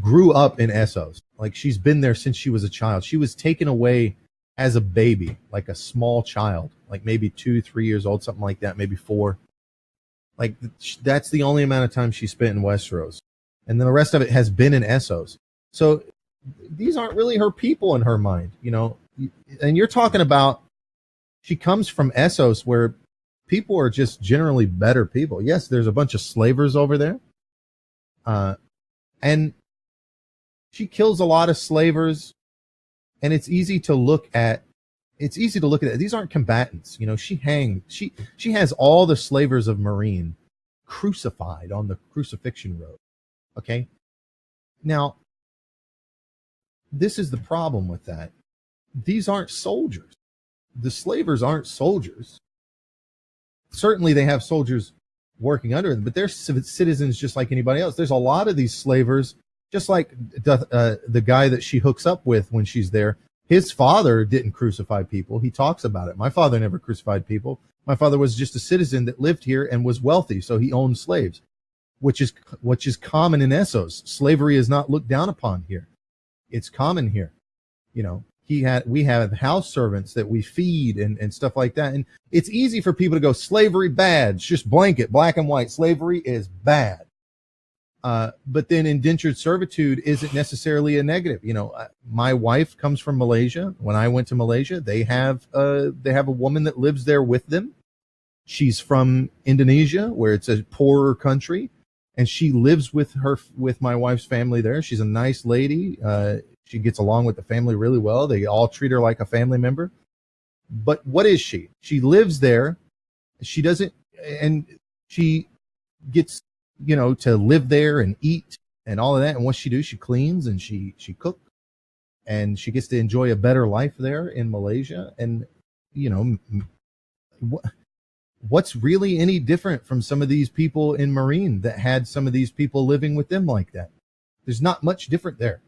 grew up in Essos. Like, she's been there since she was a child. She was taken away as a baby, like a small child, like maybe 2-3 years old, something like that, maybe 4. Like, that's the only amount of time she spent in Westeros. And then the rest of it has been in Essos. So these aren't really her people in her mind, you know. And you're talking about, she comes from Essos, where people are just generally better people. Yes, there's a bunch of slavers over there. And she kills a lot of slavers, and it's easy to look at. It's easy to look at it. These aren't combatants. You know, she has all the slavers of Meereen crucified on the crucifixion road. Okay. Now, this is the problem with that. These aren't soldiers. The slavers aren't soldiers. Certainly they have soldiers working under them, but they're citizens just like anybody else. There's a lot of these slavers, just like the guy that she hooks up with when she's there. His father didn't crucify people. He talks about it. My father never crucified people. My father was just a citizen that lived here and was wealthy, so he owned slaves, which is common in Essos. Slavery is not looked down upon here. It's common here. You know, we have house servants that we feed and stuff like that. And it's easy for people to go, slavery bad. It's just blanket, black and white. Slavery is bad. But then indentured servitude isn't necessarily a negative. You know, my wife comes from Malaysia. When I went to Malaysia, they have a woman that lives there with them. She's from Indonesia, where it's a poorer country, and she lives with my wife's family there. She's a nice lady. She gets along with the family really well. They all treat her like a family member. But what is she? She lives there. She doesn't, and she gets, you know, to live there and eat and all of that. And what she do, she cleans and she cooks, and she gets to enjoy a better life there in Malaysia. And, you know, what's really any different from some of these people in Meereen that had some of these people living with them like that? There's not much different there.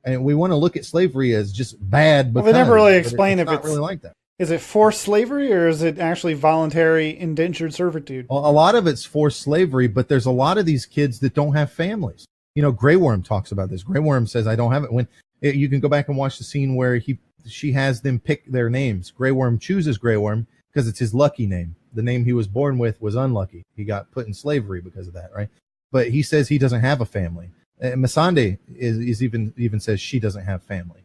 And we want to look at slavery as just bad. Well, they never really explain if it's really like that. Is it forced slavery or is it actually voluntary indentured servitude? Well, a lot of it's forced slavery, but there's a lot of these kids that don't have families. You know, Grey Worm talks about this. Grey Worm says, I don't have it. You can go back and watch the scene where she has them pick their names. Grey Worm chooses Grey Worm because it's his lucky name. The name he was born with was unlucky. He got put in slavery because of that, right? But he says he doesn't have a family. Missandei is even says she doesn't have family.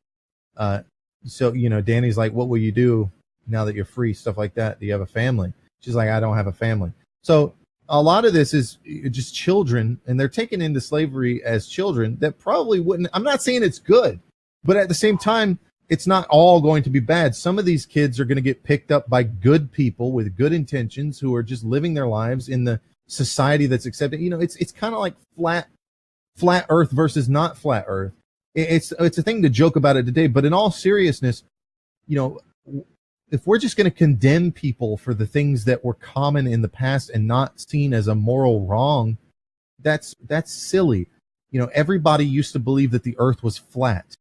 So, you know, Dany's like, what will you do now that you're free? Stuff like that. Do you have a family? She's like, I don't have a family. So a lot of this is just children, and they're taken into slavery as children that probably wouldn't. I'm not saying it's good, but at the same time, it's not all going to be bad. Some of these kids are going to get picked up by good people with good intentions who are just living their lives in the society that's accepted. You know, it's kind of like flat earth versus not flat earth. It's a thing to joke about it today, but in all seriousness, you know, if we're just going to condemn people for the things that were common in the past and not seen as a moral wrong, that's silly. You know, everybody used to believe that the earth was flat.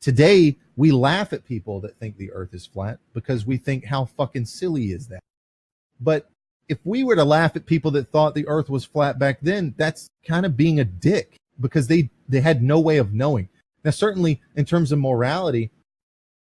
Today, we laugh at people that think the earth is flat because we think, how fucking silly is that? But if we were to laugh at people that thought the earth was flat back then, that's kind of being a dick, because they had no way of knowing. Now, certainly in terms of morality,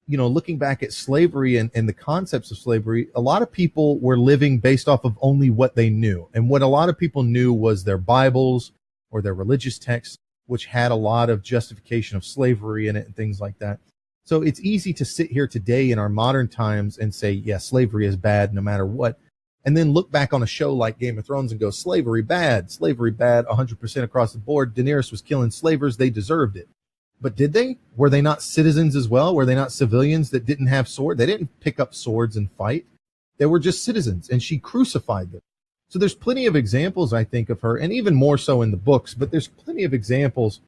you know, looking back at slavery and the concepts of slavery, a lot of people were living based off of only what they knew. And what a lot of people knew was their Bibles or their religious texts, which had a lot of justification of slavery in it and things like that. So it's easy to sit here today in our modern times and say, yeah, slavery is bad no matter what. and then look back on a show like Game of Thrones and go, slavery bad, 100% across the board. Daenerys was killing slavers. They deserved it. But did they? Were they not citizens as well? Were they not civilians that didn't have sword? They didn't pick up swords and fight. They were just citizens, and she crucified them. So there's plenty of examples, I think, of her, and even more so in the books, but there's plenty of examples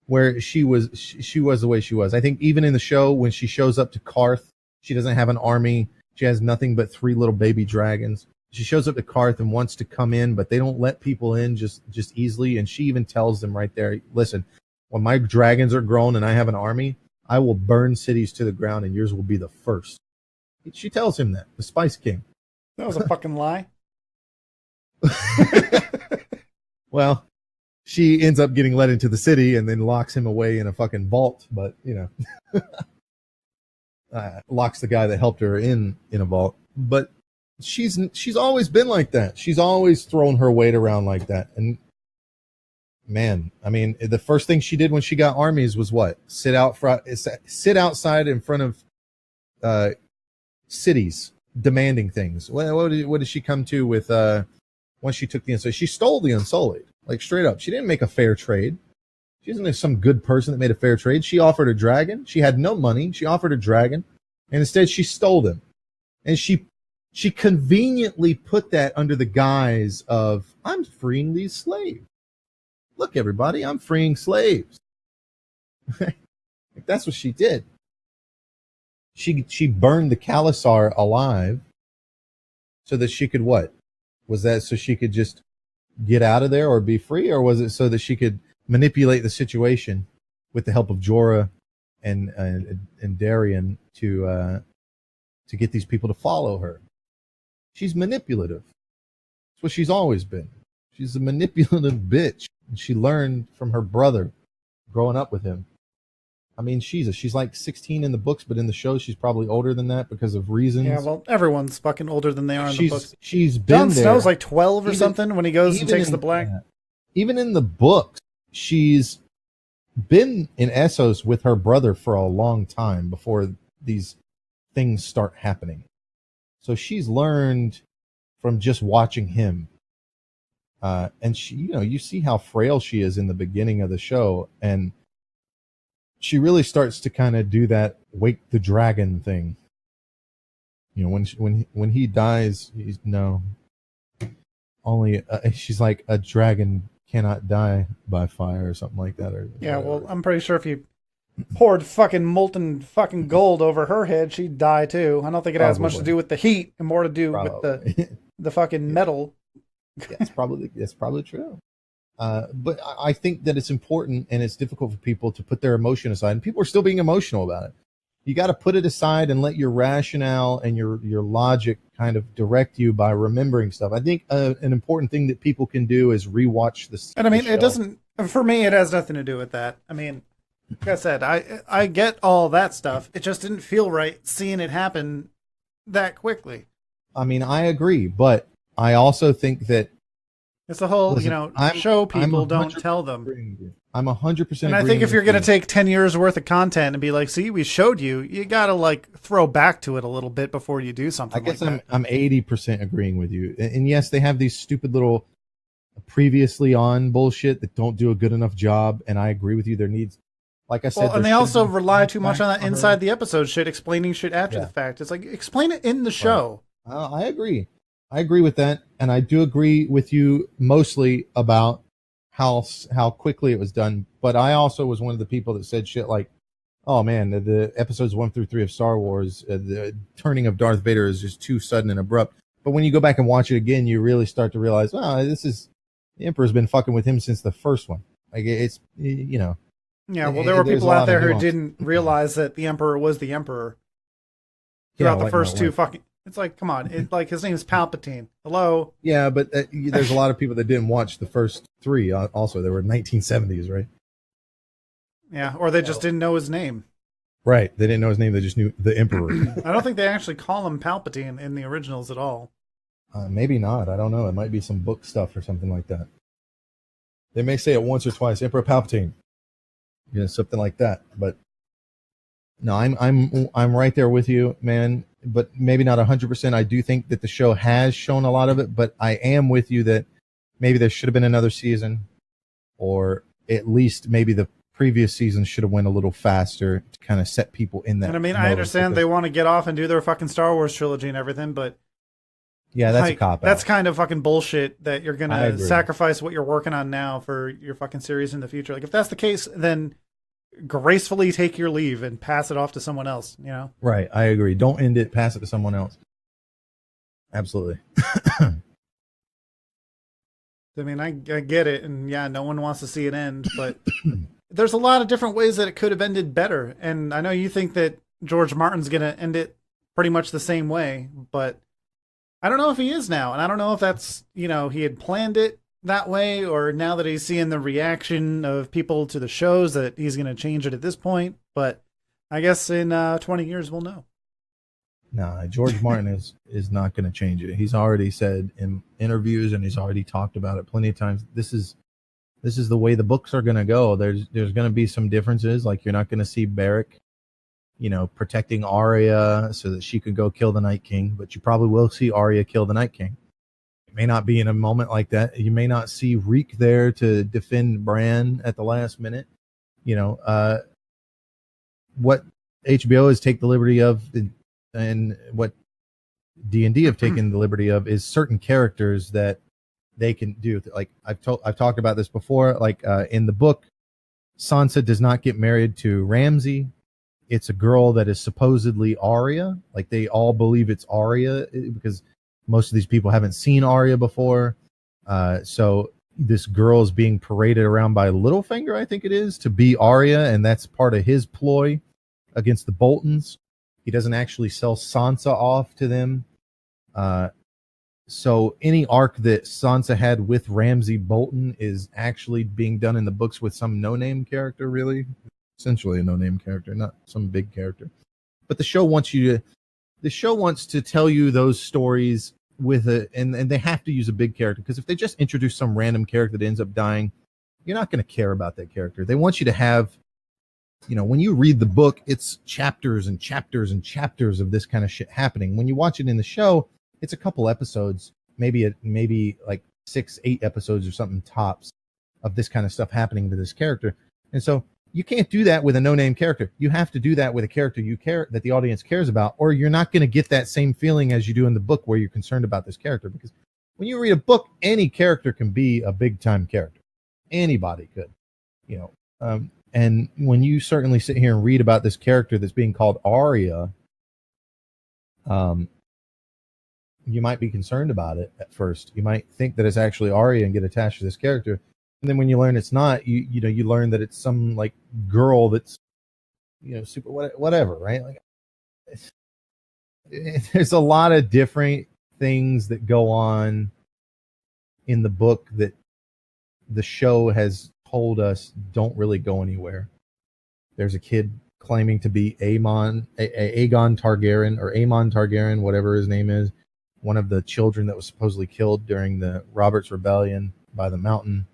where she was the way she was. I think even in the show, when she shows up to Karth, she doesn't have an army. She has nothing but 3 little baby dragons. She shows up to Karth and wants to come in, but they don't let people in just easily. And she even tells them right there, listen, when my dragons are grown and I have an army, I will burn cities to the ground and yours will be the first. She tells him that, the Spice King. That was a fucking lie. Well, she ends up getting let into the city and then locks him away in a fucking vault, but, you know, locks the guy that helped her in a vault. But she's always been like that. She's always thrown her weight around like that. And man, I mean, the first thing she did when she got armies was what? Sit outside in front of cities demanding things. What did she come to with once she took the Unsullied? She stole the Unsullied, like straight up. She didn't make a fair trade. She isn't some good person that made a fair trade. She offered a dragon. She had no money. She offered a dragon, and instead she stole them. And she conveniently put that under the guise of, I'm freeing these slaves. Look, everybody, I'm freeing slaves. That's what she did. She burned the Khalasar alive so that she could what? Was that so she could just get out of there or be free? Or was it so that she could manipulate the situation with the help of Jorah and Darian to get these people to follow her? She's manipulative. That's what she's always been. She's a manipulative bitch. And she learned from her brother growing up with him. I mean, she's like 16 in the books, but in the show she's probably older than that because of reasons. Yeah, well, everyone's fucking older than they are in the books. She's been Jon there. Snow's like 12 or something when he goes and takes the black. Even in the books, she's been in Essos with her brother for a long time before these things start happening. So she's learned from just watching him. And she, you see how frail she is in the beginning of the show, and she really starts to kind of do that wake the dragon thing. When he dies, she's like, a dragon cannot die by fire or something like that. Well, I'm pretty sure if you poured fucking molten fucking gold over her head, she'd die too. I don't think it has much to do with the heat and more to do with the fucking metal. Yeah, it's probably true. But I think that it's important and it's difficult for people to put their emotion aside, and people are still being emotional about it. You got to put it aside and let your rationale and your logic kind of direct you by remembering stuff. I think an important thing that people can do is rewatch this. And I mean, it doesn't, for me, it has nothing to do with that. I mean, like I said, I get all that stuff. It just didn't feel right seeing it happen that quickly. I mean, I agree, but I also think that it's the whole, show people, don't tell them. I'm 100%. And I think if you're going to take 10 years worth of content and be like, see, we showed you, you got to like throw back to it a little bit before you do something. I guess like I'm 80% agreeing with you. And yes, they have these stupid little previously on bullshit that don't do a good enough job. And I agree with you. There needs, like I said, and they also rely too much on that inside the episode shit, explaining shit after the fact. It's like, explain it in the show. I agree. I agree with that, and I do agree with you mostly about how quickly it was done. But I also was one of the people that said shit like, "Oh man, the episodes 1 through 3 of Star Wars, the turning of Darth Vader is just too sudden and abrupt." But when you go back and watch it again, you really start to realize, "Wow, the Emperor's been fucking with him since the first one." Like it's Yeah, well, there were people out there who didn't realize that the Emperor was the Emperor throughout the first two fucking. It's like, come on. His name is Palpatine. Hello? Yeah, but there's a lot of people that didn't watch the first 3 also. They were 1970s, right? Yeah, or they just didn't know his name. Right. They didn't know his name. They just knew the Emperor. I don't think they actually call him Palpatine in the originals at all. Maybe not. I don't know. It might be some book stuff or something like that. They may say it once or twice, Emperor Palpatine. Something like that. But no, I'm right there with you, man. but maybe not 100%. I do think that the show has shown a lot of it, but I am with you that maybe there should have been another season, or at least maybe the previous season should have went a little faster to kind of set people in that. And I mean, I understand they want to get off and do their fucking Star Wars trilogy and everything, but yeah, that's a cop out. That's kind of fucking bullshit that you're going to sacrifice what you're working on now for your fucking series in the future. Like, if that's the case, then gracefully take your leave and pass it off to someone else, you know? Right. I agree. Don't end it. Pass it to someone else. Absolutely. I mean, I get it. And yeah, no one wants to see it end, but there's a lot of different ways that it could have ended better. And I know you think that George Martin's going to end it pretty much the same way, but I don't know if he is now. And I don't know if that's, you know, he had planned it that way, or now that he's seeing the reaction of people to the shows that he's going to change it at this point. But I guess in 20 years, we'll know. Nah, George Martin is not going to change it. He's already said in interviews, and he's already talked about it plenty of times. This is the way the books are going to go. There's going to be some differences. Like, you're not going to see Beric, you know, protecting Arya so that she could go kill the Night King, but you probably will see Arya kill the Night King. It may not be in a moment like that. You may not see Reek there to defend Bran at the last minute. You know, what HBO has taken the liberty of, and what D&D have taken the liberty of, is certain characters that they can do. Like, I've talked about this before. Like, in the book, Sansa does not get married to Ramsay. It's a girl that is supposedly Arya. Like, they all believe it's Arya because most of these people haven't seen Arya before. So this girl is being paraded around by Littlefinger, I think it is, to be Arya, and that's part of his ploy against the Boltons. He doesn't actually sell Sansa off to them. So any arc that Sansa had with Ramsay Bolton is actually being done in the books with some no-name character, really. Essentially a no-name character, not some big character. But the show wants to tell you those stories with and they have to use a big character, because if they just introduce some random character that ends up dying, you're not going to care about that character. They want you to have, you know, when you read the book, it's chapters and chapters and chapters of this kind of shit happening. When you watch it in the show, it's a couple episodes, maybe like 6-8 episodes or something tops of this kind of stuff happening to this character. And so you can't do that with a no-name character. You have to do that with a character that the audience cares about, or you're not going to get that same feeling as you do in the book where you're concerned about this character. Because when you read a book, any character can be a big-time character. Anybody could, you know. And when you certainly sit here and read about this character that's being called Arya, you might be concerned about it at first. You might think that it's actually Arya and get attached to this character. And then when you learn it's not, you learn that it's some like girl that's, you know, super whatever, right? Like, there's a lot of different things that go on in the book that the show has told us don't really go anywhere. There's a kid claiming to be Aegon Targaryen, whatever his name is, one of the children that was supposedly killed during the Robert's Rebellion by the Mountain.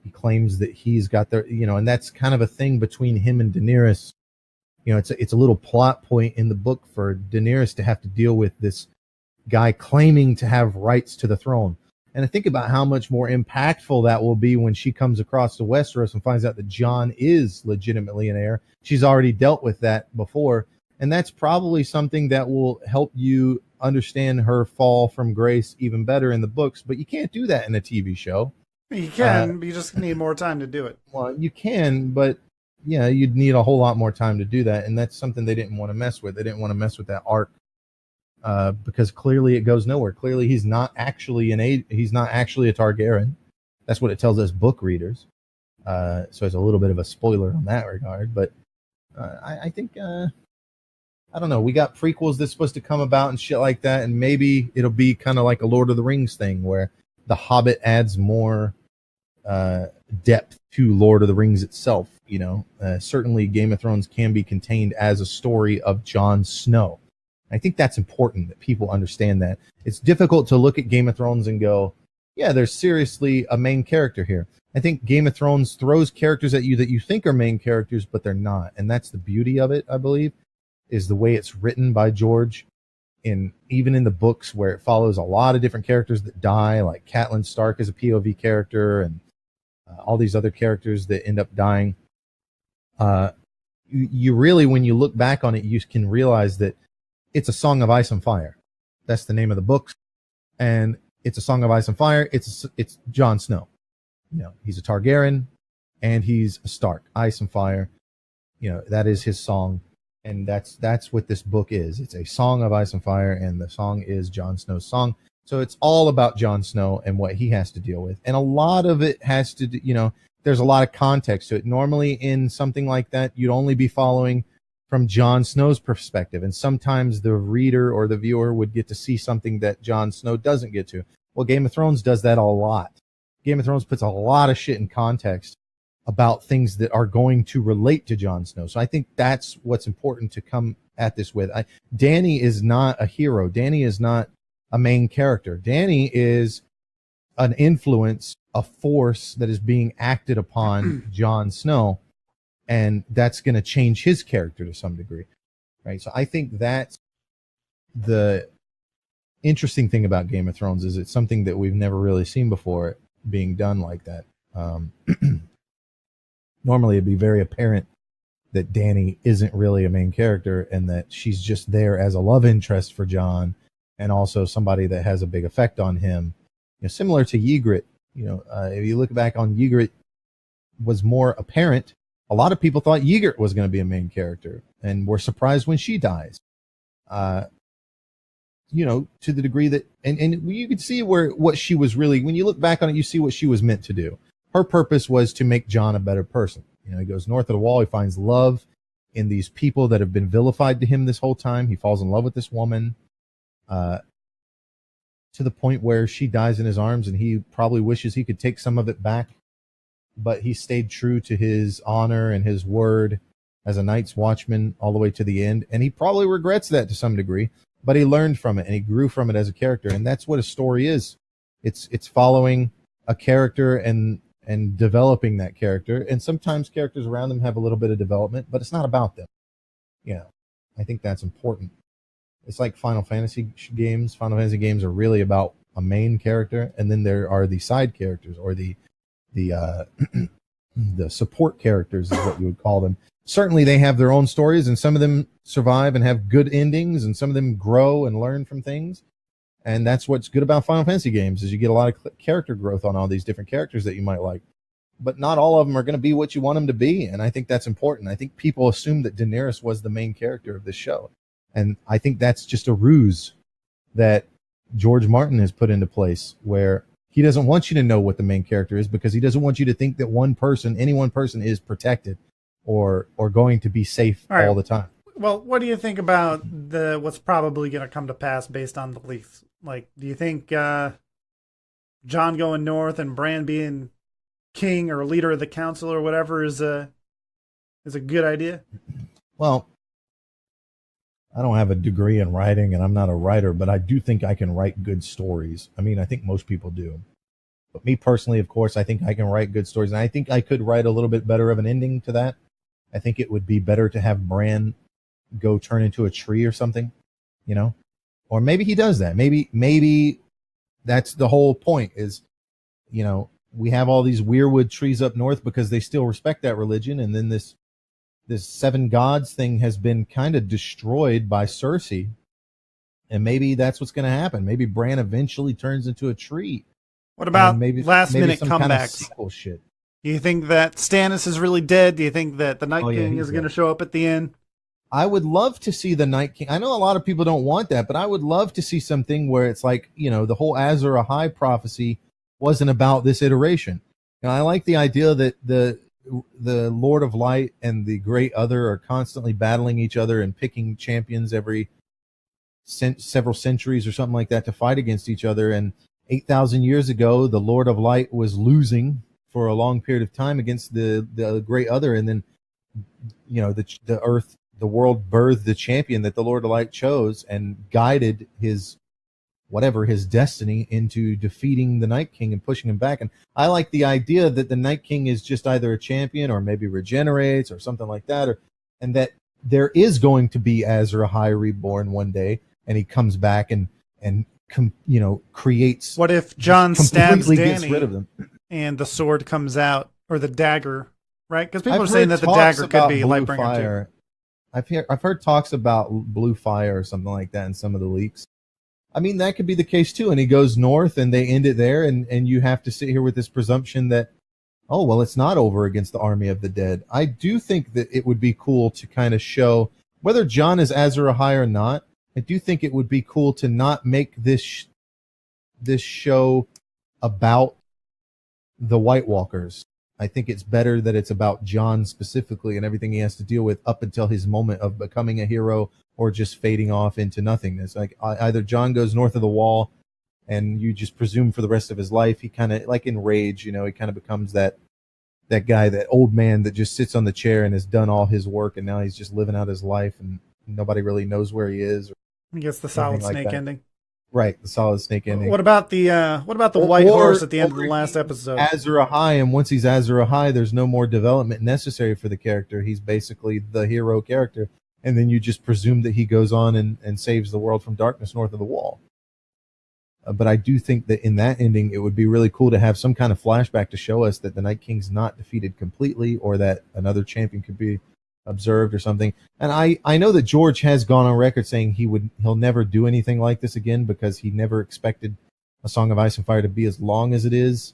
He claims that he's got the, you know, and that's kind of a thing between him and Daenerys. You know, it's a little plot point in the book for Daenerys to have to deal with this guy claiming to have rights to the throne. And I think about how much more impactful that will be when she comes across to Westeros and finds out that Jon is legitimately an heir. She's already dealt with that before. And that's probably something that will help you understand her fall from grace even better in the books. But you can't do that in a TV show. You can, but you just need more time to do it. Well, you can, but yeah, you'd need a whole lot more time to do that. And that's something they didn't want to mess with. They didn't want to mess with that arc. Because clearly it goes nowhere. Clearly he's not actually a Targaryen. That's what it tells us book readers. So it's a little bit of a spoiler on that regard. But I think I don't know. We got prequels that's supposed to come about and shit like that, and maybe it'll be kind of like a Lord of the Rings thing where The Hobbit adds more depth to Lord of the Rings itself. You know, certainly Game of Thrones can be contained as a story of Jon Snow. I think that's important that people understand that. It's difficult to look at Game of Thrones and go, yeah, there's seriously a main character here. I think Game of Thrones throws characters at you that you think are main characters, but they're not. And that's the beauty of it, I believe, is the way it's written by George. even in the books where it follows a lot of different characters that die, like Catelyn Stark is a POV character, and all these other characters that end up dying. You really, when you look back on it, you can realize that it's a Song of Ice and Fire. That's the name of the books, and it's a Song of Ice and Fire. It's Jon Snow. He's a Targaryen, and he's a Stark. Ice and Fire. That is his song, and that's what this book is. It's a Song of Ice and Fire, and the song is Jon Snow's song. So it's all about Jon Snow and what he has to deal with, and a lot of it has to do. There's a lot of context to it. Normally in something like that, you'd only be following from Jon Snow's perspective, and sometimes the reader or the viewer would get to see something that Jon Snow doesn't get to. Well, Game of Thrones does that a lot. Game of Thrones puts a lot of shit in context about things that are going to relate to Jon Snow. So I think that's what's important to come at this with. Dany is not a hero. Dany is not a main character. Dany is an influence, a force that is being acted upon Jon Snow, and that's going to change his character to some degree, right? So I think that's the interesting thing about Game of Thrones, is it's something that we've never really seen before being done like that. Normally it'd be very apparent that Dany isn't really a main character and that she's just there as a love interest for Jon, and also somebody that has a big effect on him. Similar to Ygritte. If you look back on Ygritte, was more apparent. A lot of people thought Ygritte was going to be a main character and were surprised when she dies. To the degree that, and you could see what she was really, when you look back on it, you see what she was meant to do. Her purpose was to make Jon a better person. He goes north of the wall. He finds love in these people that have been vilified to him this whole time. He falls in love with this woman, to the point where she dies in his arms, and he probably wishes he could take some of it back, but he stayed true to his honor and his word as a Night's Watchman all the way to the end. And he probably regrets that to some degree, but he learned from it and he grew from it as a character. And that's what a story is. It's following a character and developing that character. And sometimes characters around them have a little bit of development, but it's not about them. I think that's important. It's like Final Fantasy games. Final Fantasy games are really about a main character, and then there are the side characters, or the support characters is what you would call them. Certainly they have their own stories, and some of them survive and have good endings, and some of them grow and learn from things. And that's what's good about Final Fantasy games, is you get a lot of character growth on all these different characters that you might like. But not all of them are going to be what you want them to be, and I think that's important. I think people assume that Daenerys was the main character of this show. And I think that's just a ruse that George Martin has put into place, where he doesn't want you to know what the main character is, because he doesn't want you to think that any one person is protected or going to be safe all the time. Well, what do you think about what's probably going to come to pass based on the leaks? Like, do you think Jon going north and Bran being king or leader of the council or whatever is a good idea? Well, I don't have a degree in writing, and I'm not a writer, but I do think I can write good stories. I mean, I think most people do. But me personally, of course, I think I can write good stories, and I think I could write a little bit better of an ending to that. I think it would be better to have Bran go turn into a tree or something, or maybe he does that. Maybe that's the whole point is, we have all these weirwood trees up north because they still respect that religion. And then this seven gods thing has been kind of destroyed by Cersei. And maybe that's what's going to happen. Maybe Bran eventually turns into a tree. What about last minute some comebacks? Kind of sequel shit. Do you think that Stannis is really dead? Do you think that the Night King is going to show up at the end? I would love to see the Night King. I know a lot of people don't want that, but I would love to see something where it's like, the whole Azor Ahai prophecy wasn't about this iteration. I like the idea that the Lord of Light and the Great Other are constantly battling each other and picking champions every several centuries or something like that to fight against each other. And 8,000 years ago, the Lord of Light was losing for a long period of time against the Great Other, and then the world birthed the champion that the Lord of Light chose and guided his destiny into defeating the Night King and pushing him back. And I like the idea that the Night King is just either a champion or maybe regenerates or something like that, and that there is going to be Azor Ahai reborn one day, and he comes back and creates. What if Jon stabs completely Dany gets rid of them? and the sword comes out, or the dagger, right? Because people I've are saying heard that the talks dagger about could be Blue Lightbringer Fire. I've heard talks about Blue Fire or something like that in some of the leaks. I mean, that could be the case too. And he goes north and they end it there. And you have to sit here with this presumption that, oh, well, it's not over against the army of the dead. I do think that it would be cool to kind of show, whether Jon is Azor Ahai or not, I do think it would be cool to not make this show about the White Walkers. I think it's better that it's about Jon specifically and everything he has to deal with up until his moment of becoming a hero or just fading off into nothingness. Like either Jon goes north of the wall and you just presume for the rest of his life, he kind of, like in Rage, he kind of becomes that guy, that old man that just sits on the chair and has done all his work and now he's just living out his life and nobody really knows where he is. I guess the Solid Snake ending. Right, the Solid Snake ending. What about the White Horse at the end of the last episode? Azor Ahai, and once he's Azor Ahai, there's no more development necessary for the character. He's basically the hero character, and then you just presume that he goes on and saves the world from darkness north of the wall. But I do think that in that ending, it would be really cool to have some kind of flashback to show us that the Night King's not defeated completely, or that another champion could be observed or something. And I know that George has gone on record saying he'll never do anything like this again because he never expected A Song of Ice and Fire to be as long as it is,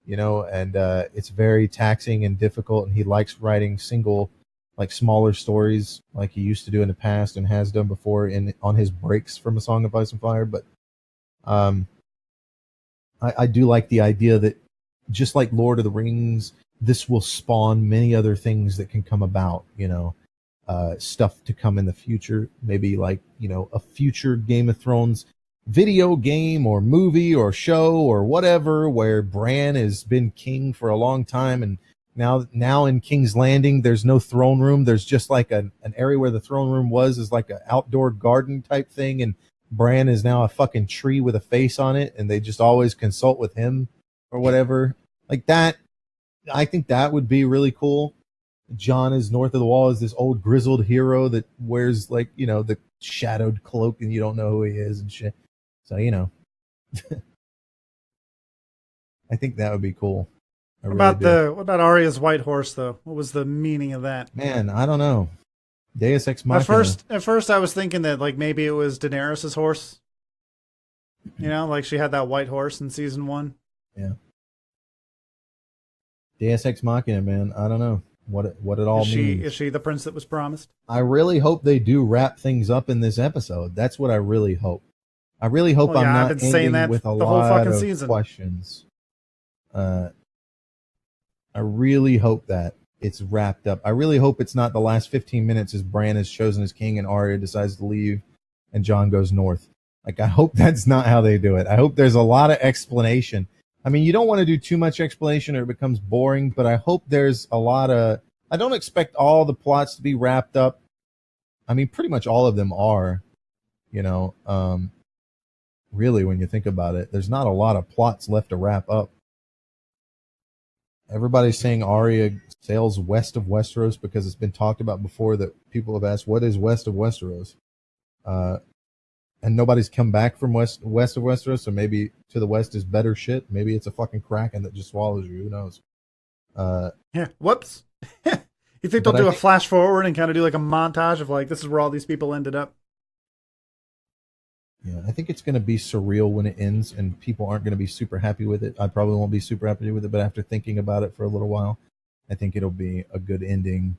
and it's very taxing and difficult, and he likes writing smaller stories like he used to do in the past and has done before on his breaks from A Song of Ice and Fire. But I do like the idea that, just like Lord of the Rings, this will spawn many other things that can come about, stuff to come in the future, maybe like, a future Game of Thrones video game or movie or show or whatever, where Bran has been king for a long time. And now in King's Landing, there's no throne room. There's just like an area where the throne room is like an outdoor garden type thing. And Bran is now a fucking tree with a face on it. And they just always consult with him or whatever like that. I think that would be really cool. Jon is north of the wall as this old grizzled hero that wears the shadowed cloak and you don't know who he is and shit. So, I think that would be cool. What about Arya's White Horse though? What was the meaning of that? Man, I don't know. Deus Ex Machina. At first I was thinking that maybe it was Daenerys' horse. She had that white horse in season 1. Yeah. Deus Ex Machina, man. I don't know what it all means. Is she the prince that was promised? I really hope they do wrap things up in this episode. That's what I really hope. I really hope I'm not I've been saying that with a the whole lot fucking of season. Questions. I really hope that it's wrapped up. I really hope it's not the last 15 minutes as Bran is chosen as king and Arya decides to leave and Jon goes north. I hope that's not how they do it. I hope there's a lot of explanation. I mean, you don't want to do too much explanation or it becomes boring, but I hope there's a lot of... I don't expect all the plots to be wrapped up. I mean, pretty much all of them are, really, when you think about it. There's not a lot of plots left to wrap up. Everybody's saying Arya sails west of Westeros because it's been talked about before that people have asked, what is west of Westeros? And nobody's come back from west of Westeros, so maybe to the west is better shit. Maybe it's a fucking kraken that just swallows you. Who knows? Yeah. Whoops. You think they'll do a flash forward and kind of do like a montage of this is where all these people ended up? Yeah, I think it's going to be surreal when it ends, and people aren't going to be super happy with it. I probably won't be super happy with it, but after thinking about it for a little while, I think it'll be a good ending,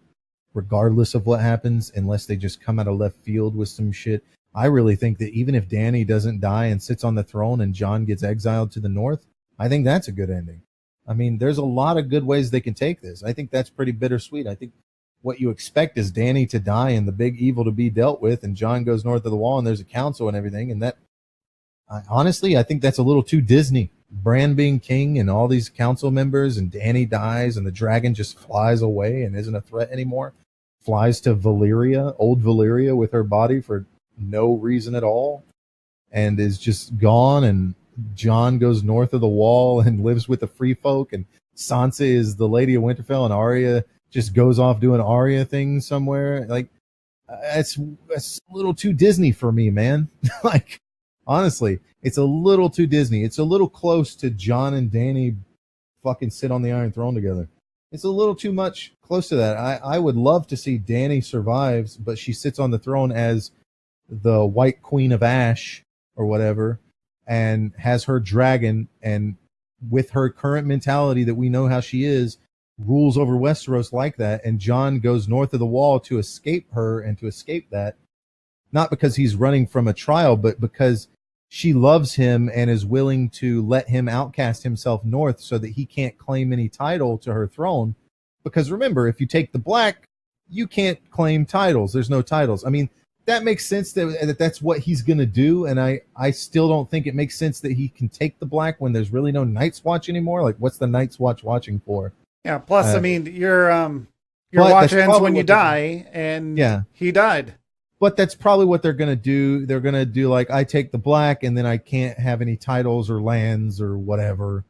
regardless of what happens, unless they just come out of left field with some shit. I really think that even if Dany doesn't die and sits on the throne and Jon gets exiled to the north, I think that's a good ending. I mean, there's a lot of good ways they can take this. I think that's pretty bittersweet. I think what you expect is Dany to die and the big evil to be dealt with, and Jon goes north of the wall and there's a council and everything. And honestly, I think that's a little too Disney. Bran being king and all these council members, and Dany dies and the dragon just flies away and isn't a threat anymore. Flies to Valyria, old Valyria, with her body for no reason at all, and is just gone. And Jon goes north of the wall and lives with the free folk, and Sansa is the Lady of Winterfell, and Arya just goes off doing Arya things somewhere. it's a little too Disney for me, man. Like, honestly, it's a little too Disney. It's a little close to Jon and Dany fucking sit on the Iron Throne together. It's a little too much close to that. I would love to see Dany survives, but she sits on the throne as the White Queen of Ash or whatever, and has her dragon, and with her current mentality that we know how she is, rules over Westeros like that, and Jon goes north of the wall to escape her and to escape that, not because he's running from a trial, but because she loves him and is willing to let him outcast himself north so that he can't claim any title to her throne. Because remember, if you take the Black, you can't claim titles. There's no titles. I mean, that makes sense that that's what he's going to do. And I still don't think it makes sense that he can take the Black when there's really no Night's Watch anymore. Like, what's the Night's Watch watching for? Yeah. Plus, I mean, your watch ends when you die, and he died. But that's probably what they're going to do. They're going to do like, I take the Black and then I can't have any titles or lands or whatever,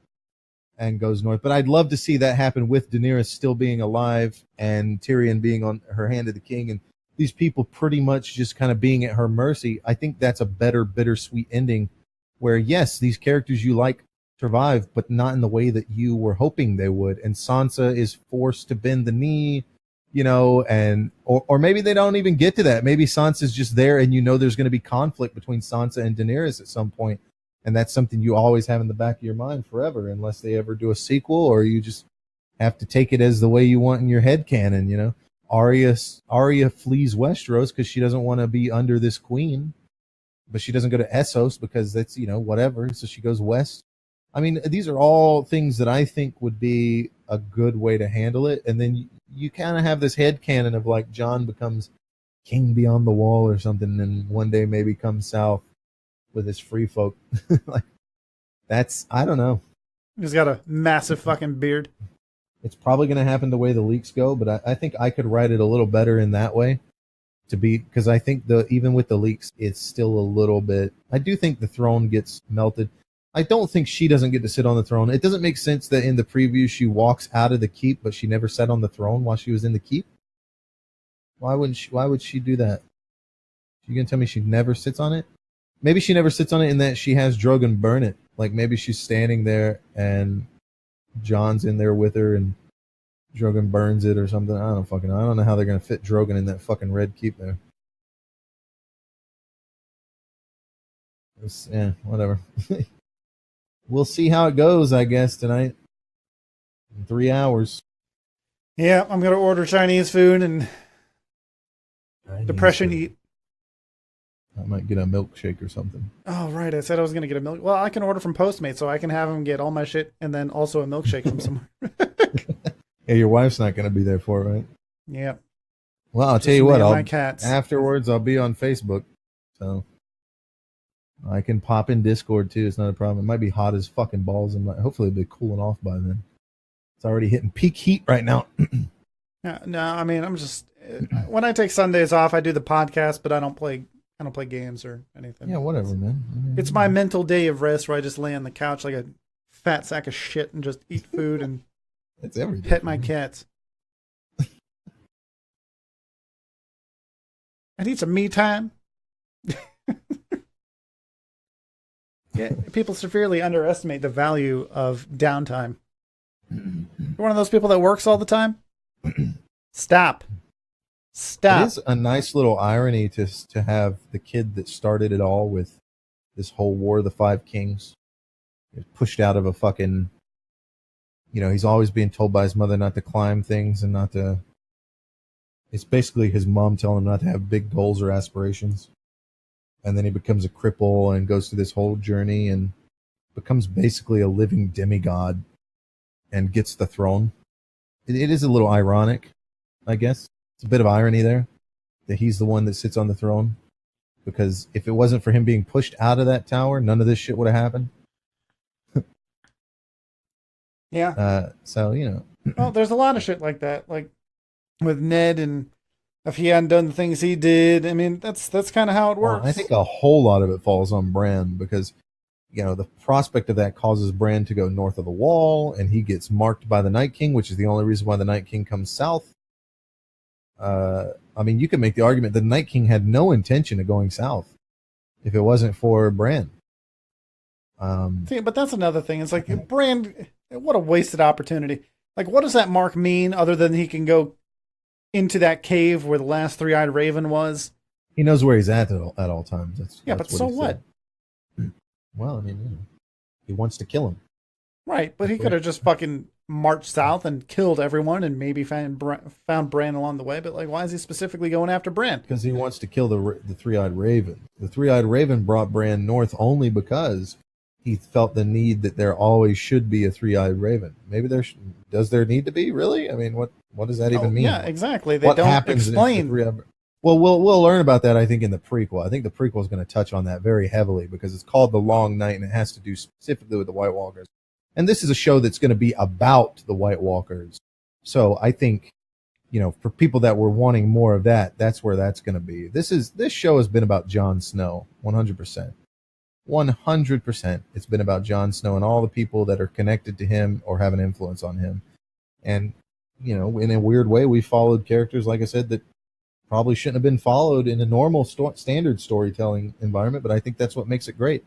and goes north. But I'd love to see that happen with Daenerys still being alive and Tyrion being on her hand of the king, and these people pretty much just kind of being at her mercy. I think that's a better bittersweet ending where, yes, these characters you like survive, but not in the way that you were hoping they would. And Sansa is forced to bend the knee, you know, and or maybe they don't even get to that. Maybe Sansa's just there, and you know there's going to be conflict between Sansa and Daenerys at some point, and that's something you always have in the back of your mind forever, unless they ever do a sequel, or you just have to take it as the way you want in your head canon. You know, Arya flees Westeros because she doesn't want to be under this queen, but she doesn't go to Essos because that's, you know, whatever. So she goes west. I mean, these are all things that I think would be a good way to handle it. And then you kind of have this headcanon of like Jon becomes king beyond the wall or something, and one day maybe comes south with his free folk. Like, that's, I don't know. He's got a massive fucking beard. It's probably going to happen the way the leaks go, but I think I could write it a little better in that way, to be, because I think even with the leaks, it's still a little bit, I do think the throne gets melted. I don't think she doesn't get to sit on the throne. It doesn't make sense that in the preview she walks out of the keep, but she never sat on the throne while she was in the keep. Why would she do that? You gonna tell me she never sits on it? Maybe she never sits on it in that she has Drogon burn it. Like, maybe she's standing there and Jon's in there with her and Drogon burns it or something. I don't know how they're gonna fit Drogon in that fucking red keep there. Yeah, whatever. We'll see how it goes, I guess, tonight. In 3 hours. Yeah, I'm going to order Chinese food and depression eat. I might get a milkshake or something. Oh, right. I said I was going to get a milk. Well, I can order from Postmates, so I can have them get all my shit and then also a milkshake from somewhere. Yeah, your wife's not going to be there for it, right? Yeah. Well, I'll tell you what. Afterwards, I'll be on Facebook, so I can pop in Discord too. It's not a problem. It might be hot as fucking balls, and hopefully it'll be cooling off by then. It's already hitting peak heat right now. No, I mean, I'm just, when I take Sundays off, I do the podcast, but I don't play games or anything. Yeah, whatever, man. It's my mental day of rest where I just lay on the couch like a fat sack of shit and just eat food and it's everything, pet my cats. I need some me time. Yeah, people severely underestimate the value of downtime. You're one of those people that works all the time? Stop. It is a nice little irony to have the kid that started it all with this whole War of the Five Kings pushed out of a fucking, you know, he's always being told by his mother not to climb things and not to, it's basically his mom telling him not to have big goals or aspirations. And then he becomes a cripple and goes through this whole journey and becomes basically a living demigod and gets the throne. It is a little ironic, I guess. It's a bit of irony there that he's the one that sits on the throne, because if it wasn't for him being pushed out of that tower, none of this shit would have happened. Yeah. So, you know. Well, there's a lot of shit like that, like with Ned, and if he hadn't done the things he did, I mean, that's kind of how it works. Well, I think a whole lot of it falls on Bran, because, you know, the prospect of that causes Bran to go north of the wall, and he gets marked by the Night King, which is the only reason why the Night King comes south. I mean, you could make the argument that the Night King had no intention of going south if it wasn't for Bran. See, but that's another thing. It's like, Bran, what a wasted opportunity. Like, what does that mark mean other than he can go into that cave where the last three-eyed raven was? He knows where he's at all times. That's but so what? Well, I mean, he wants to kill him. Right, but he could have just fucking marched south and killed everyone and maybe found Bran along the way. But, like, why is he specifically going after Bran? Because he wants to kill the three-eyed raven. The three-eyed raven brought Bran north only because he felt the need that there always should be a three-eyed raven. Maybe does there need to be, really? I mean, what does that even mean? Yeah, exactly. They don't explain. Well, we'll learn about that, I think, in the prequel. I think the prequel is going to touch on that very heavily because it's called The Long Night and it has to do specifically with the White Walkers. And this is a show that's going to be about the White Walkers. So I think, for people that were wanting more of that, that's where that's going to be. This show has been about Jon Snow, 100%. 100%. It's been about Jon Snow and all the people that are connected to him or have an influence on him. And, in a weird way, we followed characters, like I said, that probably shouldn't have been followed in a normal standard storytelling environment, but I think that's what makes it great.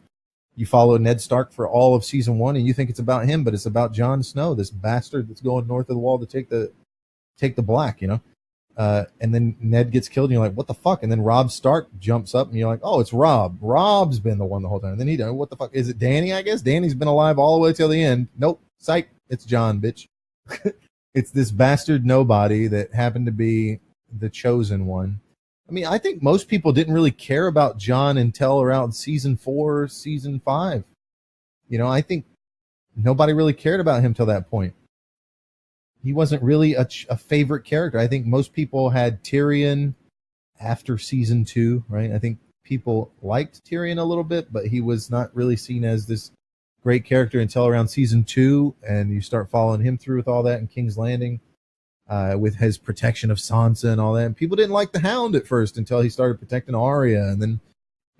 You follow Ned Stark for all of season 1 and you think it's about him, but it's about Jon Snow, this bastard that's going north of the wall to take the black, and then Ned gets killed and you're like, what the fuck? And then Robb Stark jumps up and you're like, oh, it's Robb. Robb's been the one the whole time. And then what the fuck? Is it Dany, I guess? Dany's been alive all the way till the end. Nope. Psych. It's Jon, bitch. It's this bastard nobody that happened to be the chosen one. I mean, I think most people didn't really care about Jon until around season 4, season 5. I think nobody really cared about him till that point. He wasn't really a favorite character. I think most people had Tyrion after season 2, right? I think people liked Tyrion a little bit, but he was not really seen as this great character until around season 2, and you start following him through with all that in King's Landing. With his protection of Sansa and all that. And people didn't like the Hound at first until he started protecting Arya. And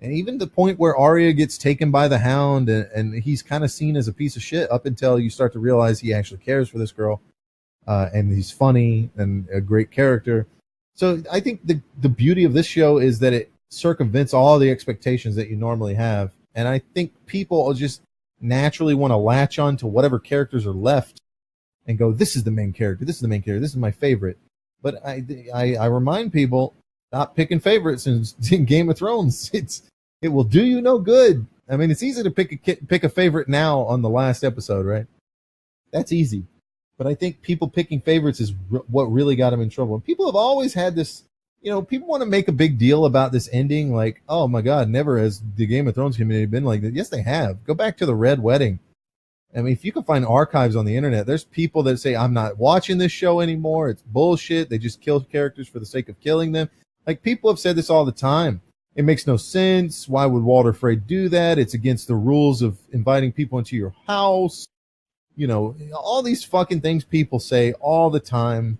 even the point where Arya gets taken by the Hound and he's kind of seen as a piece of shit up until you start to realize he actually cares for this girl. And he's funny and a great character. So I think the beauty of this show is that it circumvents all the expectations that you normally have. And I think people just naturally want to latch on to whatever characters are left and go, this is the main character, this is the main character, this is my favorite. But I remind people, stop picking favorites in Game of Thrones. It will do you no good. I mean, it's easy to pick a favorite now on the last episode, right? That's easy. But I think people picking favorites is what really got them in trouble. And people have always had this, people want to make a big deal about this ending. Like, oh my God, never has the Game of Thrones community been like that. Yes, they have. Go back to the Red Wedding. I mean, if you can find archives on the internet, there's people that say, I'm not watching this show anymore. It's bullshit. They just kill characters for the sake of killing them. Like, people have said this all the time. It makes no sense. Why would Walder Frey do that? It's against the rules of inviting people into your house. All these fucking things people say all the time.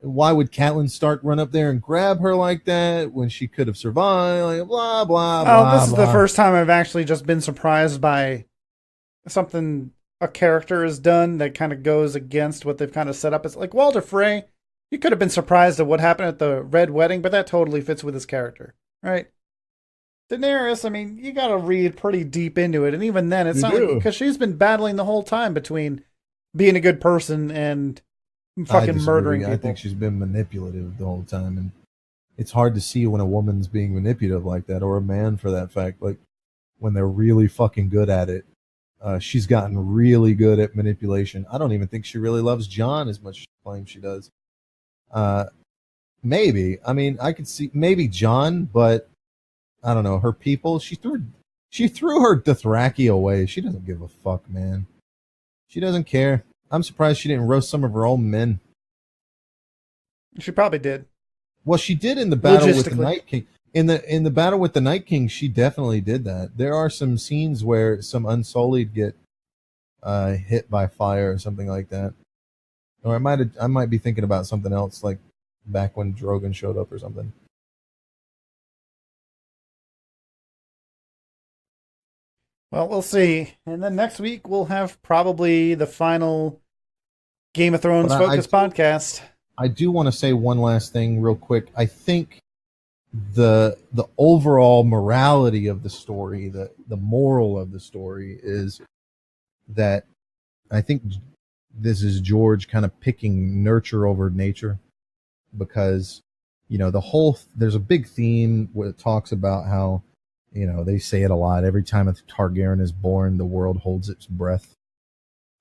Why would Catelyn Stark run up there and grab her like that when she could have survived? Like, blah, blah, blah. This is the first time I've actually just been surprised by something a character has done that kind of goes against what they've kind of set up. It's like Walder Frey, you could have been surprised at what happened at the Red Wedding, but that totally fits with his character, right? Daenerys, I mean, you got to read pretty deep into it, and even then, it's not because she's been battling the whole time between being a good person and fucking murdering people. I think she's been manipulative the whole time, and it's hard to see when a woman's being manipulative like that, or a man for that fact, like when they're really fucking good at it. She's gotten really good at manipulation. I don't even think she really loves Jon as much as she claims she does. Maybe. I mean, I could see maybe Jon, but I don't know. Her people, she threw her Dothraki away. She doesn't give a fuck, man. She doesn't care. I'm surprised she didn't roast some of her own men. She probably did. Well, she did in the battle with the Night King. In the battle with the Night King, she definitely did that. There are some scenes where some Unsullied get hit by fire or something like that. Or I might be thinking about something else, like back when Drogon showed up or something. Well, we'll see. And then next week we'll have probably the final Game of Thrones focused podcast. I do want to say one last thing real quick. I think the overall morality of the story, the moral of the story is that I think this is George kind of picking nurture over nature, because there's a big theme where it talks about how they say it a lot. Every time a Targaryen is born, the world holds its breath.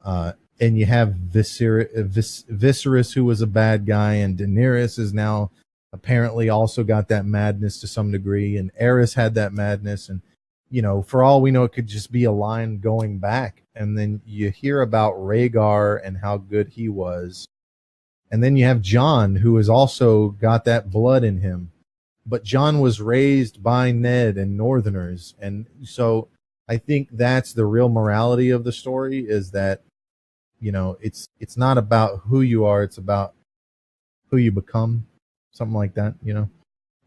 And you have Viserys, who was a bad guy, and Daenerys is now apparently also got that madness to some degree, and Aerys had that madness, and for all we know, it could just be a line going back. And then you hear about Rhaegar and how good he was, and then you have Jon, who has also got that blood in him, but Jon was raised by Ned and Northerners, and so I think that's the real morality of the story, is that it's not about who you are, it's about who you become, something like that.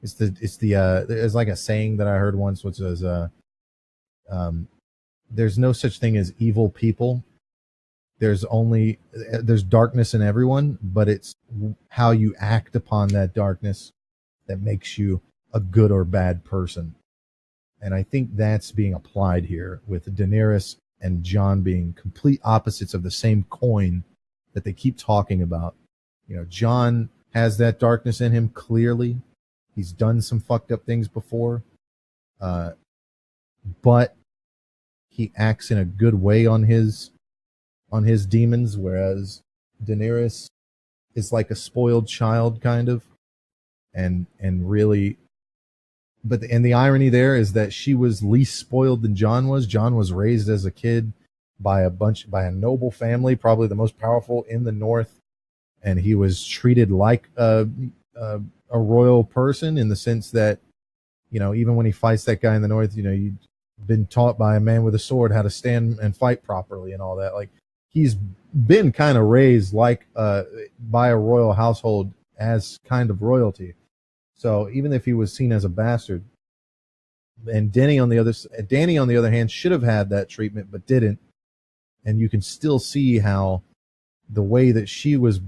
It's like a saying that I heard once, which was there's no such thing as evil people. There's darkness in everyone, but it's how you act upon that darkness that makes you a good or bad person. And I think that's being applied here with Daenerys and Jon being complete opposites of the same coin that they keep talking about. Jon has that darkness in him, clearly. He's done some fucked up things before. But he acts in a good way on his demons, whereas Daenerys is like a spoiled child, kind of. And really, but the irony there is that she was least spoiled than Jon was. Jon was raised as a kid by a noble family, probably the most powerful in the North, and he was treated like a royal person, in the sense that even when he fights that guy in the North, you've been taught by a man with a sword how to stand and fight properly and all that. Like, he's been kind of raised like by a royal household as kind of royalty. So even if he was seen as a bastard, and Dany on the other hand should have had that treatment but didn't, and you can still see how the way that she was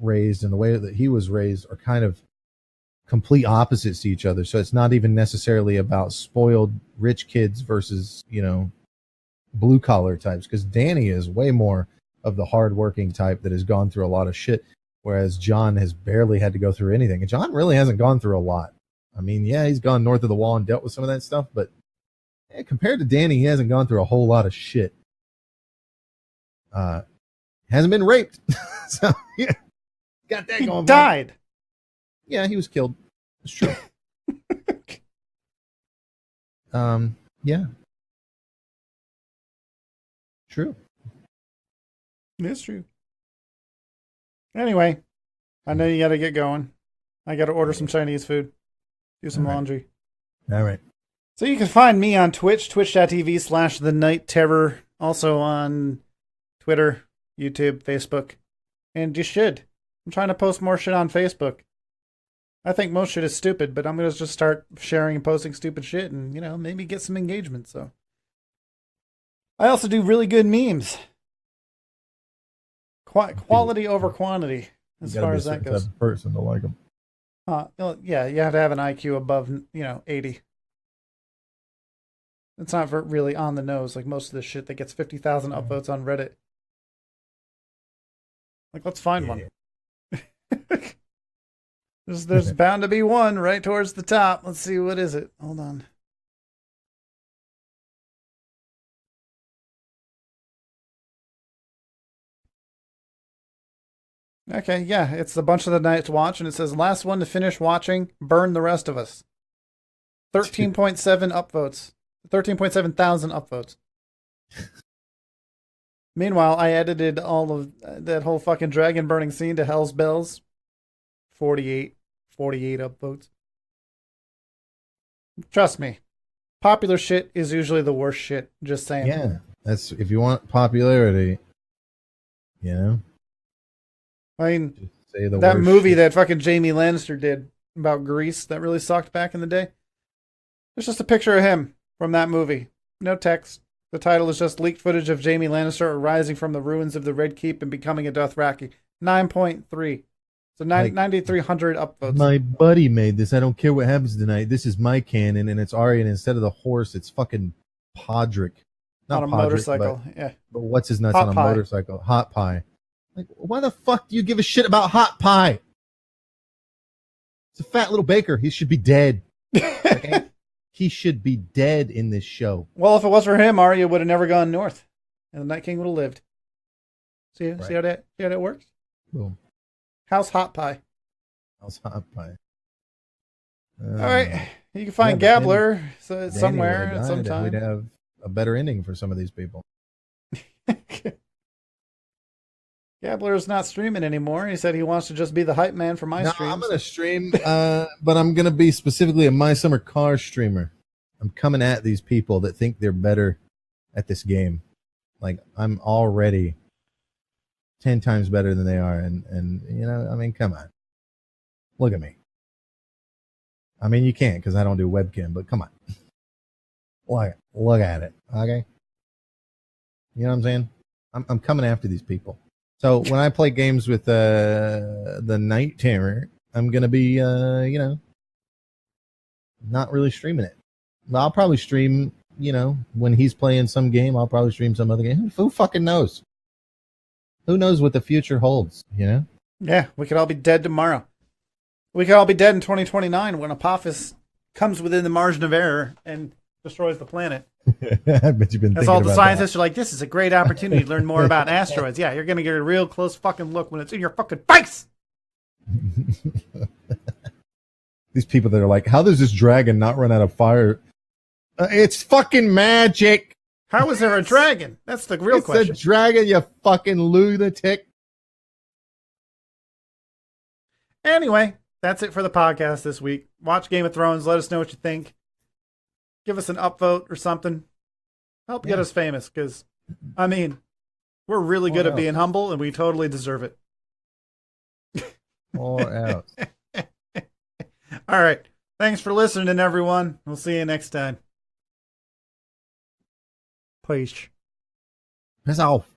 raised and the way that he was raised are kind of complete opposites to each other. So it's not even necessarily about spoiled rich kids versus blue collar types, because Dany is way more of the hardworking type that has gone through a lot of shit, whereas Jon has barely had to go through anything. And Jon really hasn't gone through a lot. I mean, yeah, he's gone north of the wall and dealt with some of that stuff, but compared to Dany, he hasn't gone through a whole lot of shit. Hasn't been raped. So, yeah, got that going. He died. Yeah, he was killed. It's true. Yeah. True. It's true. Anyway, I know you got to get going. I got to order some Chinese food, do some laundry. All right. So you can find me on Twitch, twitch.tv/The Night Terror. Also on Twitter, YouTube, Facebook. And you should. I'm trying to post more shit on Facebook. I think most shit is stupid, but I'm going to just start sharing and posting stupid shit and, maybe get some engagement. So I also do really good memes. Quality over quantity, as far as that goes. Person to like them. Yeah, you have to have an IQ above, 80. It's not really on the nose like most of this shit that gets 50,000 upvotes on Reddit. Like, let's find one. There's bound to be one right towards the top. Let's see, what is it? Hold on. Okay, yeah, it's a bunch of the Night's Watch, and it says, last one to finish watching, burn the rest of us. 13.7 upvotes. 13.7 thousand upvotes. Meanwhile, I edited all of that whole fucking dragon burning scene to Hell's Bells. 48 upvotes. Trust me, popular shit is usually the worst shit. Just saying. Yeah, that's if you want popularity, I mean, that movie that fucking Jamie Lannister did about Greece that really sucked back in the day. There's just a picture of him from that movie. No text. The title is just leaked footage of Jamie Lannister arising from the ruins of the Red Keep and becoming a Dothraki. 9.3. So Like- 9,300 upvotes. My buddy made this. I don't care what happens tonight. This is my canon, and it's Arya, and instead of the horse, it's fucking Podrick. Not on a Podrick, motorcycle. Yeah. But what's his nuts Hot on a Pie. motorcycle? Hot Pie. Like, why the fuck do you give a shit about Hot Pie? It's a fat little baker. He should be dead. Okay? He should be dead in this show. Well, if it was for him, Arya would have never gone north, and the Night King would have lived. See Right. how that works? Boom. How's Hot Pie? How's Hot Pie? All right, you can find yeah, but Gabler Danny somewhere would've at died some if time. We'd have a better ending for some of these people. Gabler is not streaming anymore. He said he wants to just be the hype man for my No, streams. I'm gonna stream, but I'm gonna be specifically a My Summer Car streamer. I'm coming at these people that think they're better at this game. Like, I'm already 10 times better than they are, and you know, I mean, come on, look at me. I mean, you can't because I don't do webcam, but come on, look at it, okay? You know what I'm saying? I'm coming after these people. So when I play games with the Night Terror, I'm gonna be you know, not really streaming it. I'll probably stream, you know, when he's playing some game. I'll probably stream some other game. Who fucking knows? Who knows what the future holds? You know? Yeah, we could all be dead tomorrow. We could all be dead in 2029 when Apophis comes within the margin of error and destroys the planet. I bet you've been. As thinking all the about scientists are like, this is a great opportunity to learn more about asteroids. Yeah, you're going to get a real close fucking look when it's in your fucking face. that. These people that are like, how does this dragon not run out of fire? It's fucking magic. How is there a dragon? That's the real It's question. a dragon, you fucking lunatic. Anyway, that's it for the podcast this week. Watch Game of Thrones. Let us know what you think. Give us an upvote or something. Help get Yeah. us famous, because, I mean, we're really good Or at being humble, and we totally deserve it. Or else. All right. Thanks for listening, everyone. We'll see you next time. Peace. Piss off.